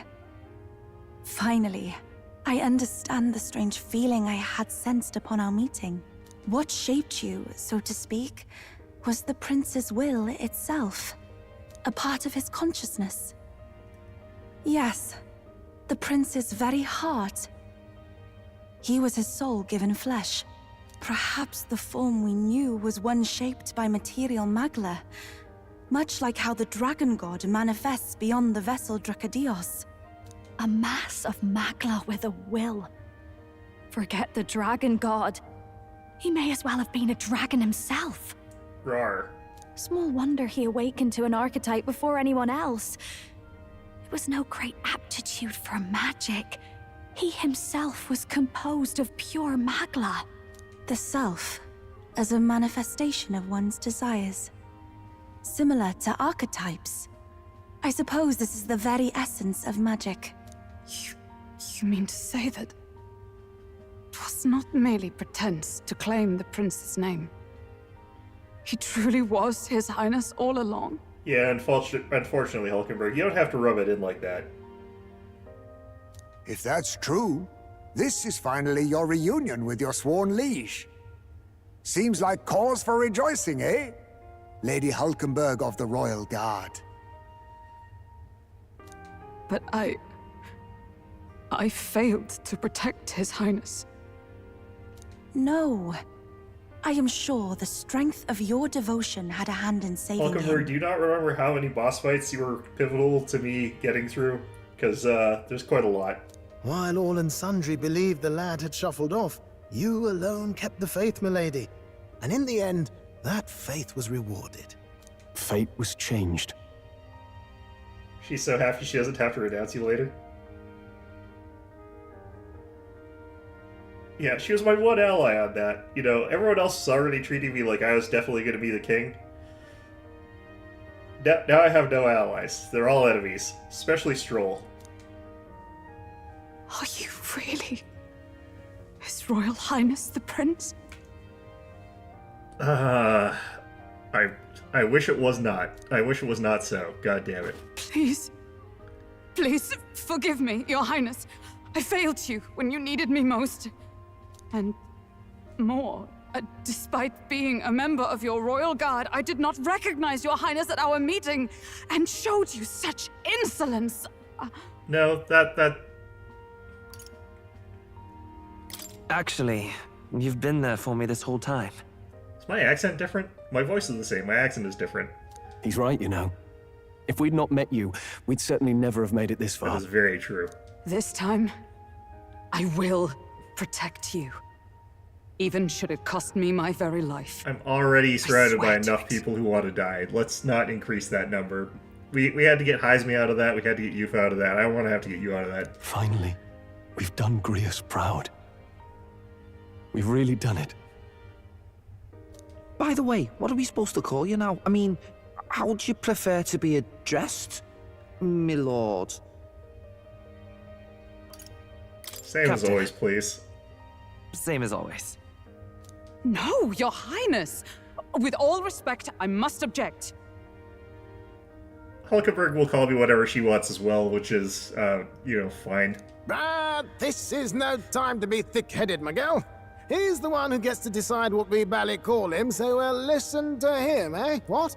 Finally, I understand the strange feeling I had sensed upon our meeting. What shaped you, so to speak, was the prince's will itself, a part of his consciousness. Yes, the prince's very heart. He was his soul given flesh. Perhaps the form we knew was one shaped by material magla, much like how the dragon god manifests beyond the vessel Drakadios. A mass of magla with a will. Forget the dragon god. He may as well have been a dragon himself. Rawr. Small wonder he awakened to an archetype before anyone else. It was no great aptitude for magic. He himself was composed of pure magla. The self, as a manifestation of one's desires. Similar to archetypes. I suppose this is the very essence of magic. You mean to say that it was not merely pretense to claim the prince's name? He truly was His Highness all along? Yeah, unfortunately, Hulkenberg, you don't have to rub it in like that. If that's true, this is finally your reunion with your sworn liege. Seems like cause for rejoicing, eh? Lady Hulkenberg of the Royal Guard. But I failed to protect His Highness. No. I am sure the strength of your devotion had a hand in saving Hulkenberg, him. do you not remember how many boss fights you were pivotal to me getting through? Because there's quite a lot. While all and sundry believed the lad had shuffled off, you alone kept the faith, milady. And in the end, that faith was rewarded. Fate was changed. She's so happy she doesn't have to renounce you later. Yeah, she was my one ally on that. You know, everyone else was already treating me like I was definitely going to be the king. Now I have no allies. They're all enemies, especially Stroll. Are you really His Royal Highness the Prince? I I wish it was not. I wish it was not so. God damn it. Please. Please, forgive me, Your Highness. I failed you when you needed me most. And more. Despite being a member of your royal guard, I did not recognize Your Highness at our meeting and showed you such insolence. No, that... Actually, you've been there for me this whole time. Is my accent different? My voice is the same. My accent is different. He's right, you know. If we'd not met you, we'd certainly never have made it this far. That is very true. This time, I will protect you. Even should it cost me my very life. I'm already surrounded by enough people who want to die. Let's not increase that number. We had to get Heisme out of that. We had to get Youth out of that. I don't want to have to get you out of that. Finally, we've done Grius proud. We've really done it. By the way, what are we supposed to call you now? I mean, how would you prefer to be addressed, my lord? Same Captain. As always, please. Same as always. No, Your Highness! With all respect, I must object. Hulkenberg will call me whatever she wants as well, which is, fine. But this is no time to be thick-headed, Miguel. He's the one who gets to decide what we bally call him, so we'll listen to him, eh? What?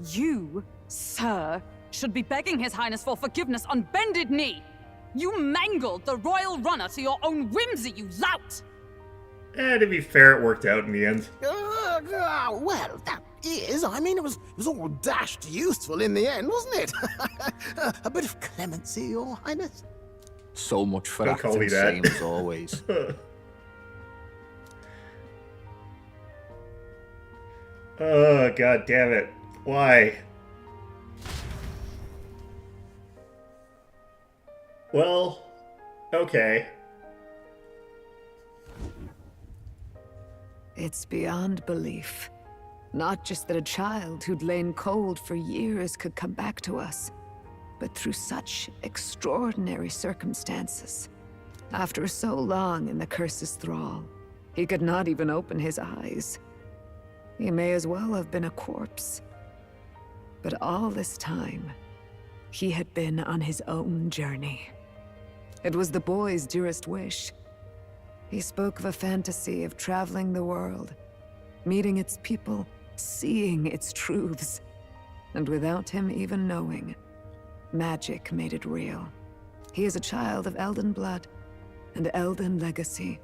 You, sir, should be begging His Highness for forgiveness on bended knee. You mangled the royal runner to your own whimsy, you lout! To be fair, it worked out in the end. Well, that is. I mean, it was all dashed useful in the end, wasn't it? A bit of clemency, Your Highness. So much for Don't call me acting that. same as always. Oh, god damn it. Why? Well, okay. It's beyond belief. Not just that a child who'd lain cold for years could come back to us, but through such extraordinary circumstances. After so long in the curse's thrall, he could not even open his eyes. He may as well have been a corpse. But all this time, he had been on his own journey. It was the boy's dearest wish. He spoke of a fantasy of traveling the world, meeting its people, seeing its truths. And without him even knowing, magic made it real. He is a child of Elden blood and Elden legacy.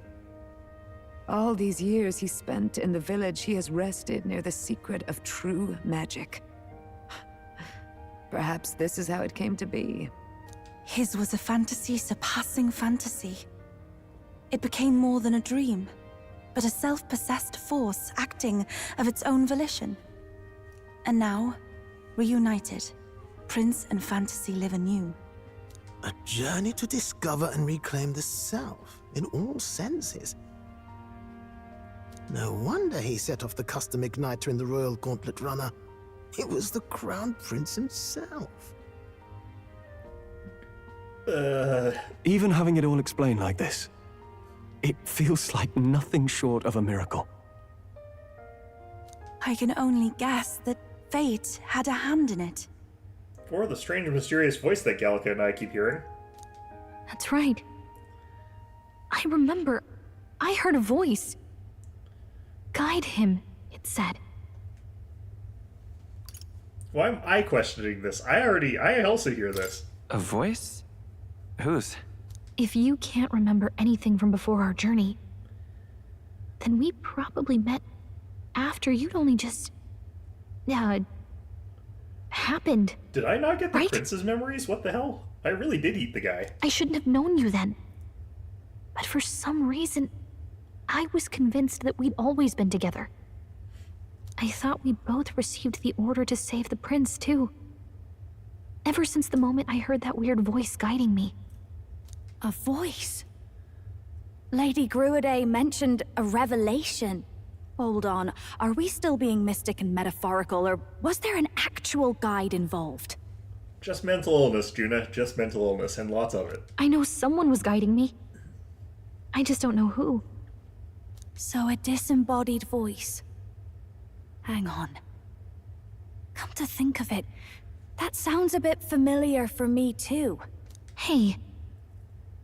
All these years he spent in the village, he has rested near the secret of true magic. Perhaps this is how it came to be. His was a fantasy surpassing fantasy. It became more than a dream, but a self-possessed force acting of its own volition. And now, reunited, Prince and fantasy live anew. A journey to discover and reclaim the self, in all senses. No wonder he set off the custom igniter in the Royal Gauntlet Runner. It was the Crown Prince himself. Even having it all explained like this, it feels like nothing short of a miracle. I can only guess that fate had a hand in it. Or the strange and mysterious voice that Gallica and I keep hearing. That's right. I remember. I heard a voice. Guide him, it said. Why am I questioning this? I also hear this. A voice? Whose? If you can't remember anything from before our journey, then we probably met after you'd only just... happened. Did I not get the prince's memories? What the hell? I really did eat the guy. I shouldn't have known you then. But for some reason, I was convinced that we'd always been together. I thought we both received the order to save the prince, too. Ever since the moment I heard that weird voice guiding me. A voice? Lady Gruaday mentioned a revelation. Hold on, are we still being mystic and metaphorical, or was there an actual guide involved? Just mental illness, Juna. Just mental illness, and lots of it. I know someone was guiding me. I just don't know who. So a disembodied voice. Hang on. Come to think of it, that sounds a bit familiar for me too. Hey,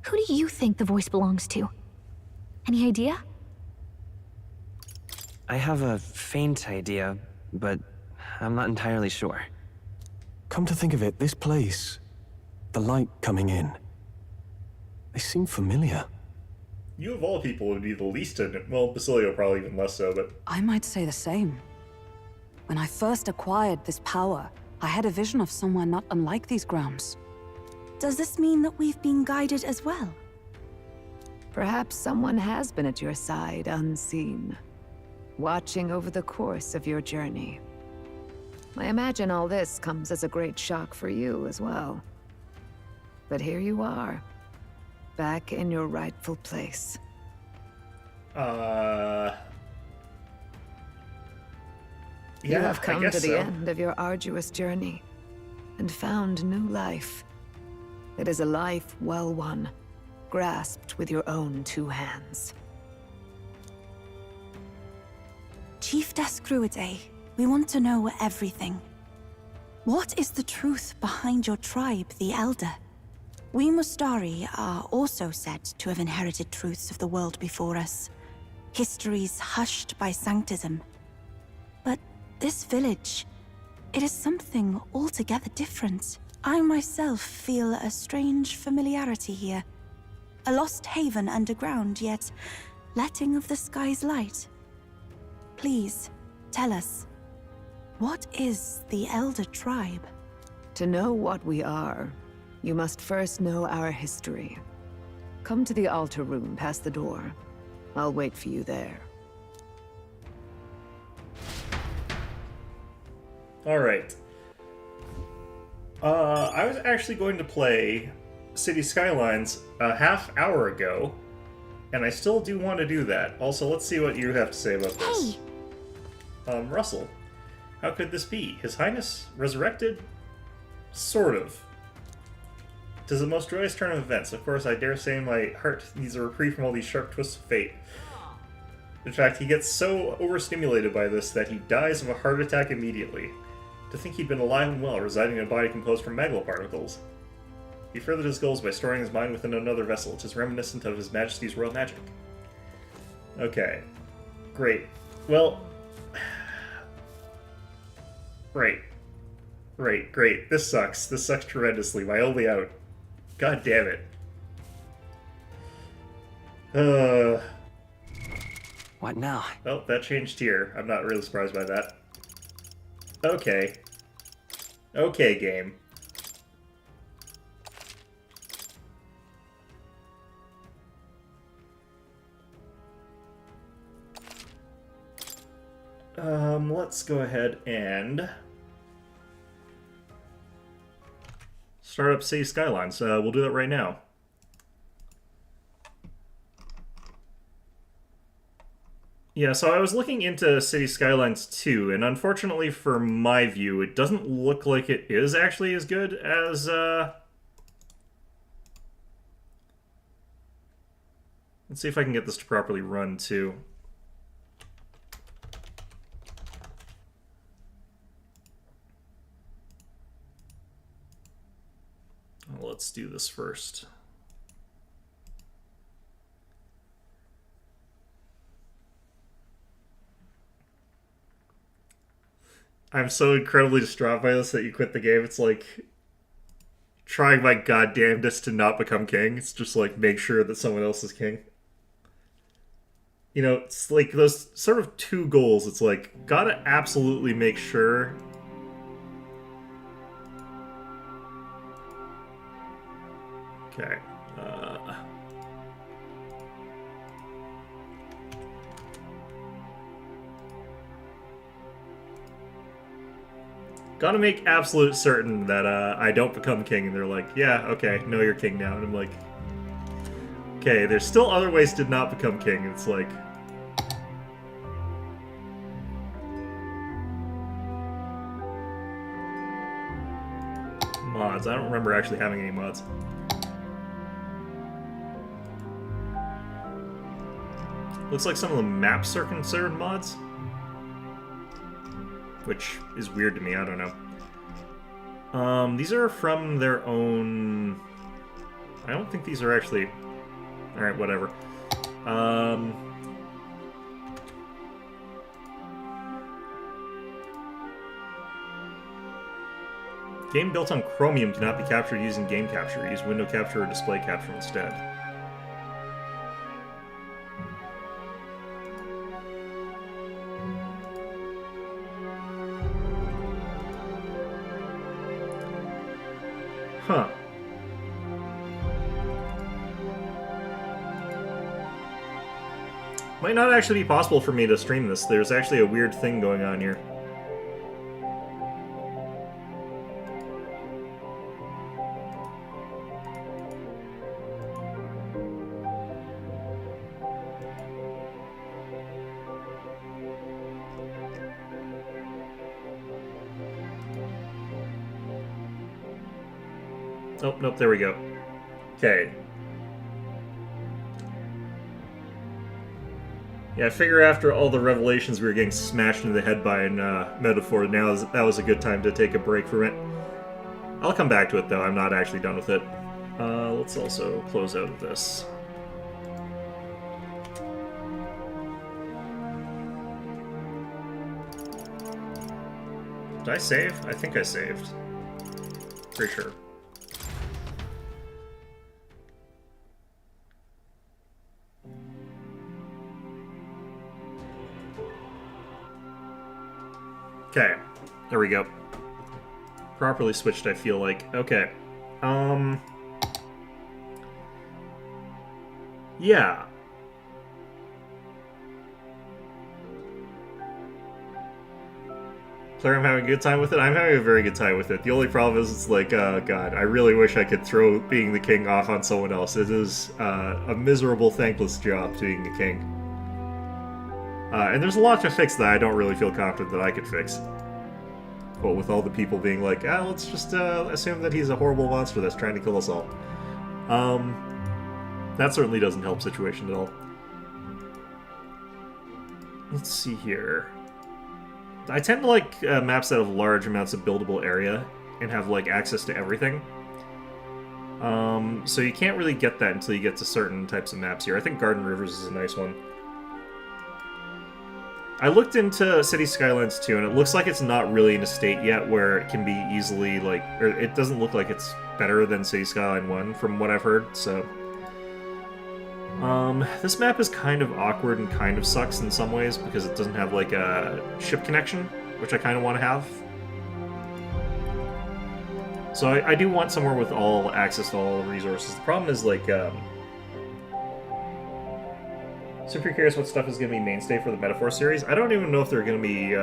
who do you think the voice belongs to? Any idea? I have a faint idea, but I'm not entirely sure. Come to think of it, this place, the light coming in, they seem familiar. You of all people would be the least in it. Well, Basilio probably even less so, but... I might say the same. When I first acquired this power, I had a vision of somewhere not unlike these grounds. Does this mean that we've been guided as well? Perhaps someone has been at your side unseen, watching over the course of your journey. I imagine all this comes as a great shock for you as well. But here you are, back in your rightful place. Yeah, You have come I guess to the so. end of your arduous journey, and found new life. It is a life well won, grasped with your own two hands. Chief Descruidae, we want to know everything. What is the truth behind your tribe, the Elder? We Mustari are also said to have inherited truths of the world before us. Histories hushed by sanctism. But this village, it is something altogether different. I myself feel a strange familiarity here. A lost haven underground, yet letting of the sky's light. Please, tell us, what is the Elder Tribe? To know what we are, you must first know our history. Come to the altar room past the door. I'll wait for you there. Alright. I was actually going to play City Skylines a half hour ago, and I still do want to do that. Also, let's see what you have to say about this. Russell, how could this be? His Highness resurrected? Sort of. 'Tis the most joyous turn of events. Of course, I dare say my heart needs a reprieve from all these sharp twists of fate. In fact, he gets so overstimulated by this that he dies of a heart attack immediately. To think he'd been alive and well, residing in a body composed from megaloparticles. He furthered his goals by storing his mind within another vessel, which is reminiscent of His Majesty's royal magic. Okay. Great. Well... Great. This sucks. This sucks tremendously. My only out. God damn it. What now? Oh, that changed here. I'm not really surprised by that. Okay. Okay, game. Let's go ahead and start up City Skylines. We'll do that right now. Yeah, so I was looking into City Skylines 2, and unfortunately for my view, it doesn't look like it is actually as good as, Let's see if I can get this to properly run, too. Well, let's do this first. I'm so incredibly distraught by this that you quit the game. It's like trying my goddamnedest to not become king. It's just like make sure that someone else is king. You know, it's like those sort of two goals. It's like, gotta absolutely make sure. Okay. Gotta make absolute certain that I don't become king, and they're like, yeah, okay, no, you're king now. And I'm like, okay, there's still other ways to not become king. It's like... mods. I don't remember actually having any mods. Looks like some of the maps are considered mods. which is weird to me, I don't know. These are from their own... I don't think these are actually... Alright, whatever. Game built on Chromium cannot be captured using game capture. Use window capture or display capture instead. Huh. Might not actually be possible for me to stream this. There's actually a weird thing going on here. Oh, nope, there we go. Okay. Yeah, I figure after all the revelations we were getting smashed in the head by in Metaphor, that was a good time to take a break from it. I'll come back to it, though. I'm not actually done with it. Let's also close out of this. Did I save? I think I saved. Pretty sure. Okay, there we go. Properly switched, I feel like. Okay. Yeah. Claire, I'm having a good time with it. I'm having a very good time with it. The only problem is it's like, God, I really wish I could throw being the king off on someone else. It is a miserable, thankless job being the king. And there's a lot to fix that I don't really feel confident that I could fix. But with all the people being like, let's just assume that he's a horrible monster that's trying to kill us all. That certainly doesn't help the situation at all. Let's see here. I tend to like maps that have large amounts of buildable area and have like access to everything. So you can't really get that until you get to certain types of maps here. I think Garden Rivers is a nice one. I looked into City Skylines 2, and it looks like it's not really in a state yet where it can be easily, like, or it doesn't look like it's better than City Skyline 1, from what I've heard, so... this map is kind of awkward and kind of sucks in some ways, because it doesn't have, like, a ship connection, which I kind of want to have. So I do want somewhere with all access to all resources. The problem is, like, super curious what stuff is going to be mainstay for the Metaphor series. I don't even know if they're going to be,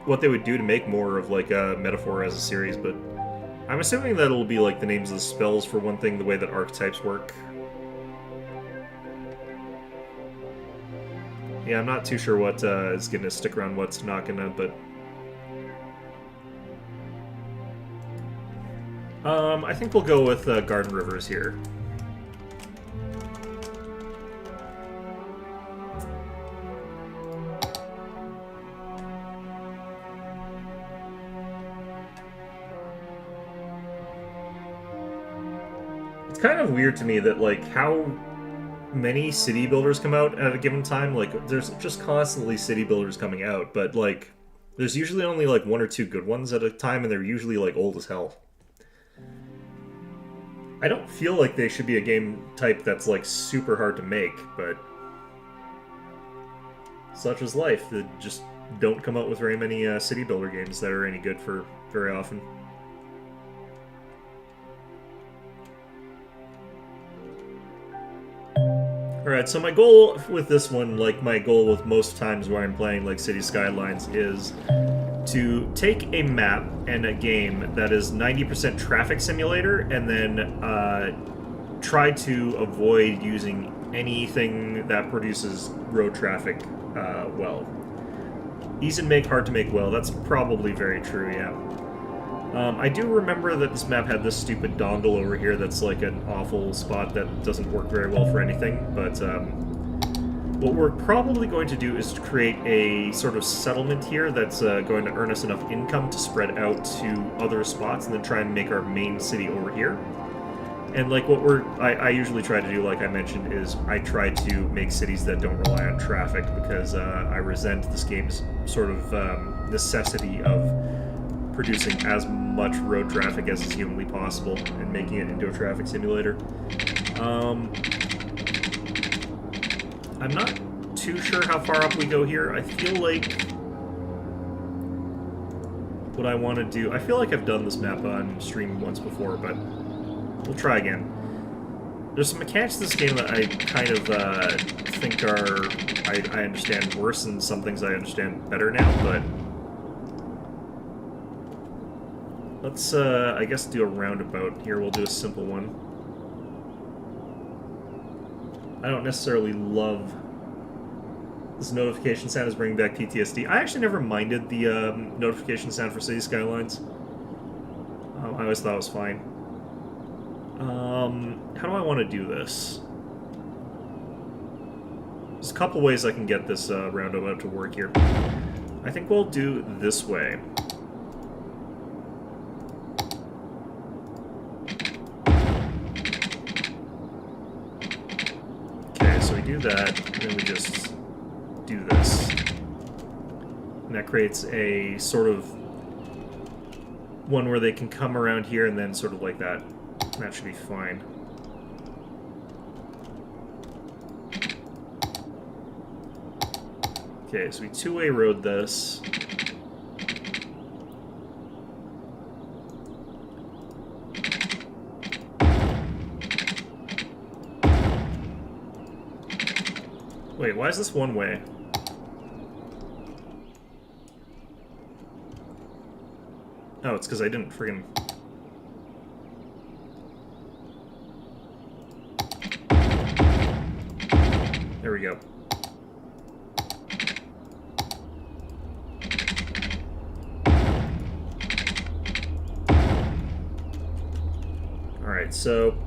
what they would do to make more of, like, Metaphor as a series, but I'm assuming that it'll be, like, the names of the spells for one thing, the way that archetypes work. Yeah, I'm not too sure what is going to stick around, what's not going to, but... I think we'll go with Garden Rivers here. It's kind of weird to me that, like, how many city builders come out at a given time. Like, there's just constantly city builders coming out, but, like, there's usually only, like, one or two good ones at a time, and they're usually, like, old as hell. I don't feel like they should be a game type that's, like, super hard to make, but such is life. They just don't come out with very many city builder games that are any good for very often. Alright, so my goal with this one, like my goal with most times where I'm playing like City Skylines, is to take a map and a game that is 90% traffic simulator and then try to avoid using anything that produces road traffic well. Easy to make, hard to make well. That's probably very true, yeah. I do remember that this map had this stupid dongle over here that's like an awful spot that doesn't work very well for anything, but What we're probably going to do is create a sort of settlement here that's going to earn us enough income to spread out to other spots and then try and make our main city over here. And like what I usually try to do, like I mentioned, is I try to make cities that don't rely on traffic because I resent this game's sort of necessity of producing as much road traffic as is humanly possible and making it into a traffic simulator. I'm not too sure how far up we go here. I feel like what I want to do... I feel like I've done this map on stream once before, but we'll try again. There's some mechanics in this game that I kind of think are... I understand worse, and some things I understand better now, but... Let's, I guess, do a roundabout here. We'll do a simple one. I don't necessarily love this notification sound is bringing back PTSD. I actually never minded the notification sound for City Skylines. I always thought it was fine. How do I want to do this? There's a couple ways I can get this roundabout to work here. I think we'll do this way. So we do that, and then we just do this. And that creates a sort of one where they can come around here and then sort of like that. And that should be fine. Okay, so we two-way road this. Wait, why is this one way? Oh, it's because I didn't friggin... There we go. Alright, so...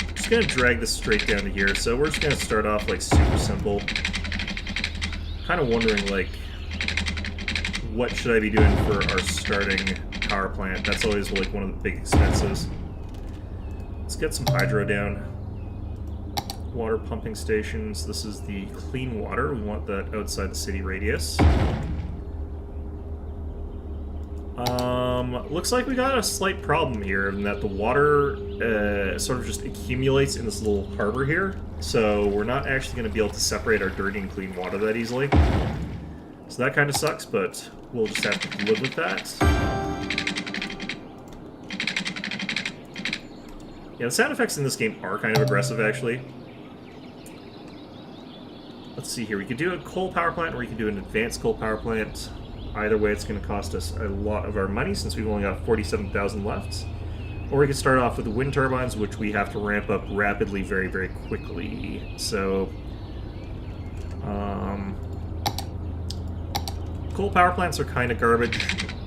I'm just gonna drag this straight down to here, so we're just gonna start off like super simple. Kind of wondering like what should I be doing for our starting power plant? That's always like one of the big expenses. Let's get some hydro down. Water pumping stations. This is the clean water. We want that outside the city radius. Looks like we got a slight problem here in that the water sort of just accumulates in this little harbor here. So we're not actually going to be able to separate our dirty and clean water that easily. So that kind of sucks, but we'll just have to live with that. Yeah, the sound effects in this game are kind of aggressive, actually. Let's see here. We could do a coal power plant, or we could do an advanced coal power plant. Either way, it's going to cost us a lot of our money, since we've only got 47,000 left. Or we could start off with the wind turbines, which we have to ramp up rapidly, very, very quickly. So, coal power plants are kind of garbage,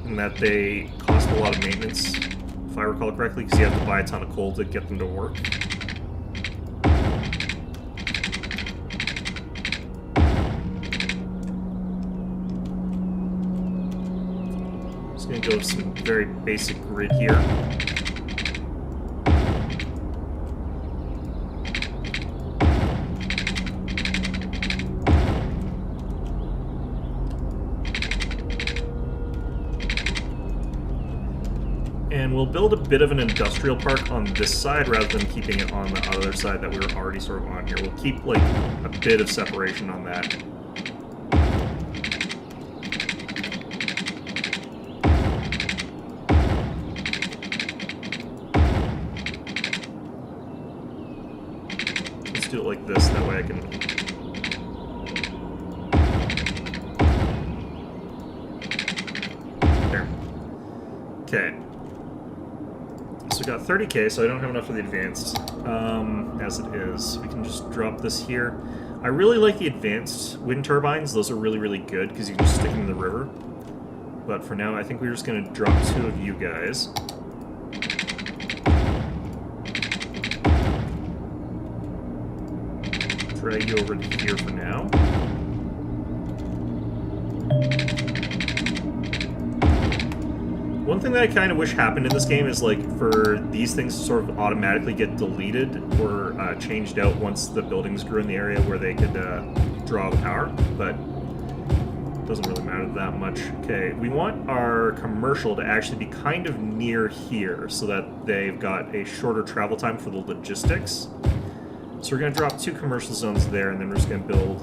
in that they cost a lot of maintenance, if I recall correctly, because you have to buy a ton of coal to get them to work. Just gonna go with some very basic grid here. And we'll build a bit of an industrial park on this side rather than keeping it on the other side that we were already sort of on here. We'll keep like a bit of separation on that. Let's do it like this, that way I can... There. Okay. So we got 30k, so I don't have enough for the advanced, as it is. We can just drop this here. I really like the advanced wind turbines. Those are really, really good, because you can just stick them in the river. But for now, I think we're just going to drop 2 of you guys. drag you over to here for now. One thing that I kind of wish happened in this game is, like, for these things to sort of automatically get deleted or changed out once the buildings grew in the area where they could draw the power, but it doesn't really matter that much. Okay, we want our commercial to actually be kind of near here so that they've got a shorter travel time for the logistics. So we're going to drop 2 commercial zones there, and then we're just going to build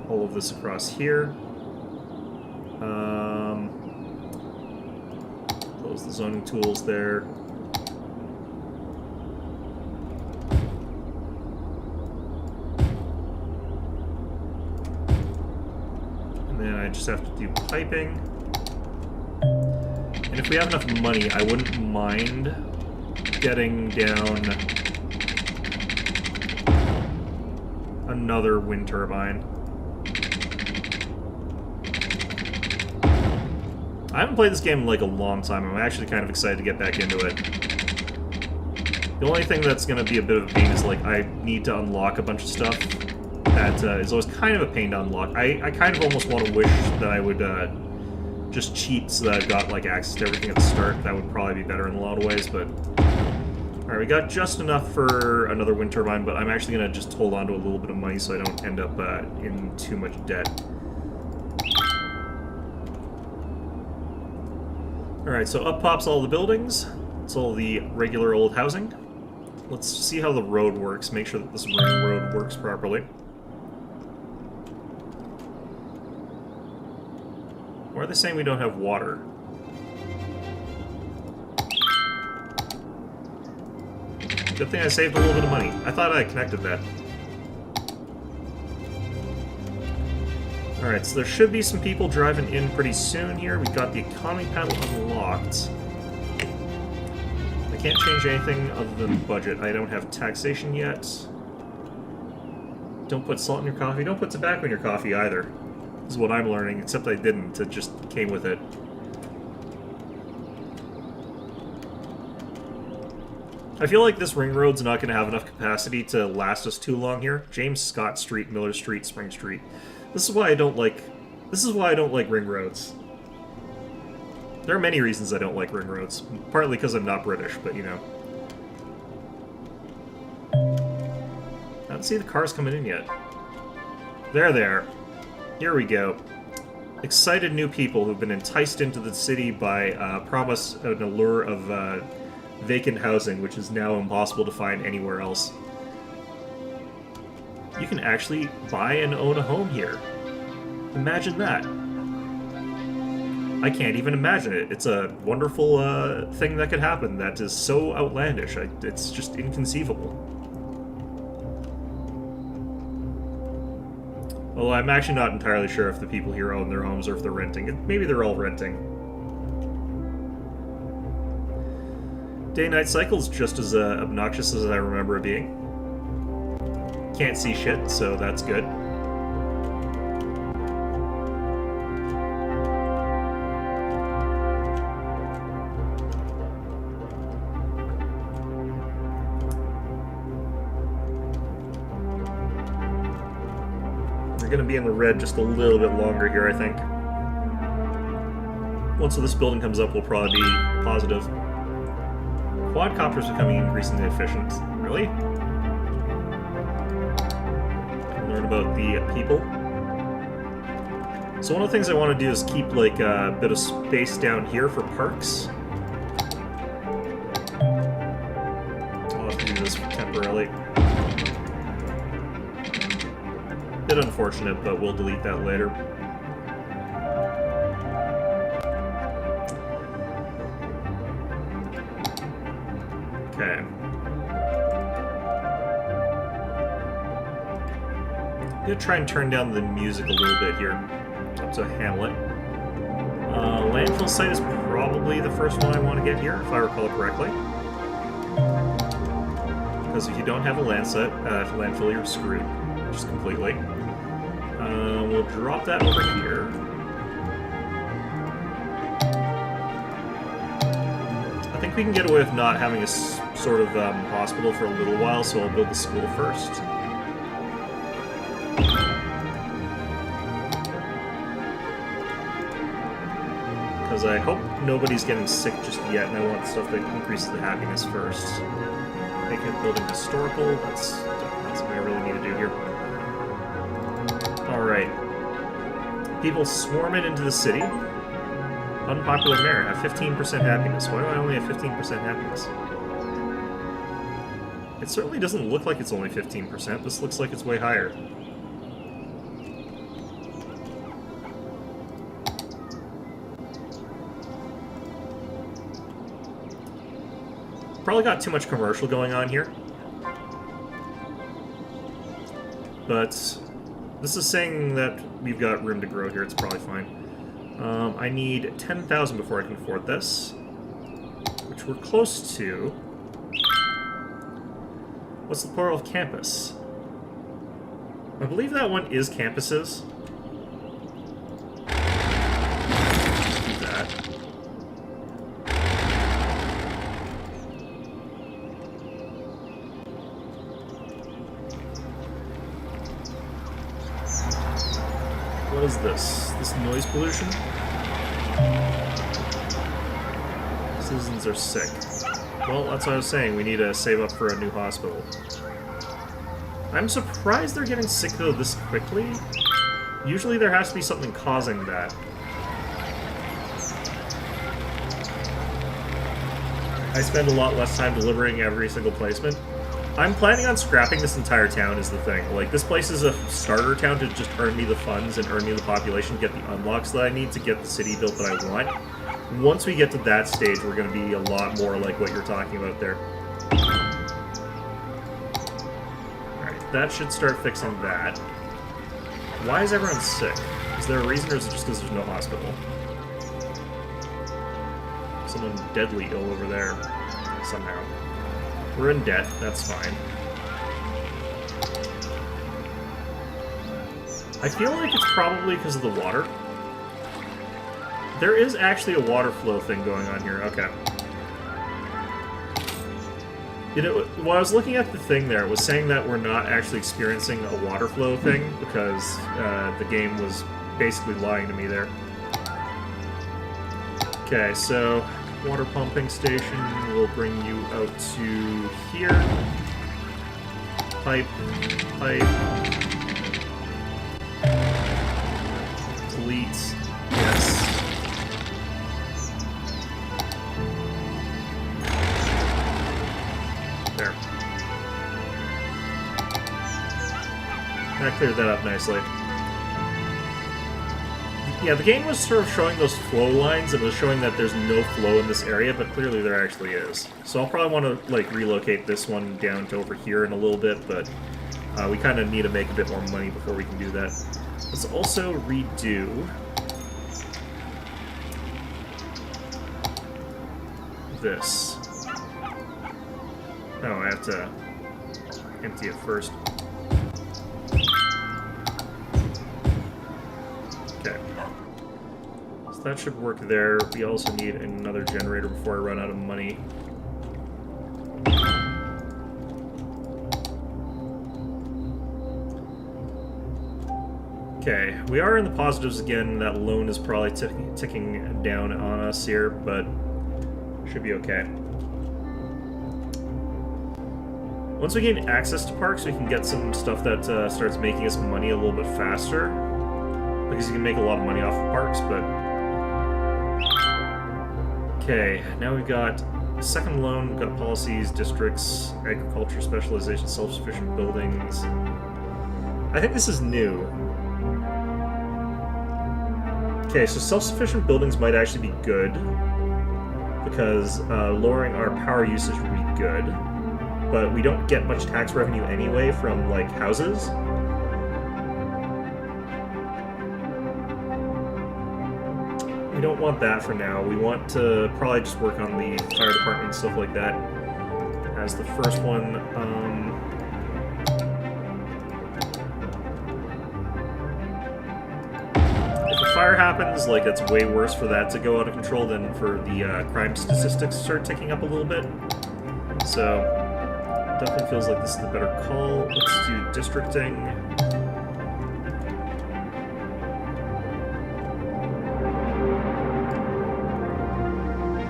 all of this across here. Close the zoning tools there. And then I just have to do piping. And if we have enough money, I wouldn't mind getting down another wind turbine. I haven't played this game in like a long time. I'm actually kind of excited to get back into it. The only thing that's going to be a bit of a pain is, like, I need to unlock a bunch of stuff that is always kind of a pain to unlock. I kind of almost want to wish that I would just cheat so that I've got, like, access to everything at the start. That would probably be better in a lot of ways, but... Alright, we got just enough for another wind turbine, but I'm actually going to just hold on to a little bit of money so I don't end up in too much debt. Alright, so up pops all the buildings. It's all the regular old housing. Let's see how the road works, make sure that this ring road works properly. Why are they saying we don't have water? Good thing I saved a little bit of money. I thought I connected that. Alright, so there should be some people driving in pretty soon here. We've got the economy panel unlocked. I can't change anything other than budget. I don't have taxation yet. Don't put salt in your coffee. Don't put tobacco in your coffee either. This is what I'm learning, except I didn't. It just came with it. I feel like this ring road's not going to have enough capacity to last us too long here. James Scott Street, Miller Street, Spring Street. This is why I don't like ring roads. There are many reasons I don't like ring roads. Partly because I'm not British, but you know. I don't see the cars coming in yet. There. Here we go. Excited new people who've been enticed into the city by promise and allure of vacant housing, which is now impossible to find anywhere else. You can actually buy and own a home here. Imagine that. I can't even imagine it. It's a wonderful thing that could happen that is so outlandish. It's just inconceivable. Well, I'm actually not entirely sure if the people here own their homes or if they're renting. Maybe they're all renting. Day-night cycle's just as obnoxious as I remember it being. Can't see shit, so that's good. We're gonna be in the red just a little bit longer here, I think. Once this building comes up, we'll probably be positive. Quadcopters are becoming increasingly efficient. Really? Learn about the people. So one of the things I want to do is keep like a bit of space down here for parks. I'll have to do this temporarily. Bit unfortunate, but we'll delete that later. Okay. I'm gonna try and turn down the music a little bit here, up to Hamlet. Landfill site is probably the first one I want to get here, if I recall correctly. Because if you don't have a landfill, you're screwed, just completely. We'll drop that over here. I think we can get away with not having a sort of hospital for a little while, so I'll build the school first. Because I hope nobody's getting sick just yet, and I want stuff that increases the happiness first. Make it building historical. That's what I really need to do here. Alright. People swarming into the city. Unpopular mayor. Have 15% happiness. Why do I only have 15% happiness? It certainly doesn't look like it's only 15%. This looks like it's way higher. Probably got too much commercial going on here. But this is saying that we've got room to grow here. It's probably fine. I need 10,000 before I can afford this, which we're close to. What's the plural of campus? I believe that one is campuses. Do that. What is this? This noise pollution? Citizens are sick. Well, that's what I was saying. We need to save up for a new hospital. I'm surprised they're getting sick, though, this quickly. Usually there has to be something causing that. I spend a lot less time delivering every single placement. I'm planning on scrapping this entire town is the thing. Like, this place is a starter town to just earn me the funds and earn me the population, get the unlocks that I need to get the city built that I want. Once we get to that stage, we're going to be a lot more like what you're talking about there. Alright, that should start fixing that. Why is everyone sick? Is there a reason, or is it just because there's no hospital? Someone deadly ill over there, somehow. We're in debt, that's fine. I feel like it's probably because of the water. There is actually a water flow thing going on here, okay. You know, while I was looking at the thing there, it was saying that we're not actually experiencing a water flow thing because the game was basically lying to me there. Okay, so water pumping station will bring you out to here. Pipe, pipe. Delete, yes. There. That cleared that up nicely. Yeah, the game was sort of showing those flow lines, and was showing that there's no flow in this area, but clearly there actually is. So I'll probably want to, like, relocate this one down to over here in a little bit, but we kind of need to make a bit more money before we can do that. Let's also redo this. Oh, I have to empty it first. Okay. So that should work there. We also need another generator before I run out of money. Okay, we are in the positives again. That loan is probably ticking down on us here, but should be okay. Once we gain access to parks, we can get some stuff that starts making us money a little bit faster. Because you can make a lot of money off of parks, but... Okay, now we've got second loan, we've got policies, districts, agriculture, specialization, self-sufficient buildings. I think this is new. Okay, so self-sufficient buildings might actually be good. Because lowering our power usage would be good. But we don't get much tax revenue anyway from, like, houses. We don't want that for now. We want to probably just work on the fire department and stuff like that as the first one. If a fire happens, like, it's way worse for that to go out of control than for the crime statistics to start ticking up a little bit. So, definitely feels like this is the better call. Let's do districting.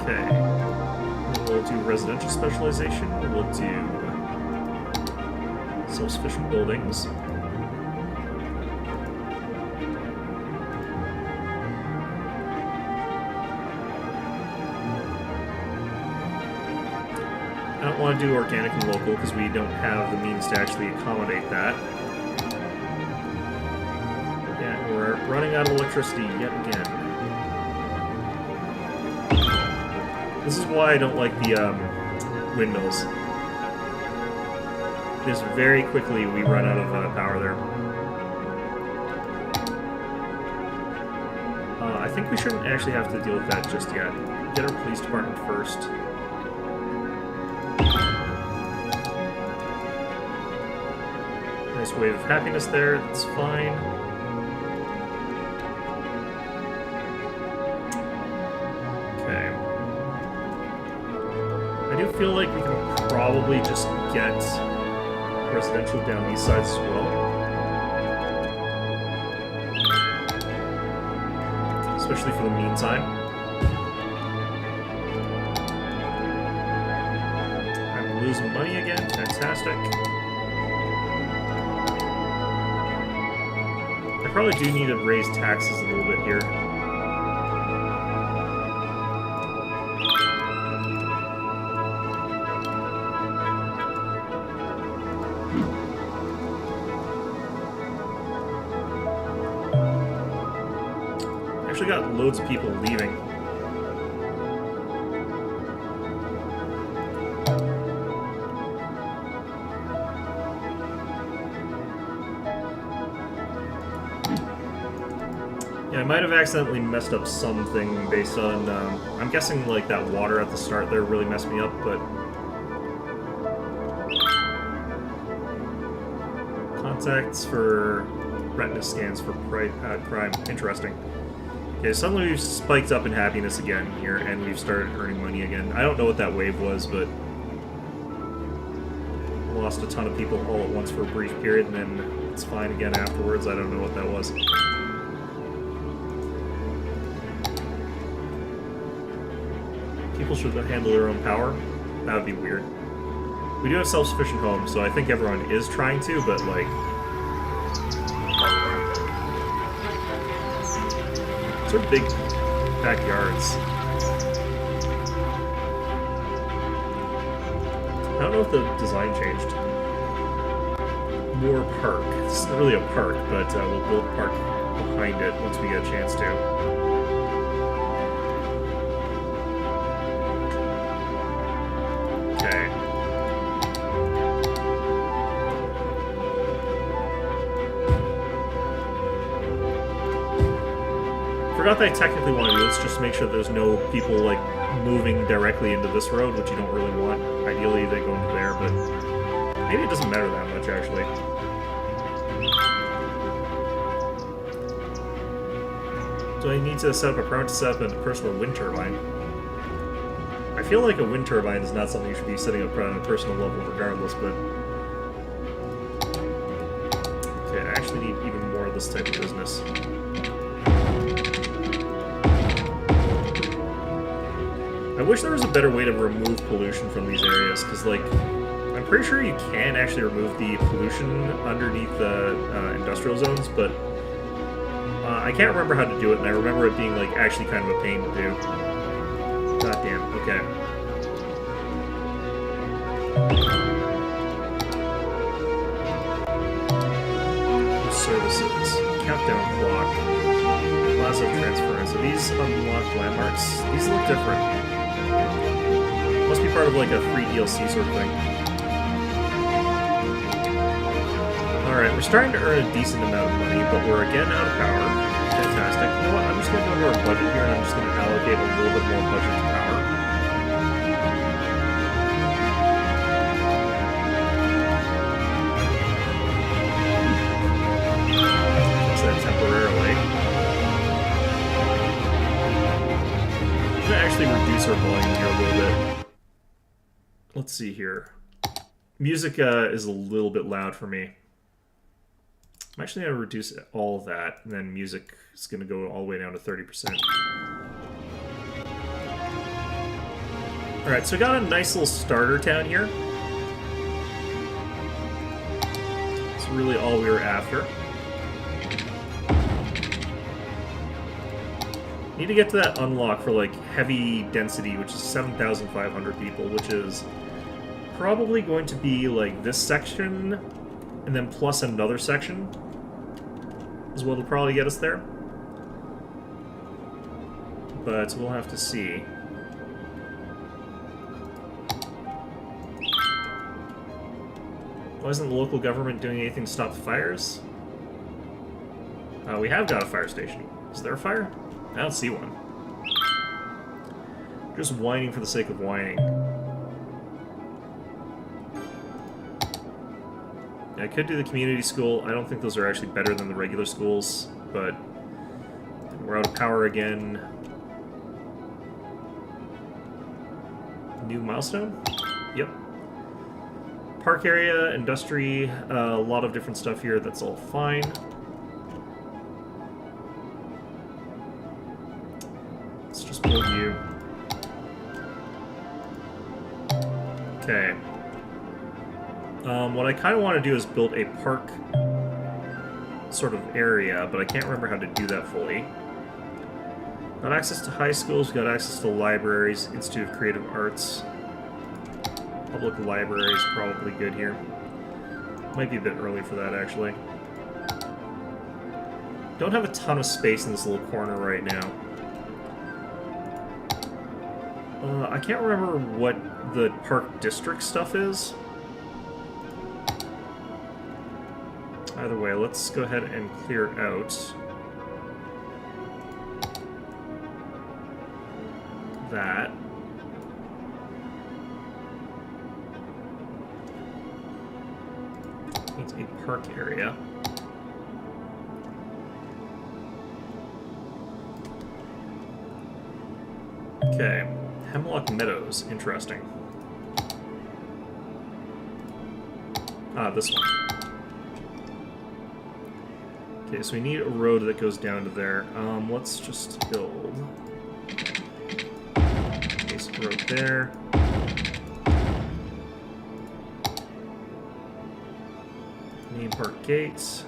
Okay. We'll do residential specialization. We'll do self-sufficient buildings. I don't want to do organic and local because we don't have the means to actually accommodate that. Yeah, we're running out of electricity yet again. This is why I don't like the windmills. Because very quickly we run out of power there. I think we shouldn't actually have to deal with that just yet. Get our police department first. Nice wave of happiness there, that's fine. Okay. I do feel like we can probably just get residential down these sides as well. Especially for the meantime. I'm losing money again, fantastic. I probably do need to raise taxes a little bit here. Actually got loads of people leaving. I might have accidentally messed up something based on, I'm guessing like that water at the start there really messed me up, but... Contacts for retina scans for crime. Interesting. Okay, suddenly we've spiked up in happiness again here, and we've started earning money again. I don't know what that wave was, but... Lost a ton of people all at once for a brief period, and then it's fine again afterwards. I don't know what that was. People should handle their own power. That would be weird. We do have self-sufficient homes, so I think everyone is trying to, but like... These are big backyards. I don't know if the design changed. More park. It's not really a park, but we'll build a park behind it once we get a chance to. Forgot that I technically want to do this, just to make sure there's no people, like, moving directly into this road, which you don't really want. Ideally, they go into there, but maybe it doesn't matter that much, actually. Do I need to set up a permit to set up a personal wind turbine? I feel like a wind turbine is not something you should be setting up on a personal level regardless, but... Okay, I actually need even more of this type of business. I wish there was a better way to remove pollution from these areas, because, like, I'm pretty sure you can actually remove the pollution underneath the industrial zones, but I can't remember how to do it, and I remember it being, like, actually kind of a pain to do. God damn, okay. Services. Countdown clock. Plaza transference. Are these unlocked landmarks? These look different. Must be part of like a free DLC sort of thing. Alright, we're starting to earn a decent amount of money, but we're again out of power. Fantastic. You know what? I'm just going to go to our budget here and I'm just going to allocate a little bit more budget to power. Fix that temporarily. I'm going to actually reduce our volume here a little bit. let's see here. Music is a little bit loud for me. I'm actually going to reduce all of that, and then music is going to go all the way down to 30%. Alright, so we got a nice little starter town here. That's really all we were after. Need to get to that unlock for, like, heavy density, which is 7,500 people, which is probably going to be, like, this section, and then plus another section is what will probably get us there. But we'll have to see. Why isn't the local government doing anything to stop the fires? We have got a fire station. Is there a fire? I don't see one. Just whining for the sake of whining. I could do the community school. I don't think those are actually better than the regular schools, but we're out of power again. New milestone? Yep. Park area, industry, a lot of different stuff here. That's all fine. Let's just build you. Okay. What I kind of want to do is build a park sort of area, but I can't remember how to do that fully. Got access to high schools, got access to libraries, Institute of Creative Arts. Public library is probably good here. Might be a bit early for that, actually. Don't have a ton of space in this little corner right now. I can't remember what the park district stuff is. Either way, let's go ahead and clear out that. It's a park area. Okay, Hemlock Meadows, interesting. Ah, this one. Okay, so we need a road that goes down to there. Let's just build a basic road there. Main park gates.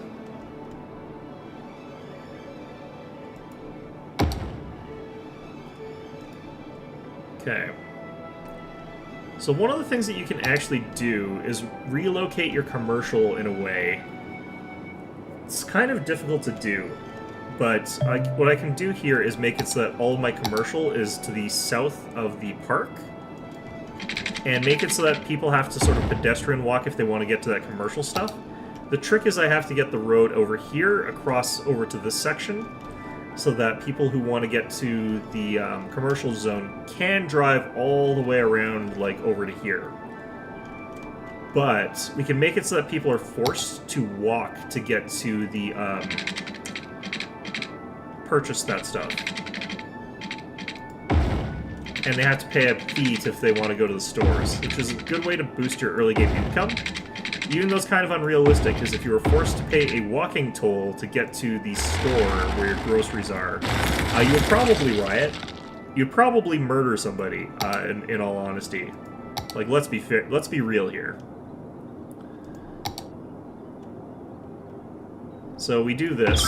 Okay. So one of the things that you can actually do is relocate your commercial in a way. It's kind of difficult to do, but what I can do here is make it so that all of my commercial is to the south of the park, and make it so that people have to sort of pedestrian walk if they want to get to that commercial stuff. The trick is I have to get the road over here across over to this section, so that people who want to get to the commercial zone can drive all the way around, like, over to here. But we can make it so that people are forced to walk to get to the, purchase that stuff. And they have to pay a fee if they want to go to the stores, which is a good way to boost your early game income. Even though it's kind of unrealistic, because if you were forced to pay a walking toll to get to the store where your groceries are, you would probably riot. You'd probably murder somebody, in all honesty. Like, let's be fair, let's be real here. So we do this.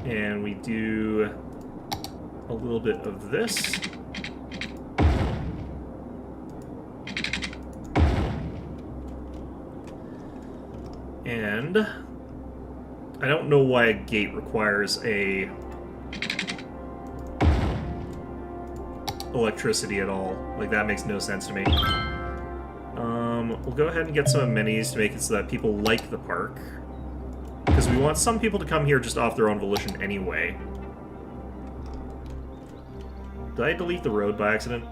And we do a little bit of this. And I don't know why a gate requires a electricity at all. Like, that makes no sense to me. We'll go ahead and get some amenities to make it so that people like the park. Because we want some people to come here just off their own volition anyway. Did I delete the road by accident?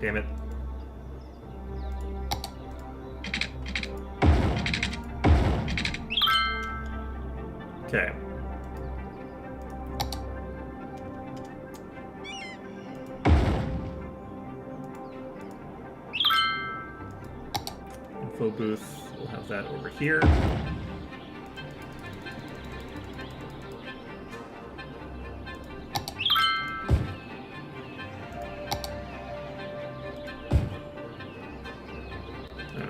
Damn it. Okay. info booth. We'll have that over here.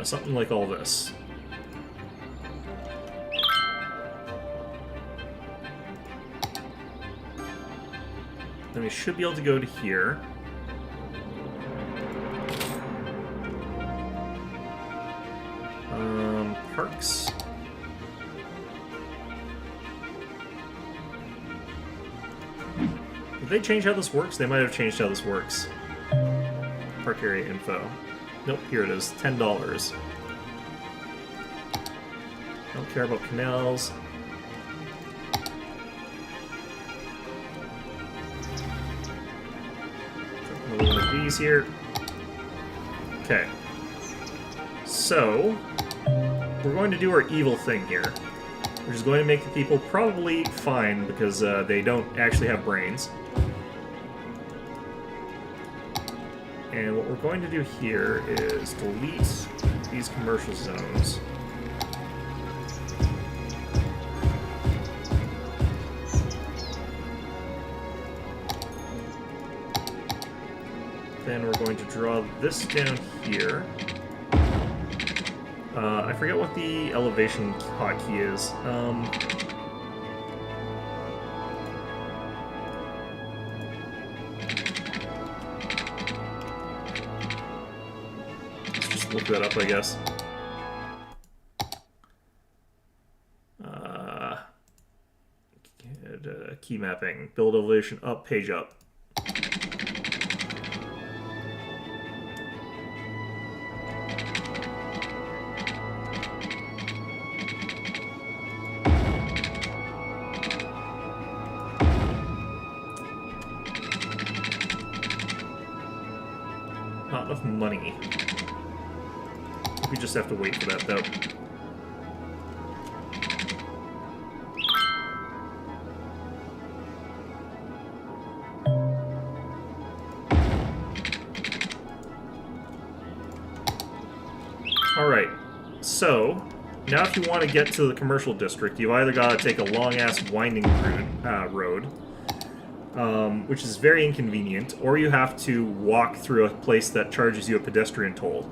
Something like all this. Then we should be able to go to here. Parks. Did they change how this works? They might have changed how this works. Park area info. Nope, here it is. $10. Don't care about canals. Another one of these here. Okay. So, we're going to do our evil thing here. We're just going to make the people probably fine because they don't actually have brains. And what we're going to do here is delete these commercial zones. Then we're going to draw this down here. I forget what the elevation hotkey is. Let's just look that up, I guess. Key mapping. Build elevation up, page up. Not enough money. We just have to wait for that, though. Alright, so, now if you want to get to the commercial district, you've either got to take a long-ass winding road, which is very inconvenient, or you have to walk through a place that charges you a pedestrian toll.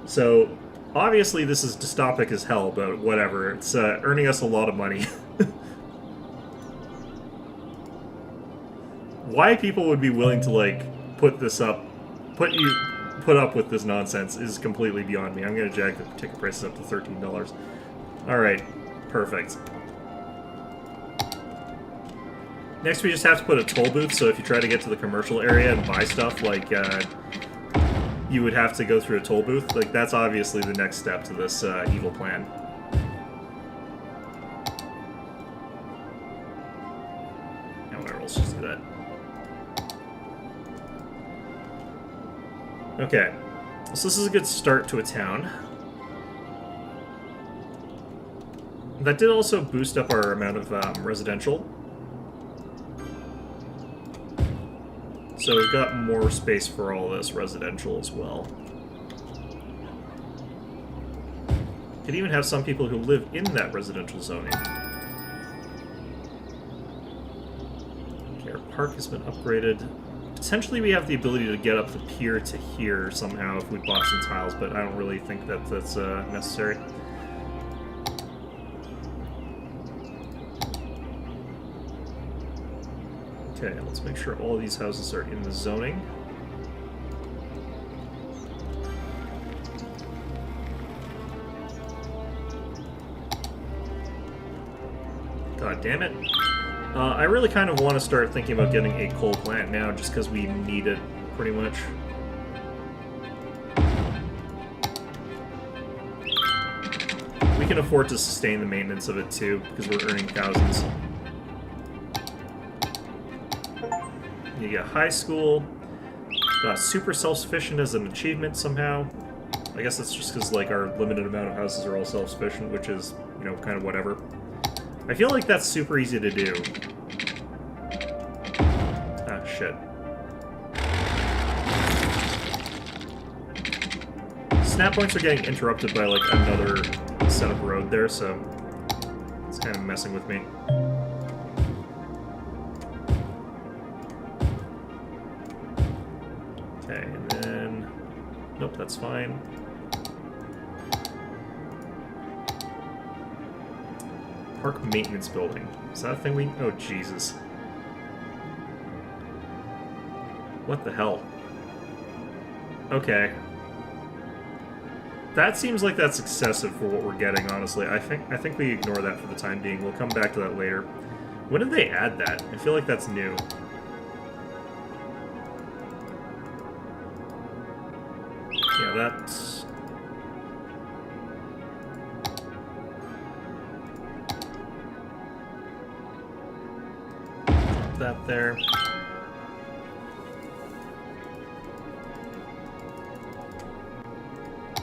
So, obviously this is dystopic as hell, but whatever, it's earning us a lot of money. Why people would be willing to, like, put up with this nonsense is completely beyond me. I'm going to jack the ticket prices up to $13. Alright, perfect. Next we just have to put a toll booth, so if you try to get to the commercial area and buy stuff, like, you would have to go through a toll booth. Like, that's obviously the next step to this evil plan. Yeah, whatever, let's just do that. Okay, so this is a good start to a town. That did also boost up our amount of residential. So we've got more space for all this residential as well. Could even have some people who live in that residential zoning. Okay, our park has been upgraded. Potentially we have the ability to get up the pier to here somehow if we bought some tiles, but I don't really think that that's necessary. Okay, let's make sure all these houses are in the zoning. God damn it. I really kind of want to start thinking about getting a coal plant now, just because we need it, pretty much. We can afford to sustain the maintenance of it, too, because we're earning thousands. You get high school. Got super self-sufficient as an achievement somehow. I guess that's just because, like, our limited amount of houses are all self-sufficient, which is, you know, kind of whatever. I feel like that's super easy to do. Ah, shit. snap points are getting interrupted by like another setup road there, so it's kind of messing with me. Okay, and then nope, that's fine. Park maintenance building. Is that a thing we... Oh, Jesus. What the hell? Okay. That seems like that's excessive for what we're getting, honestly. I think we ignore that for the time being. We'll come back to that later. When did they add that? I feel like that's new. Yeah, that's... that there.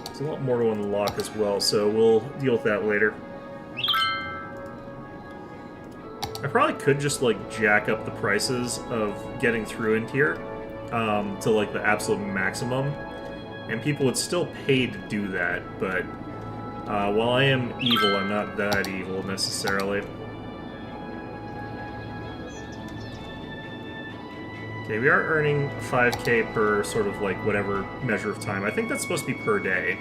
There's a lot more to unlock as well, so we'll deal with that later. I probably could just like jack up the prices of getting through in here to like the absolute maximum, and people would still pay to do that, but while I am evil, I'm not that evil necessarily. Okay, we are earning 5k per sort of like whatever measure of time. I think that's supposed to be per day.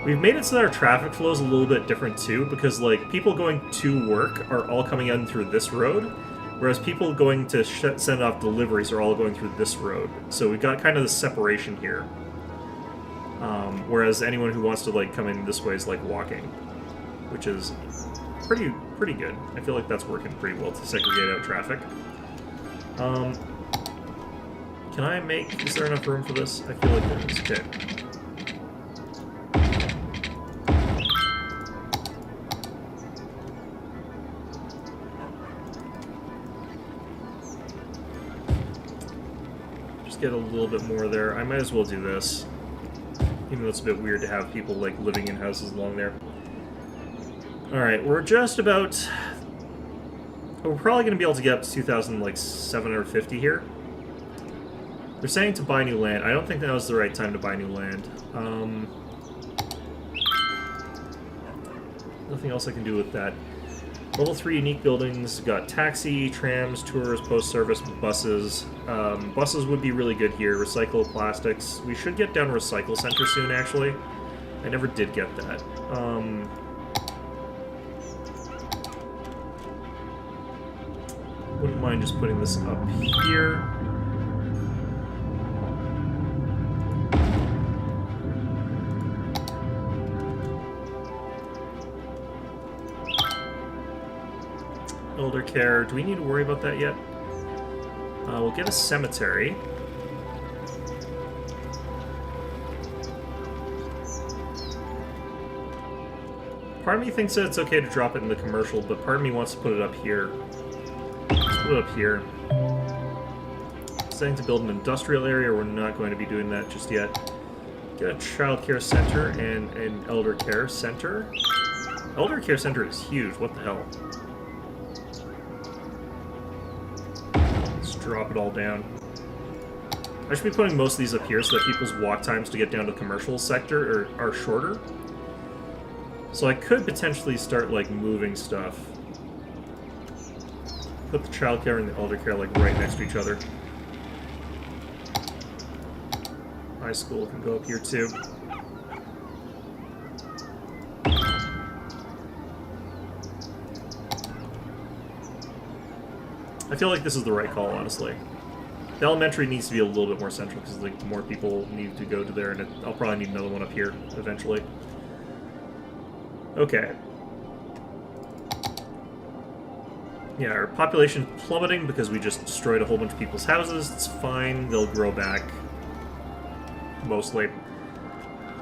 We've made it so that our traffic flow is a little bit different too, because like people going to work are all coming in through this road, whereas people going to send off deliveries are all going through this road. So we've got kind of the separation here. Whereas anyone who wants to like come in this way is like walking, which is pretty good. I feel like that's working pretty well to segregate out traffic. Can I make... is there enough room for this? I feel like there is. Okay. Just get a little bit more there. I might as well do this. Even though it's a bit weird to have people, like, living in houses along there. Alright, we're just about... we're probably going to be able to get up to 2,750 here. They're saying to buy new land. I don't think that was the right time to buy new land. Nothing else I can do with that. Level 3 unique buildings. Got taxi, trams, tours, post service, buses. Buses would be really good here. Recycle plastics. We should get down Recycle Center soon, actually. I never did get that. Wouldn't mind just putting this up here. Elder care. Do we need to worry about that yet? We'll get a cemetery. Part of me thinks that it's okay to drop it in the commercial, but part of me wants to put it up here. Put it up here. Setting to build an industrial area. We're not going to be doing that just yet. Get a child care center and an elder care center. Elder care center is huge. What the hell? Let's drop it all down. I should be putting most of these up here so that people's walk times to get down to the commercial sector are shorter. So I could potentially start like moving stuff. Put the childcare and the elder care like right next to each other. High school can go up here too. I feel like this is the right call, honestly. The elementary needs to be a little bit more central because like more people need to go to there, and I'll probably need another one up here eventually. Okay. Yeah, our population plummeting because we just destroyed a whole bunch of people's houses. It's fine. They'll grow back. Mostly.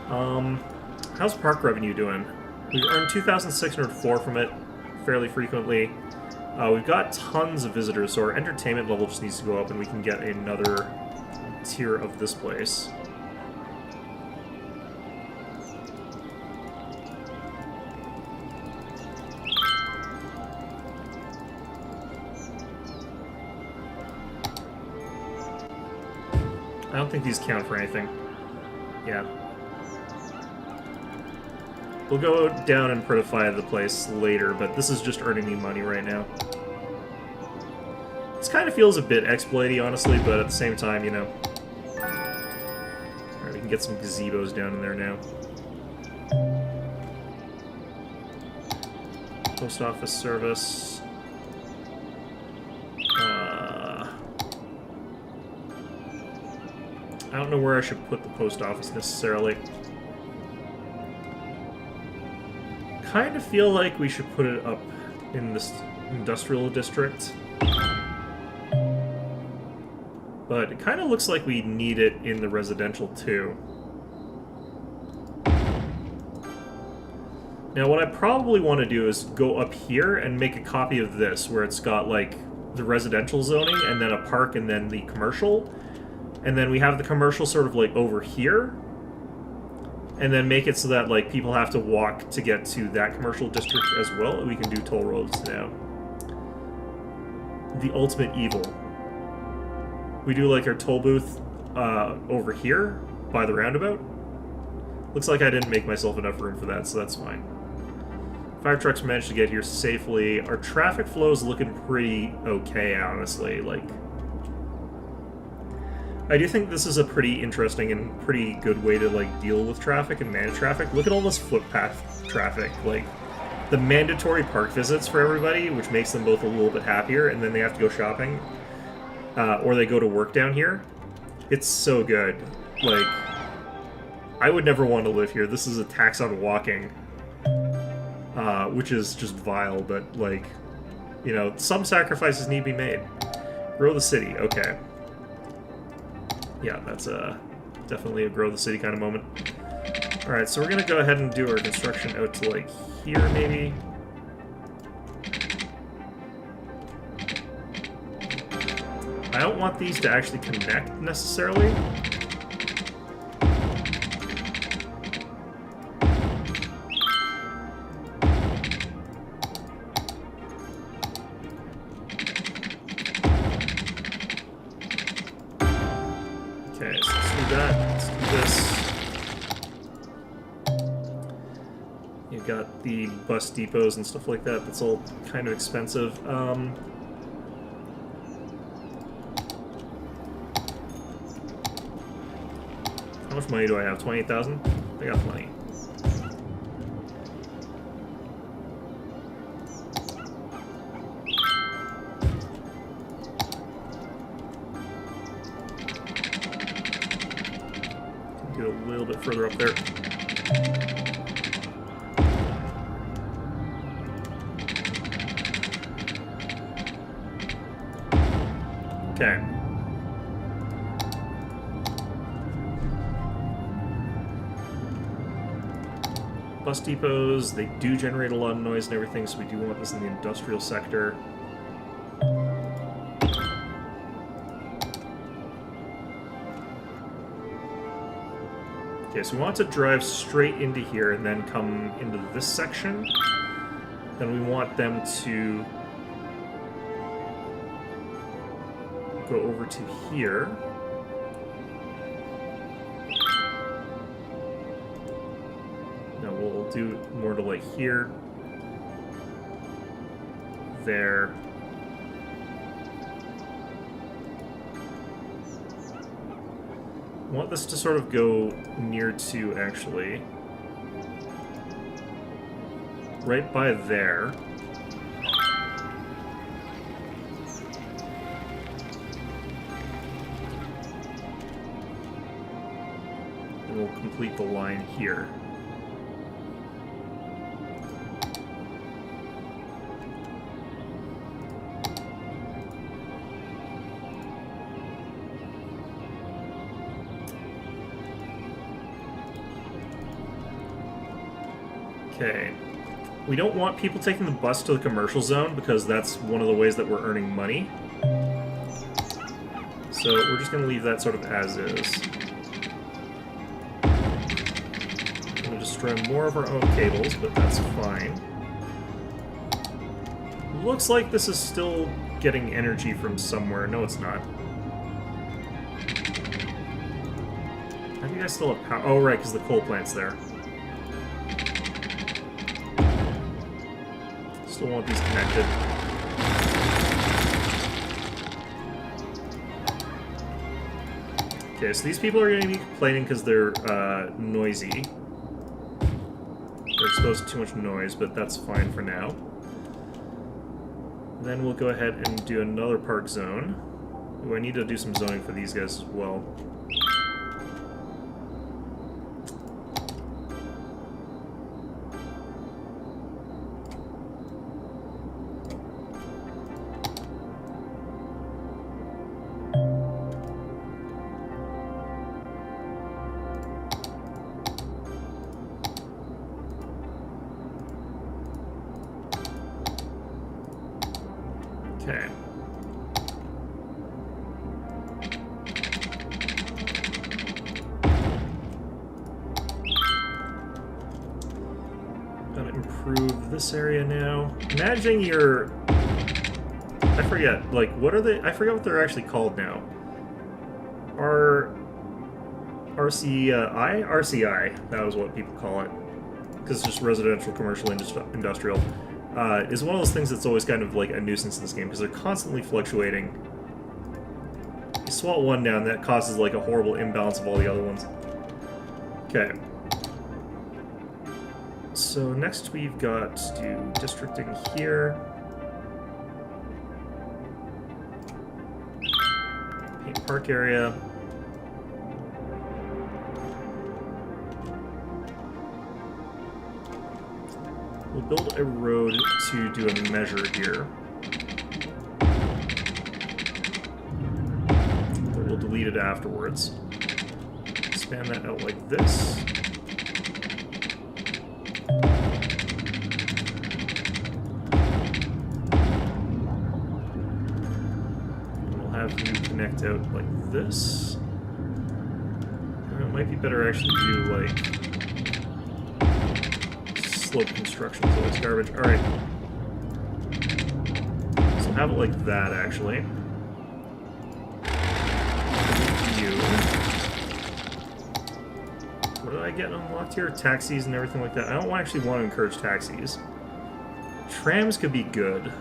How's park revenue doing? We've earned 2,604 from it fairly frequently. We've got tons of visitors, so our entertainment level just needs to go up and we can get another tier of this place. I don't think these count for anything. Yeah. We'll go down and prettify the place later, but this is just earning me money right now. This kind of feels a bit exploity, honestly, but at the same time, you know. Alright, we can get some gazebos down in there now. Post office service. I don't know where I should put the post office necessarily. Kind of feel like we should put it up in this industrial district. But it kind of looks like we need it in the residential too. Now what I probably want to do is go up here and make a copy of this, where it's got like the residential zoning and then a park and then the commercial. And then we have the commercial sort of like over here. And then make it so that like people have to walk to get to that commercial district as well. We can do toll roads now. The ultimate evil. We do like our toll booth over here by the roundabout. Looks like I didn't make myself enough room for that, so that's fine. Fire trucks managed to get here safely. Our traffic flow is looking pretty okay, honestly. Like, I do think this is a pretty interesting and pretty good way to like deal with traffic and manage traffic. Look at all this footpath traffic. Like, the mandatory park visits for everybody, which makes them both a little bit happier, and then they have to go shopping. Or they go to work down here. It's so good. Like, I would never want to live here. This is a tax on walking. Which is just vile, but, like, you know, some sacrifices need to be made. Grow the city, okay. Yeah, that's definitely a grow the city kind of moment. Alright, so we're gonna go ahead and do our construction out to, like, here, maybe. I don't want these to actually connect, necessarily. Okay, so let's do that. Let's do this. You've got the bus depots and stuff like that. That's all kind of expensive. How much money do I have? 28,000? I got plenty. Do a little bit further up there. Okay. Bus depots, they do generate a lot of noise and everything, so we do want this in the industrial sector. Okay, so we want to drive straight into here and then come into this section. Then we want them to go over to here. We'll do more to like here, there. I want this to sort of go near to, actually, right by there. And we'll complete the line here. Okay. We don't want people taking the bus to the commercial zone because that's one of the ways that we're earning money. So we're just going to leave that sort of as is. I'm going to destroy more of our own cables, but that's fine. Looks like this is still getting energy from somewhere. No, it's not. I think I still have power. Oh, right, because the coal plant's there. Still want these connected. Okay, so these people are going to be complaining because they're noisy. They're exposed to too much noise, but that's fine for now. Then we'll go ahead and do another park zone. Ooh, I need to do some zoning for these guys as well. Okay. Gotta improve this area now. Imagining you're... I forget, like, what are they? I forget what they're actually called now. RCI? That was what people call it. Because it's just residential, commercial, industrial. Is one of those things that's always kind of like a nuisance in this game, because they're constantly fluctuating. You swat one down, that causes like a horrible imbalance of all the other ones. Okay. So next we've got to do districting here. Paint park area. We'll build a road to do a measure here. Then we'll delete it afterwards. Span that out like this. And we'll have you connect out like this. And it might be better actually to do like slope construction is always garbage. Alright. So have it like that, actually. You. What did I get unlocked here? Taxis and everything like that. I don't actually want to encourage taxis. Trams could be good.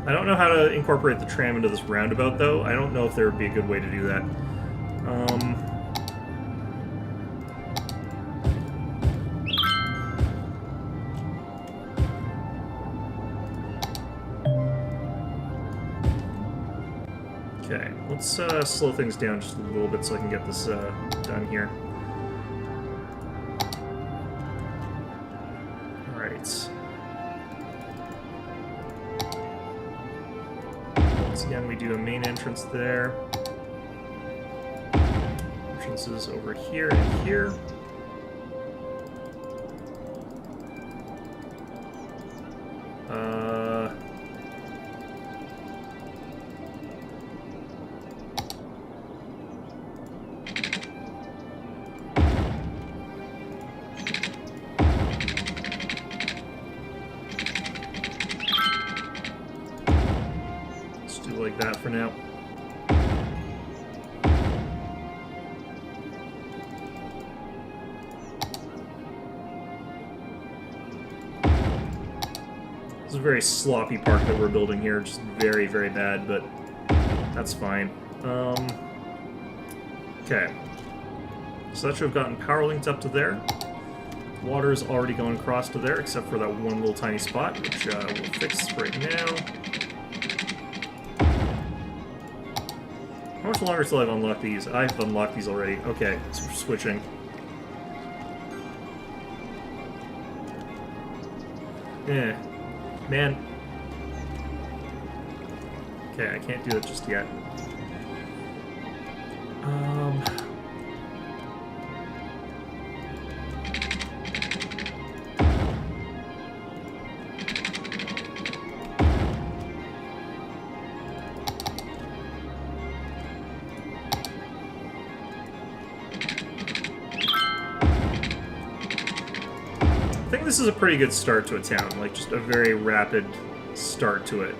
I don't know how to incorporate the tram into this roundabout, though. I don't know if there would be a good way to do that. Okay, let's slow things down just a little bit so I can get this done here. Alright. Once again, we do a main entrance there. Entrances over here and here. Like that for now. This is a very sloppy park that we're building here, just very, very bad, but that's fine. Okay. So that should have gotten power linked up to there. Water's already gone across to there, except for that one little tiny spot, which we'll fix right now. How much longer till I've unlocked these? I've unlocked these already. Okay, so we're switching. Yeah. Man. Okay, I can't do it just yet. I think this is a pretty good start to a town, like just a very rapid start to it.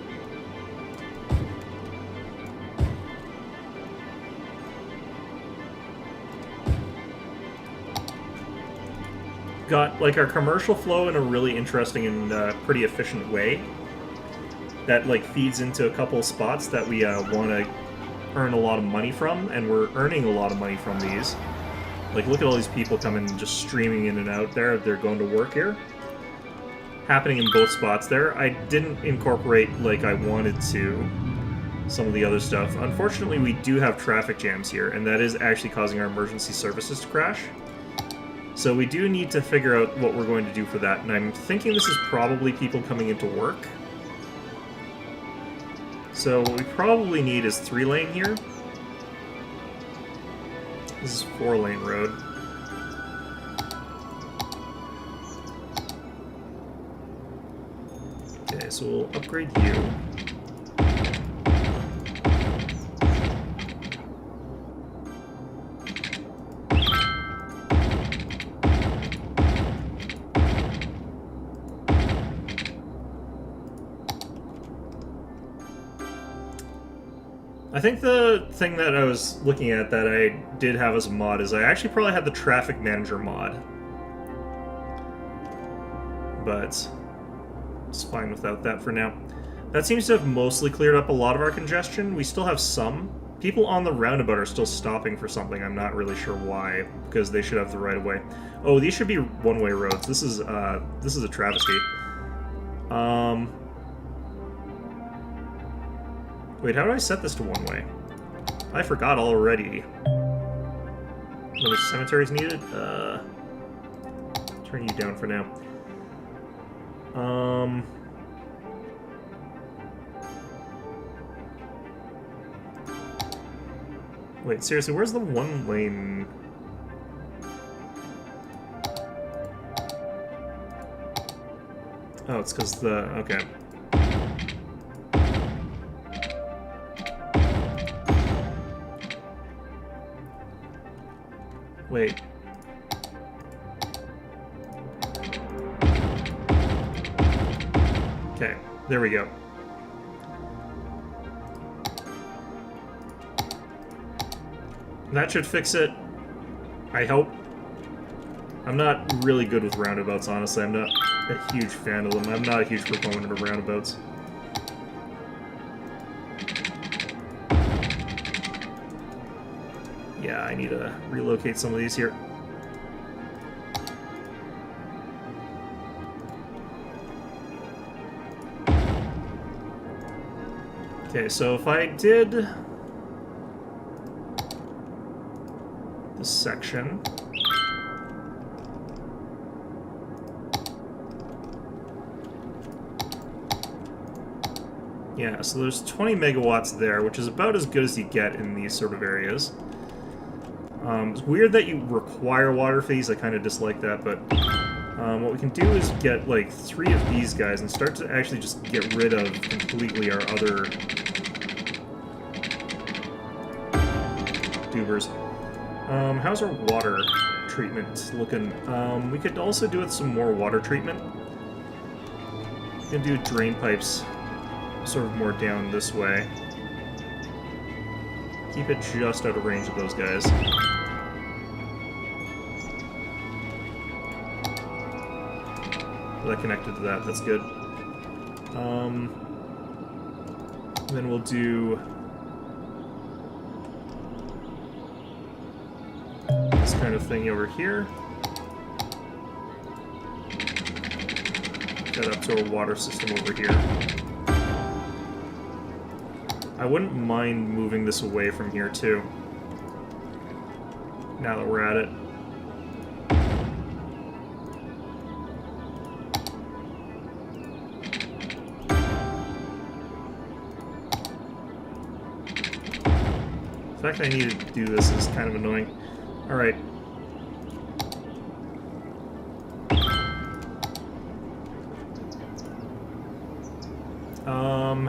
got like our commercial flow in a really interesting and pretty efficient way that like feeds into a couple of spots that we want to earn a lot of money from, and we're earning a lot of money from these. Like, look at all these people coming, just streaming in and out there. They're going to work here. Happening in both spots there. I didn't incorporate like I wanted to some of the other stuff. Unfortunately, we do have traffic jams here, and that is actually causing our emergency services to crash. So we do need to figure out what we're going to do for that, and I'm thinking this is probably people coming into work. So what we probably need is 3-lane here. This is 4-lane road. Okay, so we'll upgrade you. I think the thing that I was looking at that I did have as a mod is I actually probably had the traffic manager mod. But it's fine without that for now. That seems to have mostly cleared up a lot of our congestion. We still have some. People on the roundabout are still stopping for something. I'm not really sure why, because they should have the right of way. Oh, these should be one-way roads. This is a travesty. Wait, how do I set this to one-way? I forgot already. Another cemeteries needed? Turn you down for now. Wait, seriously, where's the one-lane? Oh, it's because the... okay. Wait. Okay, there we go. That should fix it. I hope. I'm not really good with roundabouts, honestly. I'm not a huge fan of them. I'm not a huge proponent of roundabouts. Yeah, I need to relocate some of these here. Okay, so if I did this section, yeah, so there's 20 megawatts there, which is about as good as you get in these sort of areas. It's weird that you require water fees. I kind of dislike that, but what we can do is get like 3 of these guys and start to actually just get rid of completely our other dubers. How's our water treatment looking? We could also do with some more water treatment. We can do drain pipes sort of more down this way. Keep it just out of range of those guys. That connected to that, that's good. Then we'll do this kind of thing over here. Get up to our water system over here. I wouldn't mind moving this away from here too, now that we're at it. The fact that I need to do this is kind of annoying. Alright.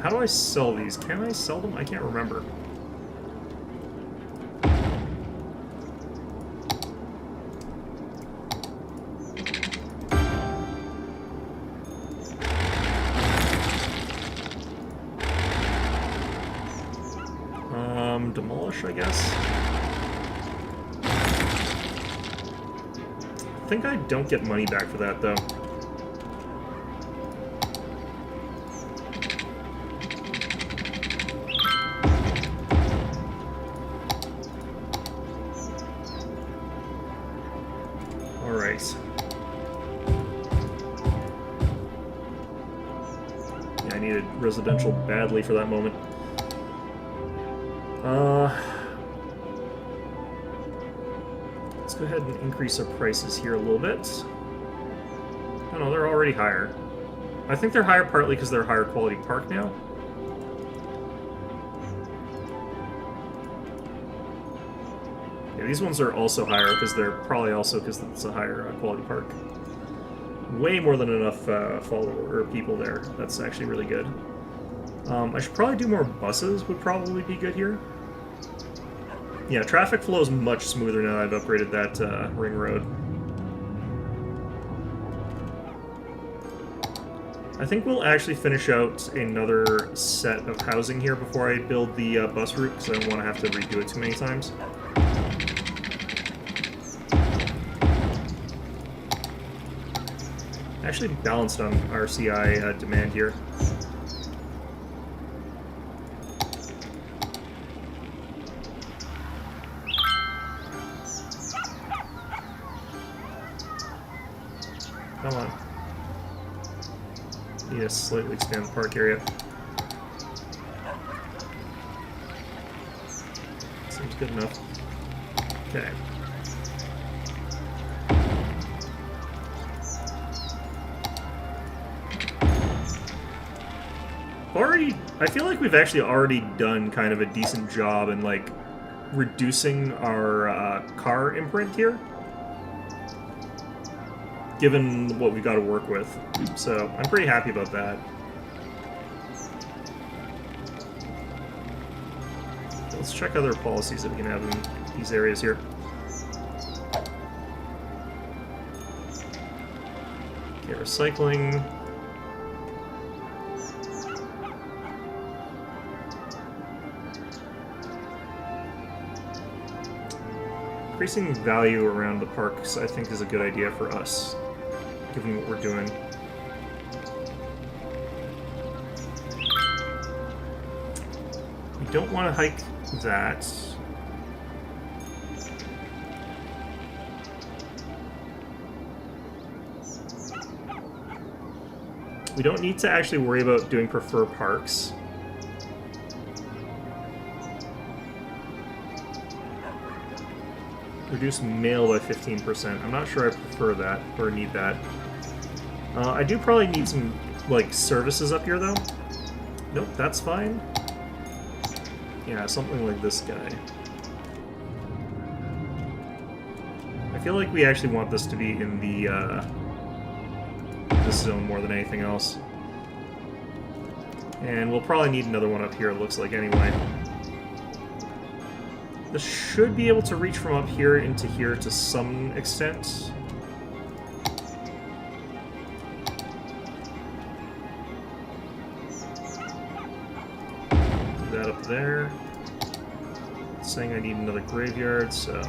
How do I sell these? Can I sell them? I can't remember. Demolish, I guess. think I don't get money back for that, though. Alright. Yeah, I needed residential badly for that moment. Let's go ahead and increase our prices here a little bit. Oh no, they're already higher. I think they're higher partly because they're a higher quality park now. Yeah, these ones are also higher because they're probably also because it's a higher quality park. Way more than enough follower or people there. That's actually really good. I should probably do more buses. Would probably be good here. Yeah, traffic flow is much smoother now I've upgraded that ring road. I think we'll actually finish out another set of housing here before I build the bus route, because I don't want to have to redo it too many times. Actually balanced on RCI demand here. Come on. Need to slightly expand the park area. Seems good enough. Okay. I feel like we've actually already done kind of a decent job in, like, reducing our car imprint here, given what we've got to work with. So I'm pretty happy about that. Let's check other policies that we can have in these areas here. Okay, recycling. Increasing value around the parks, I think, is a good idea for us, given what we're doing. We don't want to hike that. We don't need to actually worry about doing prefer parks. Reduce mail by 15%. I'm not sure I prefer that or need that. I do probably need some, like, services up here, though. Nope, that's fine. Yeah, something like this guy. I feel like we actually want this to be in the, this zone more than anything else. And we'll probably need another one up here, it looks like, anyway. This should be able to reach from up here into here to some extent. Do that up there. It's saying I need another graveyard, so...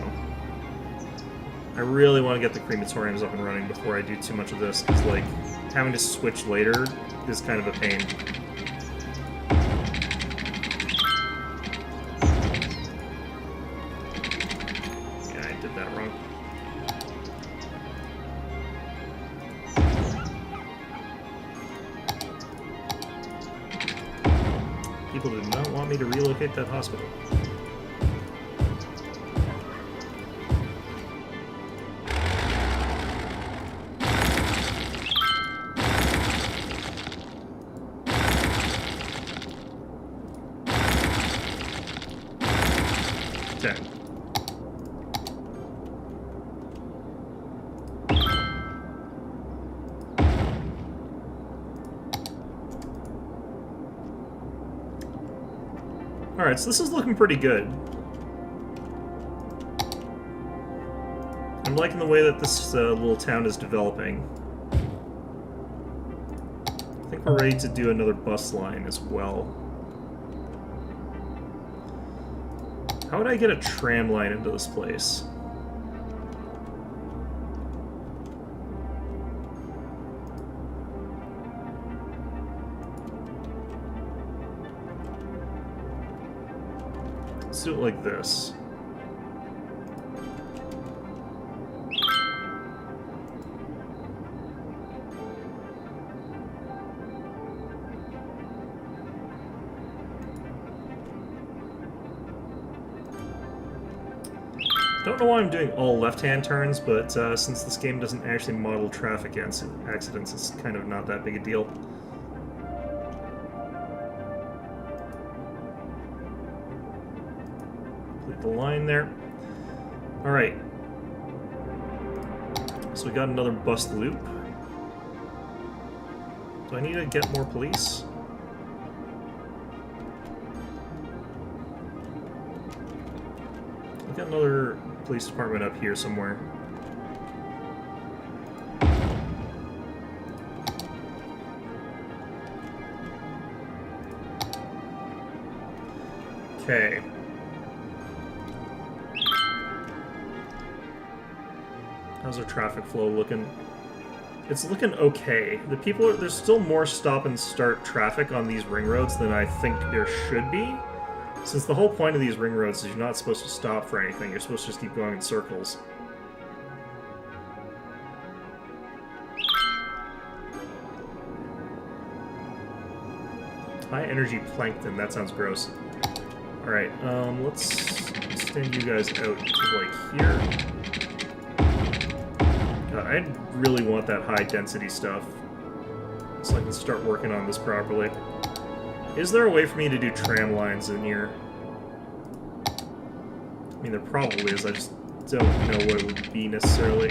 I really want to get the crematoriums up and running before I do too much of this, because, like, having to switch later is kind of a pain. People did not want me to relocate that hospital. Okay. Alright, so this is looking pretty good. I'm liking the way that this little town is developing. I think we're ready to do another bus line as well. How would I get a tram line into this place? Let's do it like this. Don't know why I'm doing all left-hand turns, but since this game doesn't actually model traffic accidents, it's kind of not that big a deal. Complete the line there. Alright. So we got another bus loop. Do I need to get more police? We got another police department up here somewhere. Okay. How's our traffic flow looking? It's looking okay. The people there's still more stop and start traffic on these ring roads than I think there should be. Since the whole point of these ring roads is you're not supposed to stop for anything, you're supposed to just keep going in circles. High energy plankton, that sounds gross. Alright, let's extend you guys out to like here. God, I really want that high density stuff, so I can start working on this properly. Is there a way for me to do tram lines in here? I mean, there probably is, I just don't know what it would be necessarily.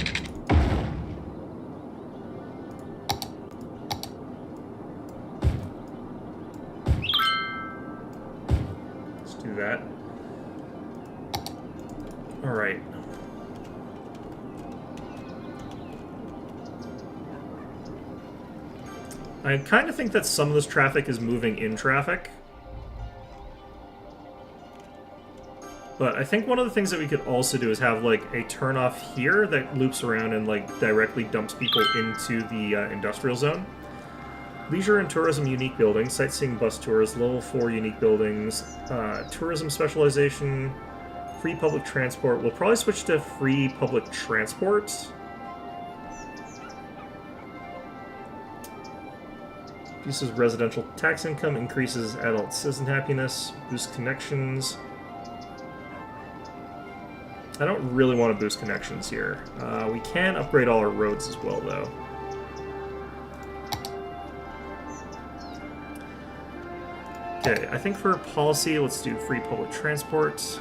Let's do that. Alright. I kind of think that some of this traffic is moving in traffic. But I think one of the things that we could also do is have, like, a turnoff here that loops around and, like, directly dumps people into the industrial zone. Leisure and tourism unique buildings, sightseeing bus tours, level 4 unique buildings, tourism specialization, free public transport. We'll probably switch to free public transport. Reduces residential tax income, increases adult citizen happiness, boosts connections. I don't really want to boost connections here. We can upgrade all our roads as well, though. Okay, I think for policy, let's do free public transport.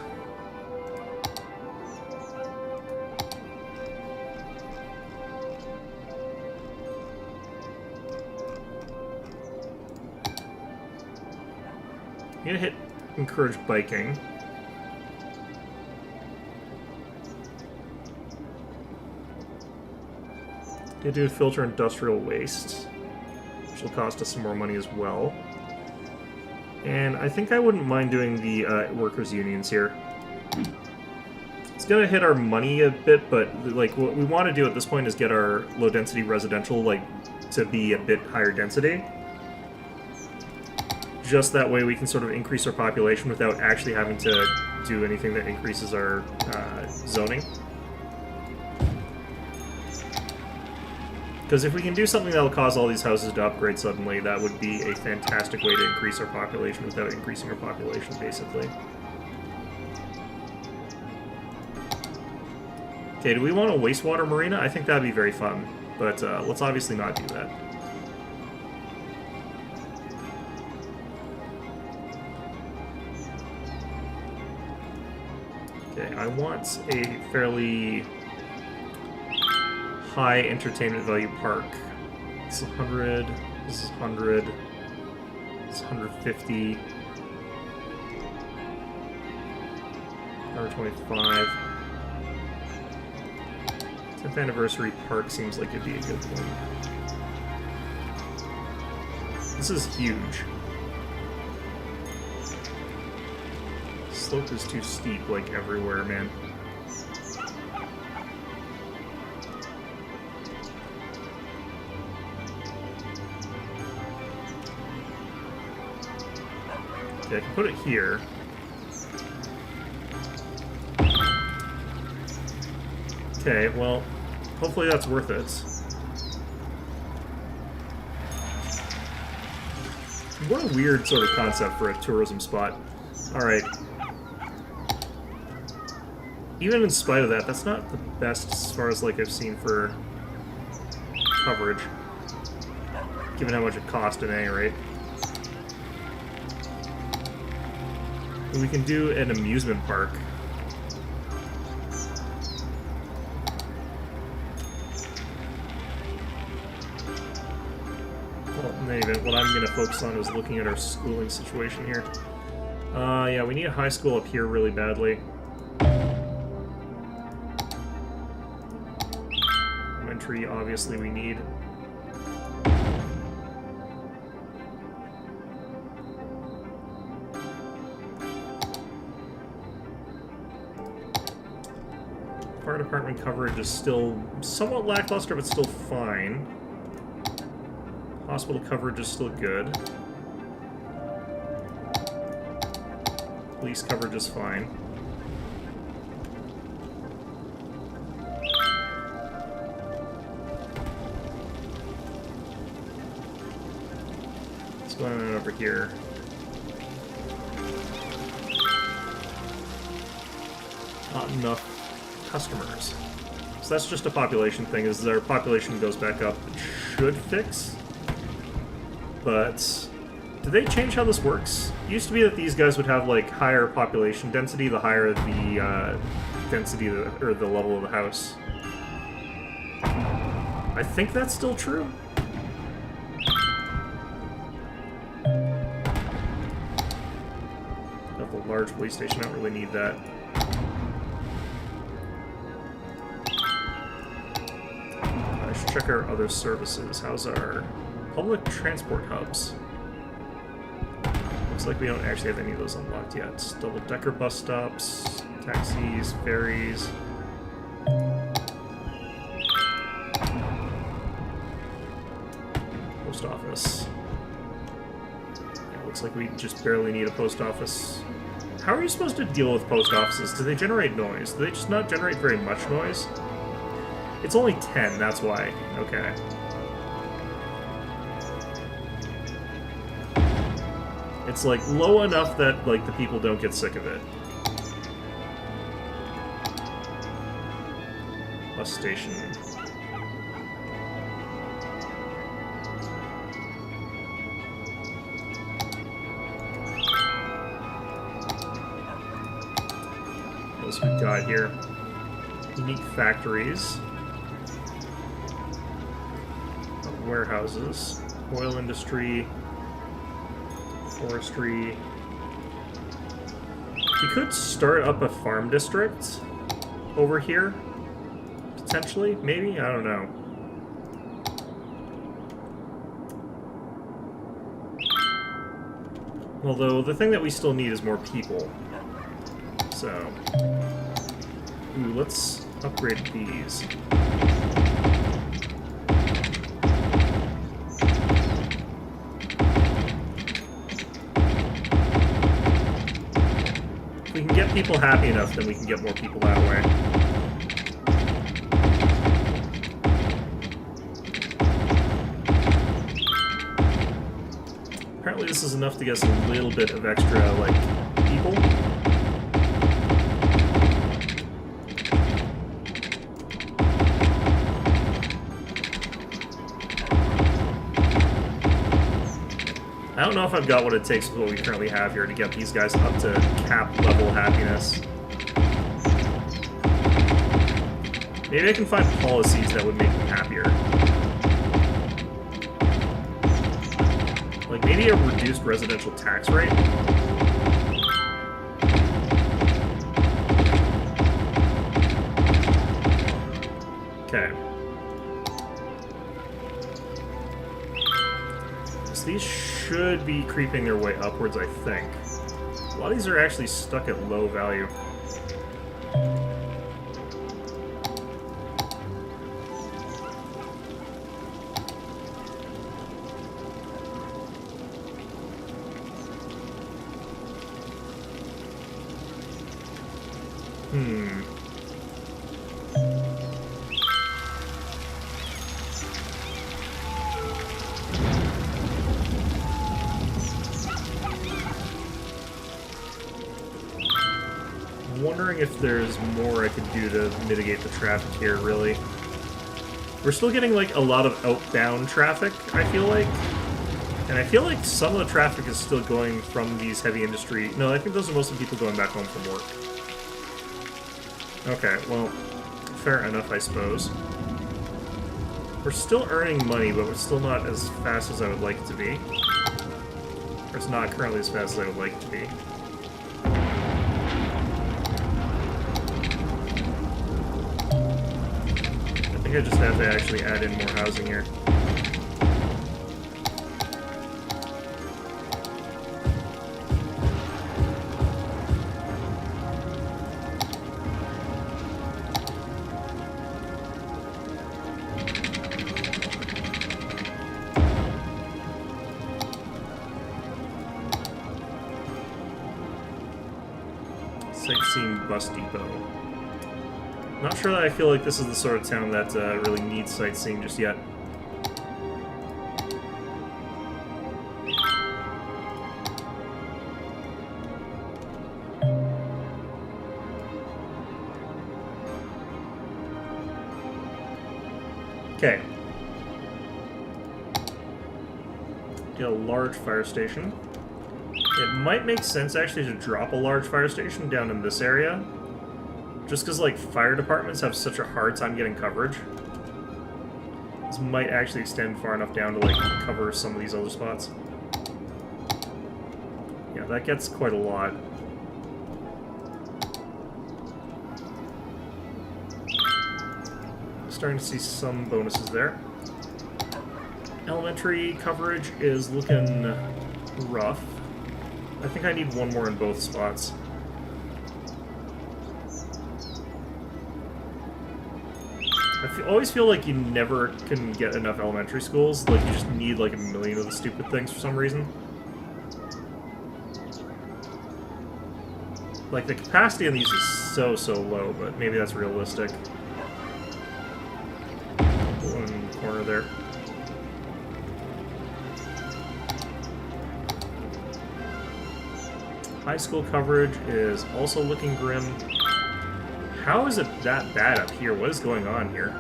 I'm gonna hit encourage biking. Gonna do filter industrial waste, which will cost us some more money as well. And I think I wouldn't mind doing the workers' unions here. It's gonna hit our money a bit, but like what we want to do at this point is get our low-density residential like to be a bit higher density. Just that way we can sort of increase our population without actually having to do anything that increases our zoning. Because if we can do something that'll cause all these houses to upgrade suddenly, that would be a fantastic way to increase our population without increasing our population, basically. Okay, do we want a wastewater marina? I think that'd be very fun, but let's obviously not do that. Okay, I want a fairly high entertainment value park. This is 100, this is 100, this is 150, 125. 10th anniversary park seems like it'd be a good one. This is huge. Slope is too steep, like everywhere, man. Okay, I can put it here. Okay, well, hopefully that's worth it. What a weird sort of concept for a tourism spot. Alright. Even in spite of that, that's not the best as far as, like, I've seen for coverage. Given how much it cost at any rate. And we can do an amusement park. Well, maybe what I'm going to focus on is looking at our schooling situation here. Yeah, we need a high school up here really badly. Elementary, obviously, we need. Fire department coverage is still somewhat lackluster, but still fine. Hospital coverage is still good. Police coverage is fine. What's going on over here? Not enough customers. So that's just a population thing. As our population goes back up, it should fix. But did they change how this works? It used to be that these guys would have like higher population density the higher the density or the level of the house. I think that's still true. Got the large police station. I don't really need that. I should check our other services. How's our public transport hubs? Looks like we don't actually have any of those unlocked yet. Double-decker bus stops, taxis, ferries. Post office. Yeah, looks like we just barely need a post office. How are you supposed to deal with post offices? Do they generate noise? Do they just not generate very much noise? It's only 10, that's why. Okay. It's like low enough that like the people don't get sick of it. Bus station. What else we've got here? Unique factories. Warehouses. Oil industry. Forestry. We could start up a farm district over here. Potentially, maybe? I don't know. Although, the thing that we still need is more people. So... Ooh, let's upgrade these. If we can get people happy enough, then we can get more people that way. Apparently this is enough to get us a little bit of extra, like, people. I don't know if I've got what it takes with what we currently have here to get these guys up to cap level happiness. Maybe I can find policies that would make them happier. Like maybe a reduced residential tax rate? Okay. So these should be creeping their way upwards, I think. A lot of these are actually stuck at low value. wondering if there's more I could do to mitigate the traffic here, really. We're still getting, like, a lot of outbound traffic, I feel like. And I feel like some of the traffic is still going from these heavy industry... No, I think those are mostly people going back home from work. Okay, well, fair enough, I suppose. We're still earning money, but we're still not as fast as I would like it to be. Or it's not currently as fast as I would like it to be. I think I just have to actually add in more housing here. Sightseeing bus depot. Not sure that I feel like this is the sort of town that really needs sightseeing just yet. Okay. Get a large fire station. It might make sense, actually, to drop a large fire station down in this area. Just because, like, fire departments have such a hard time getting coverage. This might actually extend far enough down to, like, cover some of these other spots. Yeah, that gets quite a lot. Starting to see some bonuses there. Elementary coverage is looking rough. I think I need one more in both spots. I always feel like you never can get enough elementary schools. Like, you just need like a million of the stupid things for some reason. Like, the capacity on these is so low, but maybe that's realistic. Put one in the corner there. High school coverage is also looking grim. How is it that bad up here? What is going on here?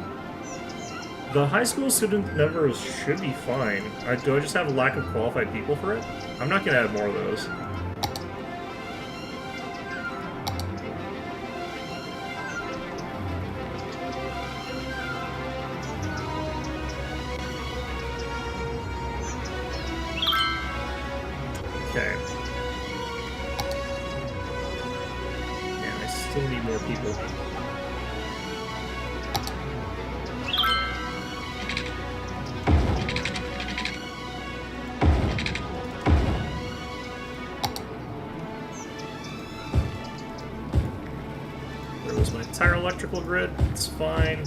The high school student numbers should be fine. Do I just have a lack of qualified people for it? I'm not going to add more of those. Okay. Still need more people. There was my entire electrical grid. It's fine.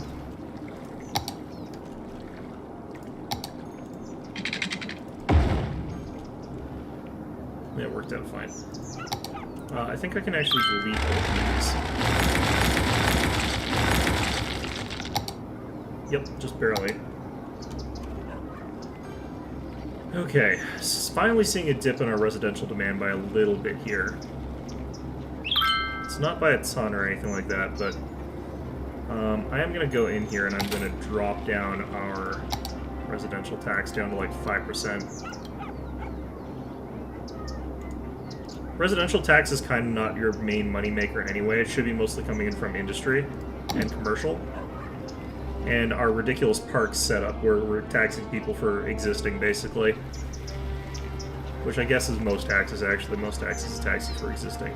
Yeah, it worked out fine. I think I can actually delete all of these. Yep, just barely. Okay, finally seeing a dip in our residential demand by a little bit here. It's not by a ton or anything like that, but I am going to go in here and I'm going to drop down our residential tax down to like 5%. Residential tax is kind of not your main moneymaker anyway. It should be mostly coming in from industry and commercial. And our ridiculous park setup where we're taxing people for existing, basically. Which I guess is most taxes, actually. Most taxes is taxes for existing.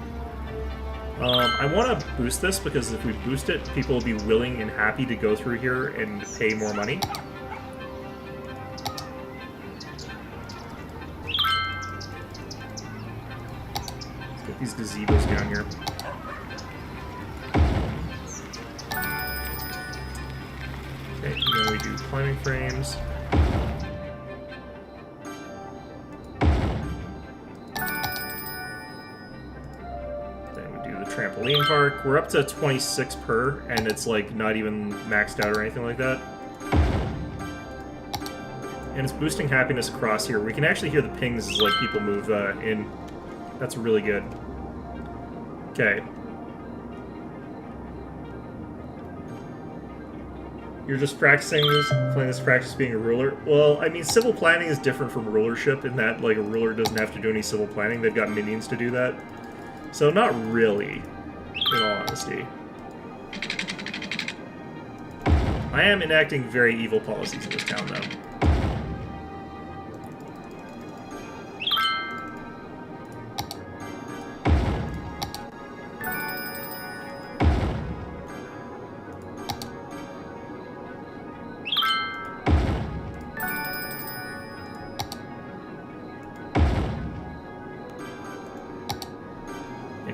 I want to boost this because if we boost it, people will be willing and happy to go through here and pay more money. These gazebos down here. Okay, and then we do climbing frames. Then we do the trampoline park. We're up to 26 per, and it's like not even maxed out or anything like that. And it's boosting happiness across here. We can actually hear the pings as like people move in. That's really good. Okay. You're just practicing this, playing this practice being a ruler? Well, I mean, civil planning is different from rulership in that, like, a ruler doesn't have to do any civil planning. They've got minions to do that. So not really, in all honesty. I am enacting very evil policies in this town, though.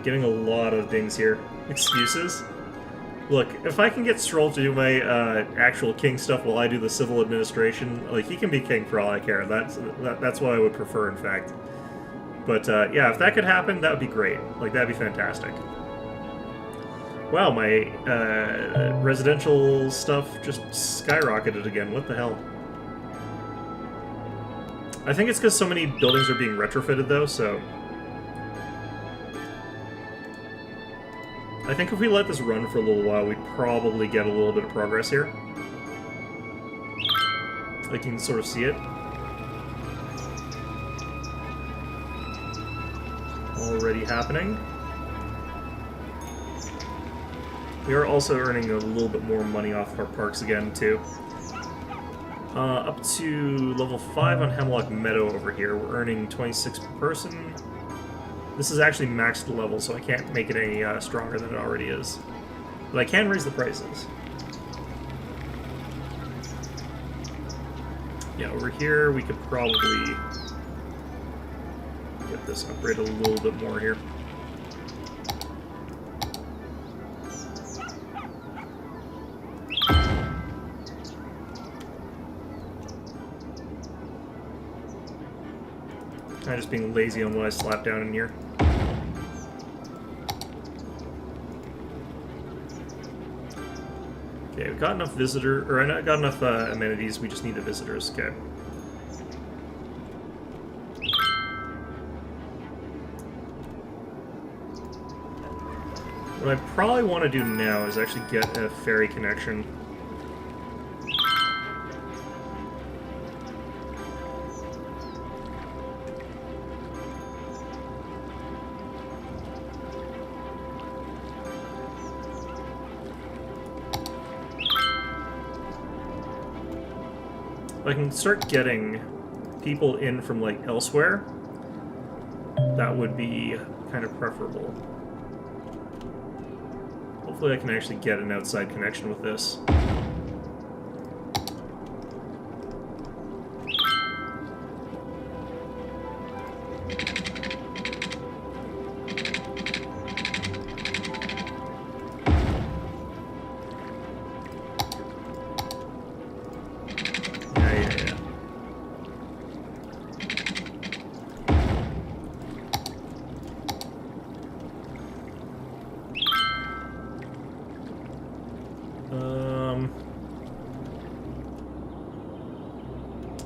Getting a lot of things here. Excuses? Look, if I can get Stroll to do my actual king stuff while I do the civil administration, like, he can be king for all I care. That's what I would prefer, in fact. But, yeah, if that could happen, that would be great. Like, that'd be fantastic. Wow, my residential stuff just skyrocketed again. What the hell? I think it's because so many buildings are being retrofitted, though, so... I think if we let this run for a little while, we'd probably get a little bit of progress here. I can sort of see it. Already happening. We are also earning a little bit more money off our parks again, too. Up to level 5 on Hemlock Meadow over here. We're earning 26 per person. This is actually maxed level, so I can't make it any stronger than it already is. But I can raise the prices. Yeah, over here we could probably get this upgraded a little bit more here. I'm just being lazy on what I slap down in here. Okay, we've got enough got enough amenities, we just need the visitors, okay. What I probably want to do now is actually get a ferry connection. If I can start getting people in from, like, elsewhere, that would be kind of preferable. Hopefully I can actually get an outside connection with this.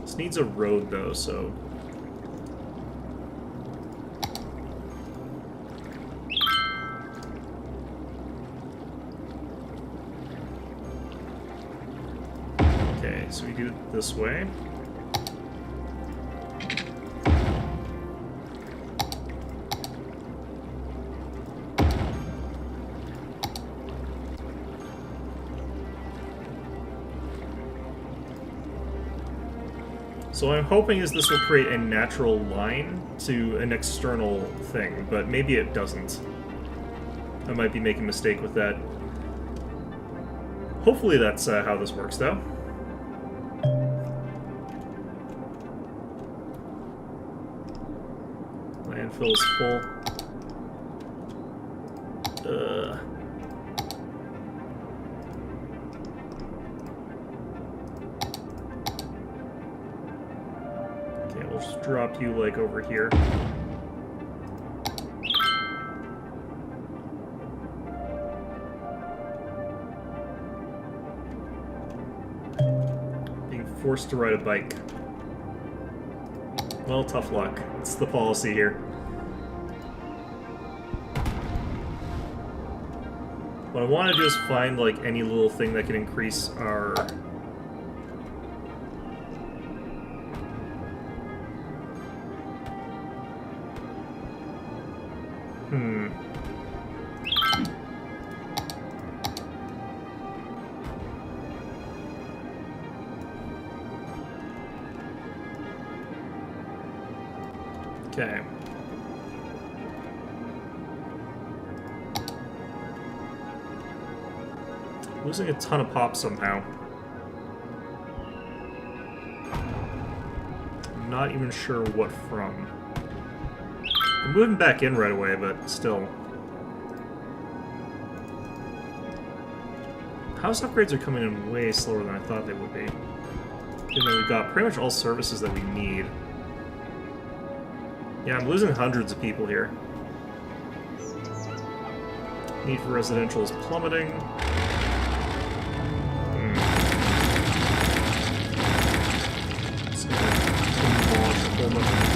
This needs a road, though, so... Okay, so we do it this way. So what I'm hoping is this will create a natural line to an external thing, but maybe it doesn't. I might be making a mistake with that. Hopefully that's how this works, though. Landfill is full. Drop you, like, over here. Being forced to ride a bike. Well, tough luck. It's the policy here. What I want to do is find, like, any little thing that can increase our... Okay. Losing a ton of pop somehow. I'm not even sure what from. I'm moving back in right away, but still. House upgrades are coming in way slower than I thought they would be. Even though we've got pretty much all services that we need. Yeah, I'm losing hundreds of people here. Need for residential is plummeting.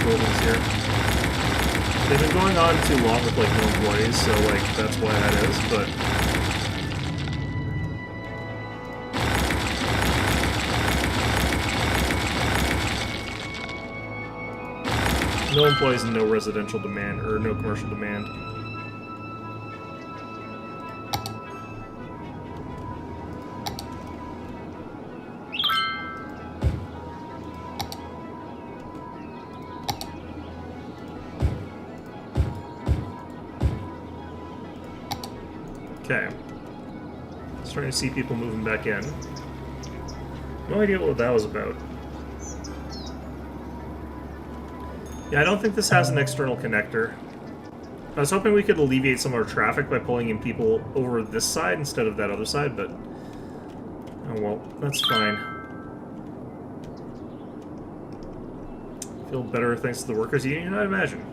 Buildings here. They've been going on too long with like no employees, so like that's why that is, but no employees and no residential demand or no commercial demand. Okay. Starting to see people moving back in. No idea what that was about. Yeah, I don't think this has an external connector. I was hoping we could alleviate some of our traffic by pulling in people over this side instead of that other side, but... oh well, that's fine. Feel better thanks to the workers' union, I'd imagine.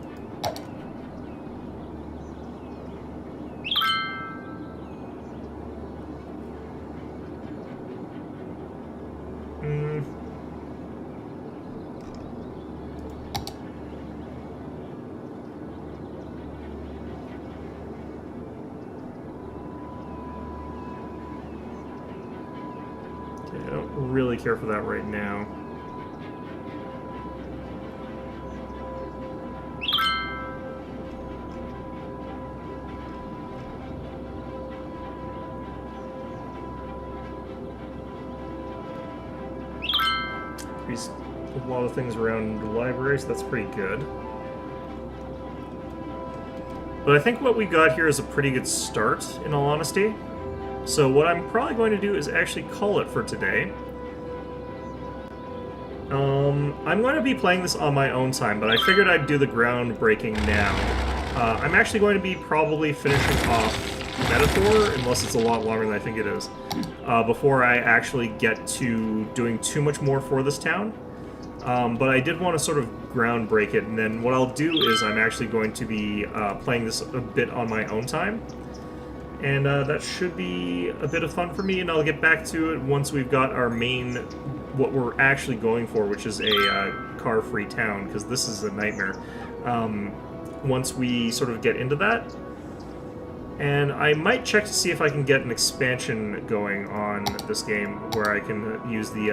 Really care for that right now. There's a lot of things around the library, so that's pretty good. But I think what we got here is a pretty good start, in all honesty. So what I'm probably going to do is actually call it for today. I'm going to be playing this on my own time, but I figured I'd do the groundbreaking now. I'm actually going to be probably finishing off Metaphor, unless it's a lot longer than I think it is, before I actually get to doing too much more for this town. But I did want to sort of groundbreak it, and then what I'll do is I'm actually going to be playing this a bit on my own time. And that should be a bit of fun for me, and I'll get back to it once we've got our main, what we're actually going for, which is a car-free town, because this is a nightmare. Once we sort of get into that. And I might check to see if I can get an expansion going on this game, where I can use the,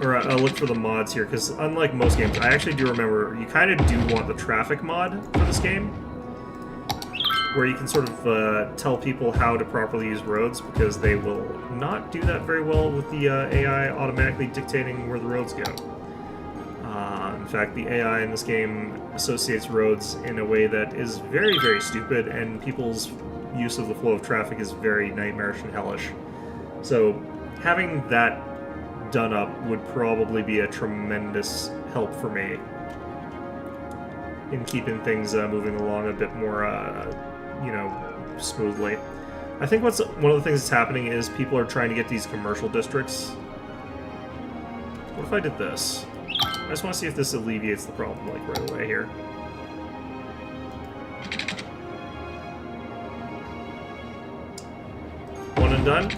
I'll look for the mods here, because unlike most games, I actually do remember, you kind of do want the traffic mod for this game, where you can sort of tell people how to properly use roads, because they will not do that very well with the AI automatically dictating where the roads go. In fact, the AI in this game associates roads in a way that is very, very stupid, and people's use of the flow of traffic is very nightmarish and hellish. So having that done up would probably be a tremendous help for me in keeping things moving along a bit more, you know, smoothly. I think one of the things that's happening is people are trying to get these commercial districts. What if I did this? I just want to see if this alleviates the problem, like, right away here. One and done?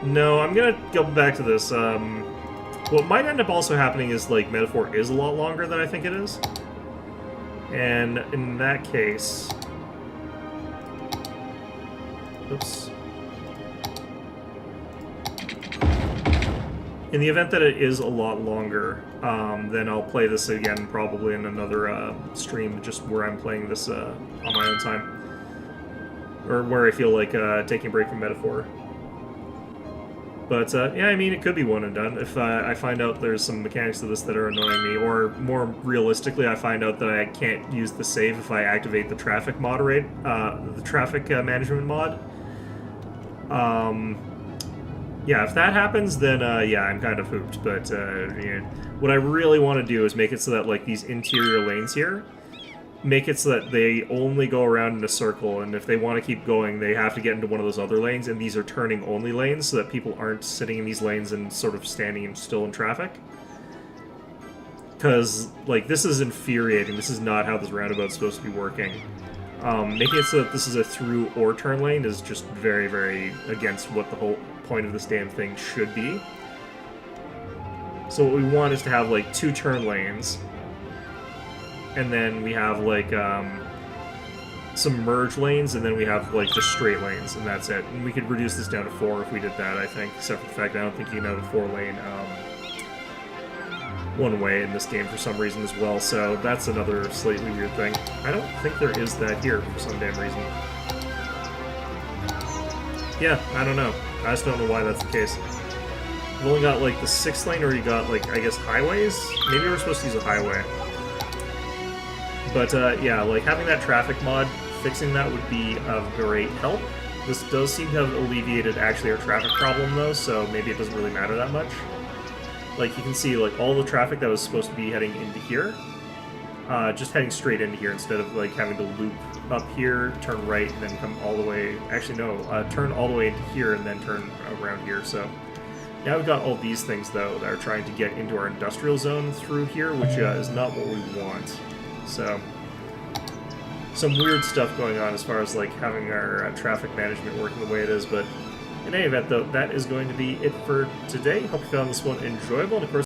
No, I'm gonna go back to this. What might end up also happening is, like, Metaphor is a lot longer than I think it is. And in that case... Oops. In the event that it is a lot longer, then I'll play this again probably in another stream, just where I'm playing this on my own time. Or where I feel like taking a break from Metaphor. But, yeah, I mean, it could be one and done. If I find out there's some mechanics to this that are annoying me, or more realistically, I find out that I can't use the save if I activate the traffic management mod. Yeah, if that happens, then, yeah, I'm kind of hooped. But, yeah, what I really want to do is make it so that, like, these interior lanes here, make it so that they only go around in a circle, and if they want to keep going, they have to get into one of those other lanes, and these are turning-only lanes, so that people aren't sitting in these lanes and sort of standing still in traffic. Because, like, this is infuriating. This is not how this roundabout's supposed to be working. Making it so that this is a through or turn lane is just very, very against what the whole point of this damn thing should be. So what we want is to have, like, 2 turn lanes, and then we have, like, some merge lanes, and then we have, like, just straight lanes, and that's it. And we could reduce this down to 4 if we did that, I think, except for the fact that I don't think you can have a 4-lane one-way in this game for some reason as well, so that's another slightly weird thing. I don't think there is that here for some damn reason. Yeah, I don't know. I just don't know why that's the case. You've only got, like, the 6 lane, or you got, like, I guess highways? Maybe we're supposed to use a highway. But, yeah, like, having that traffic mod, fixing that would be of great help. This does seem to have alleviated, actually, our traffic problem, though, so maybe it doesn't really matter that much. Like, you can see, like, all the traffic that was supposed to be heading into here, just heading straight into here instead of, like, having to loop up here, turn right, and then come all the way... Actually, no, turn all the way into here and then turn around here, so... Now we've got all these things, though, that are trying to get into our industrial zone through here, which is not what we want. So, some weird stuff going on as far as, like, having our traffic management working the way it is, but in any event, though, that is going to be it for today. Hope you found this one enjoyable, and of course,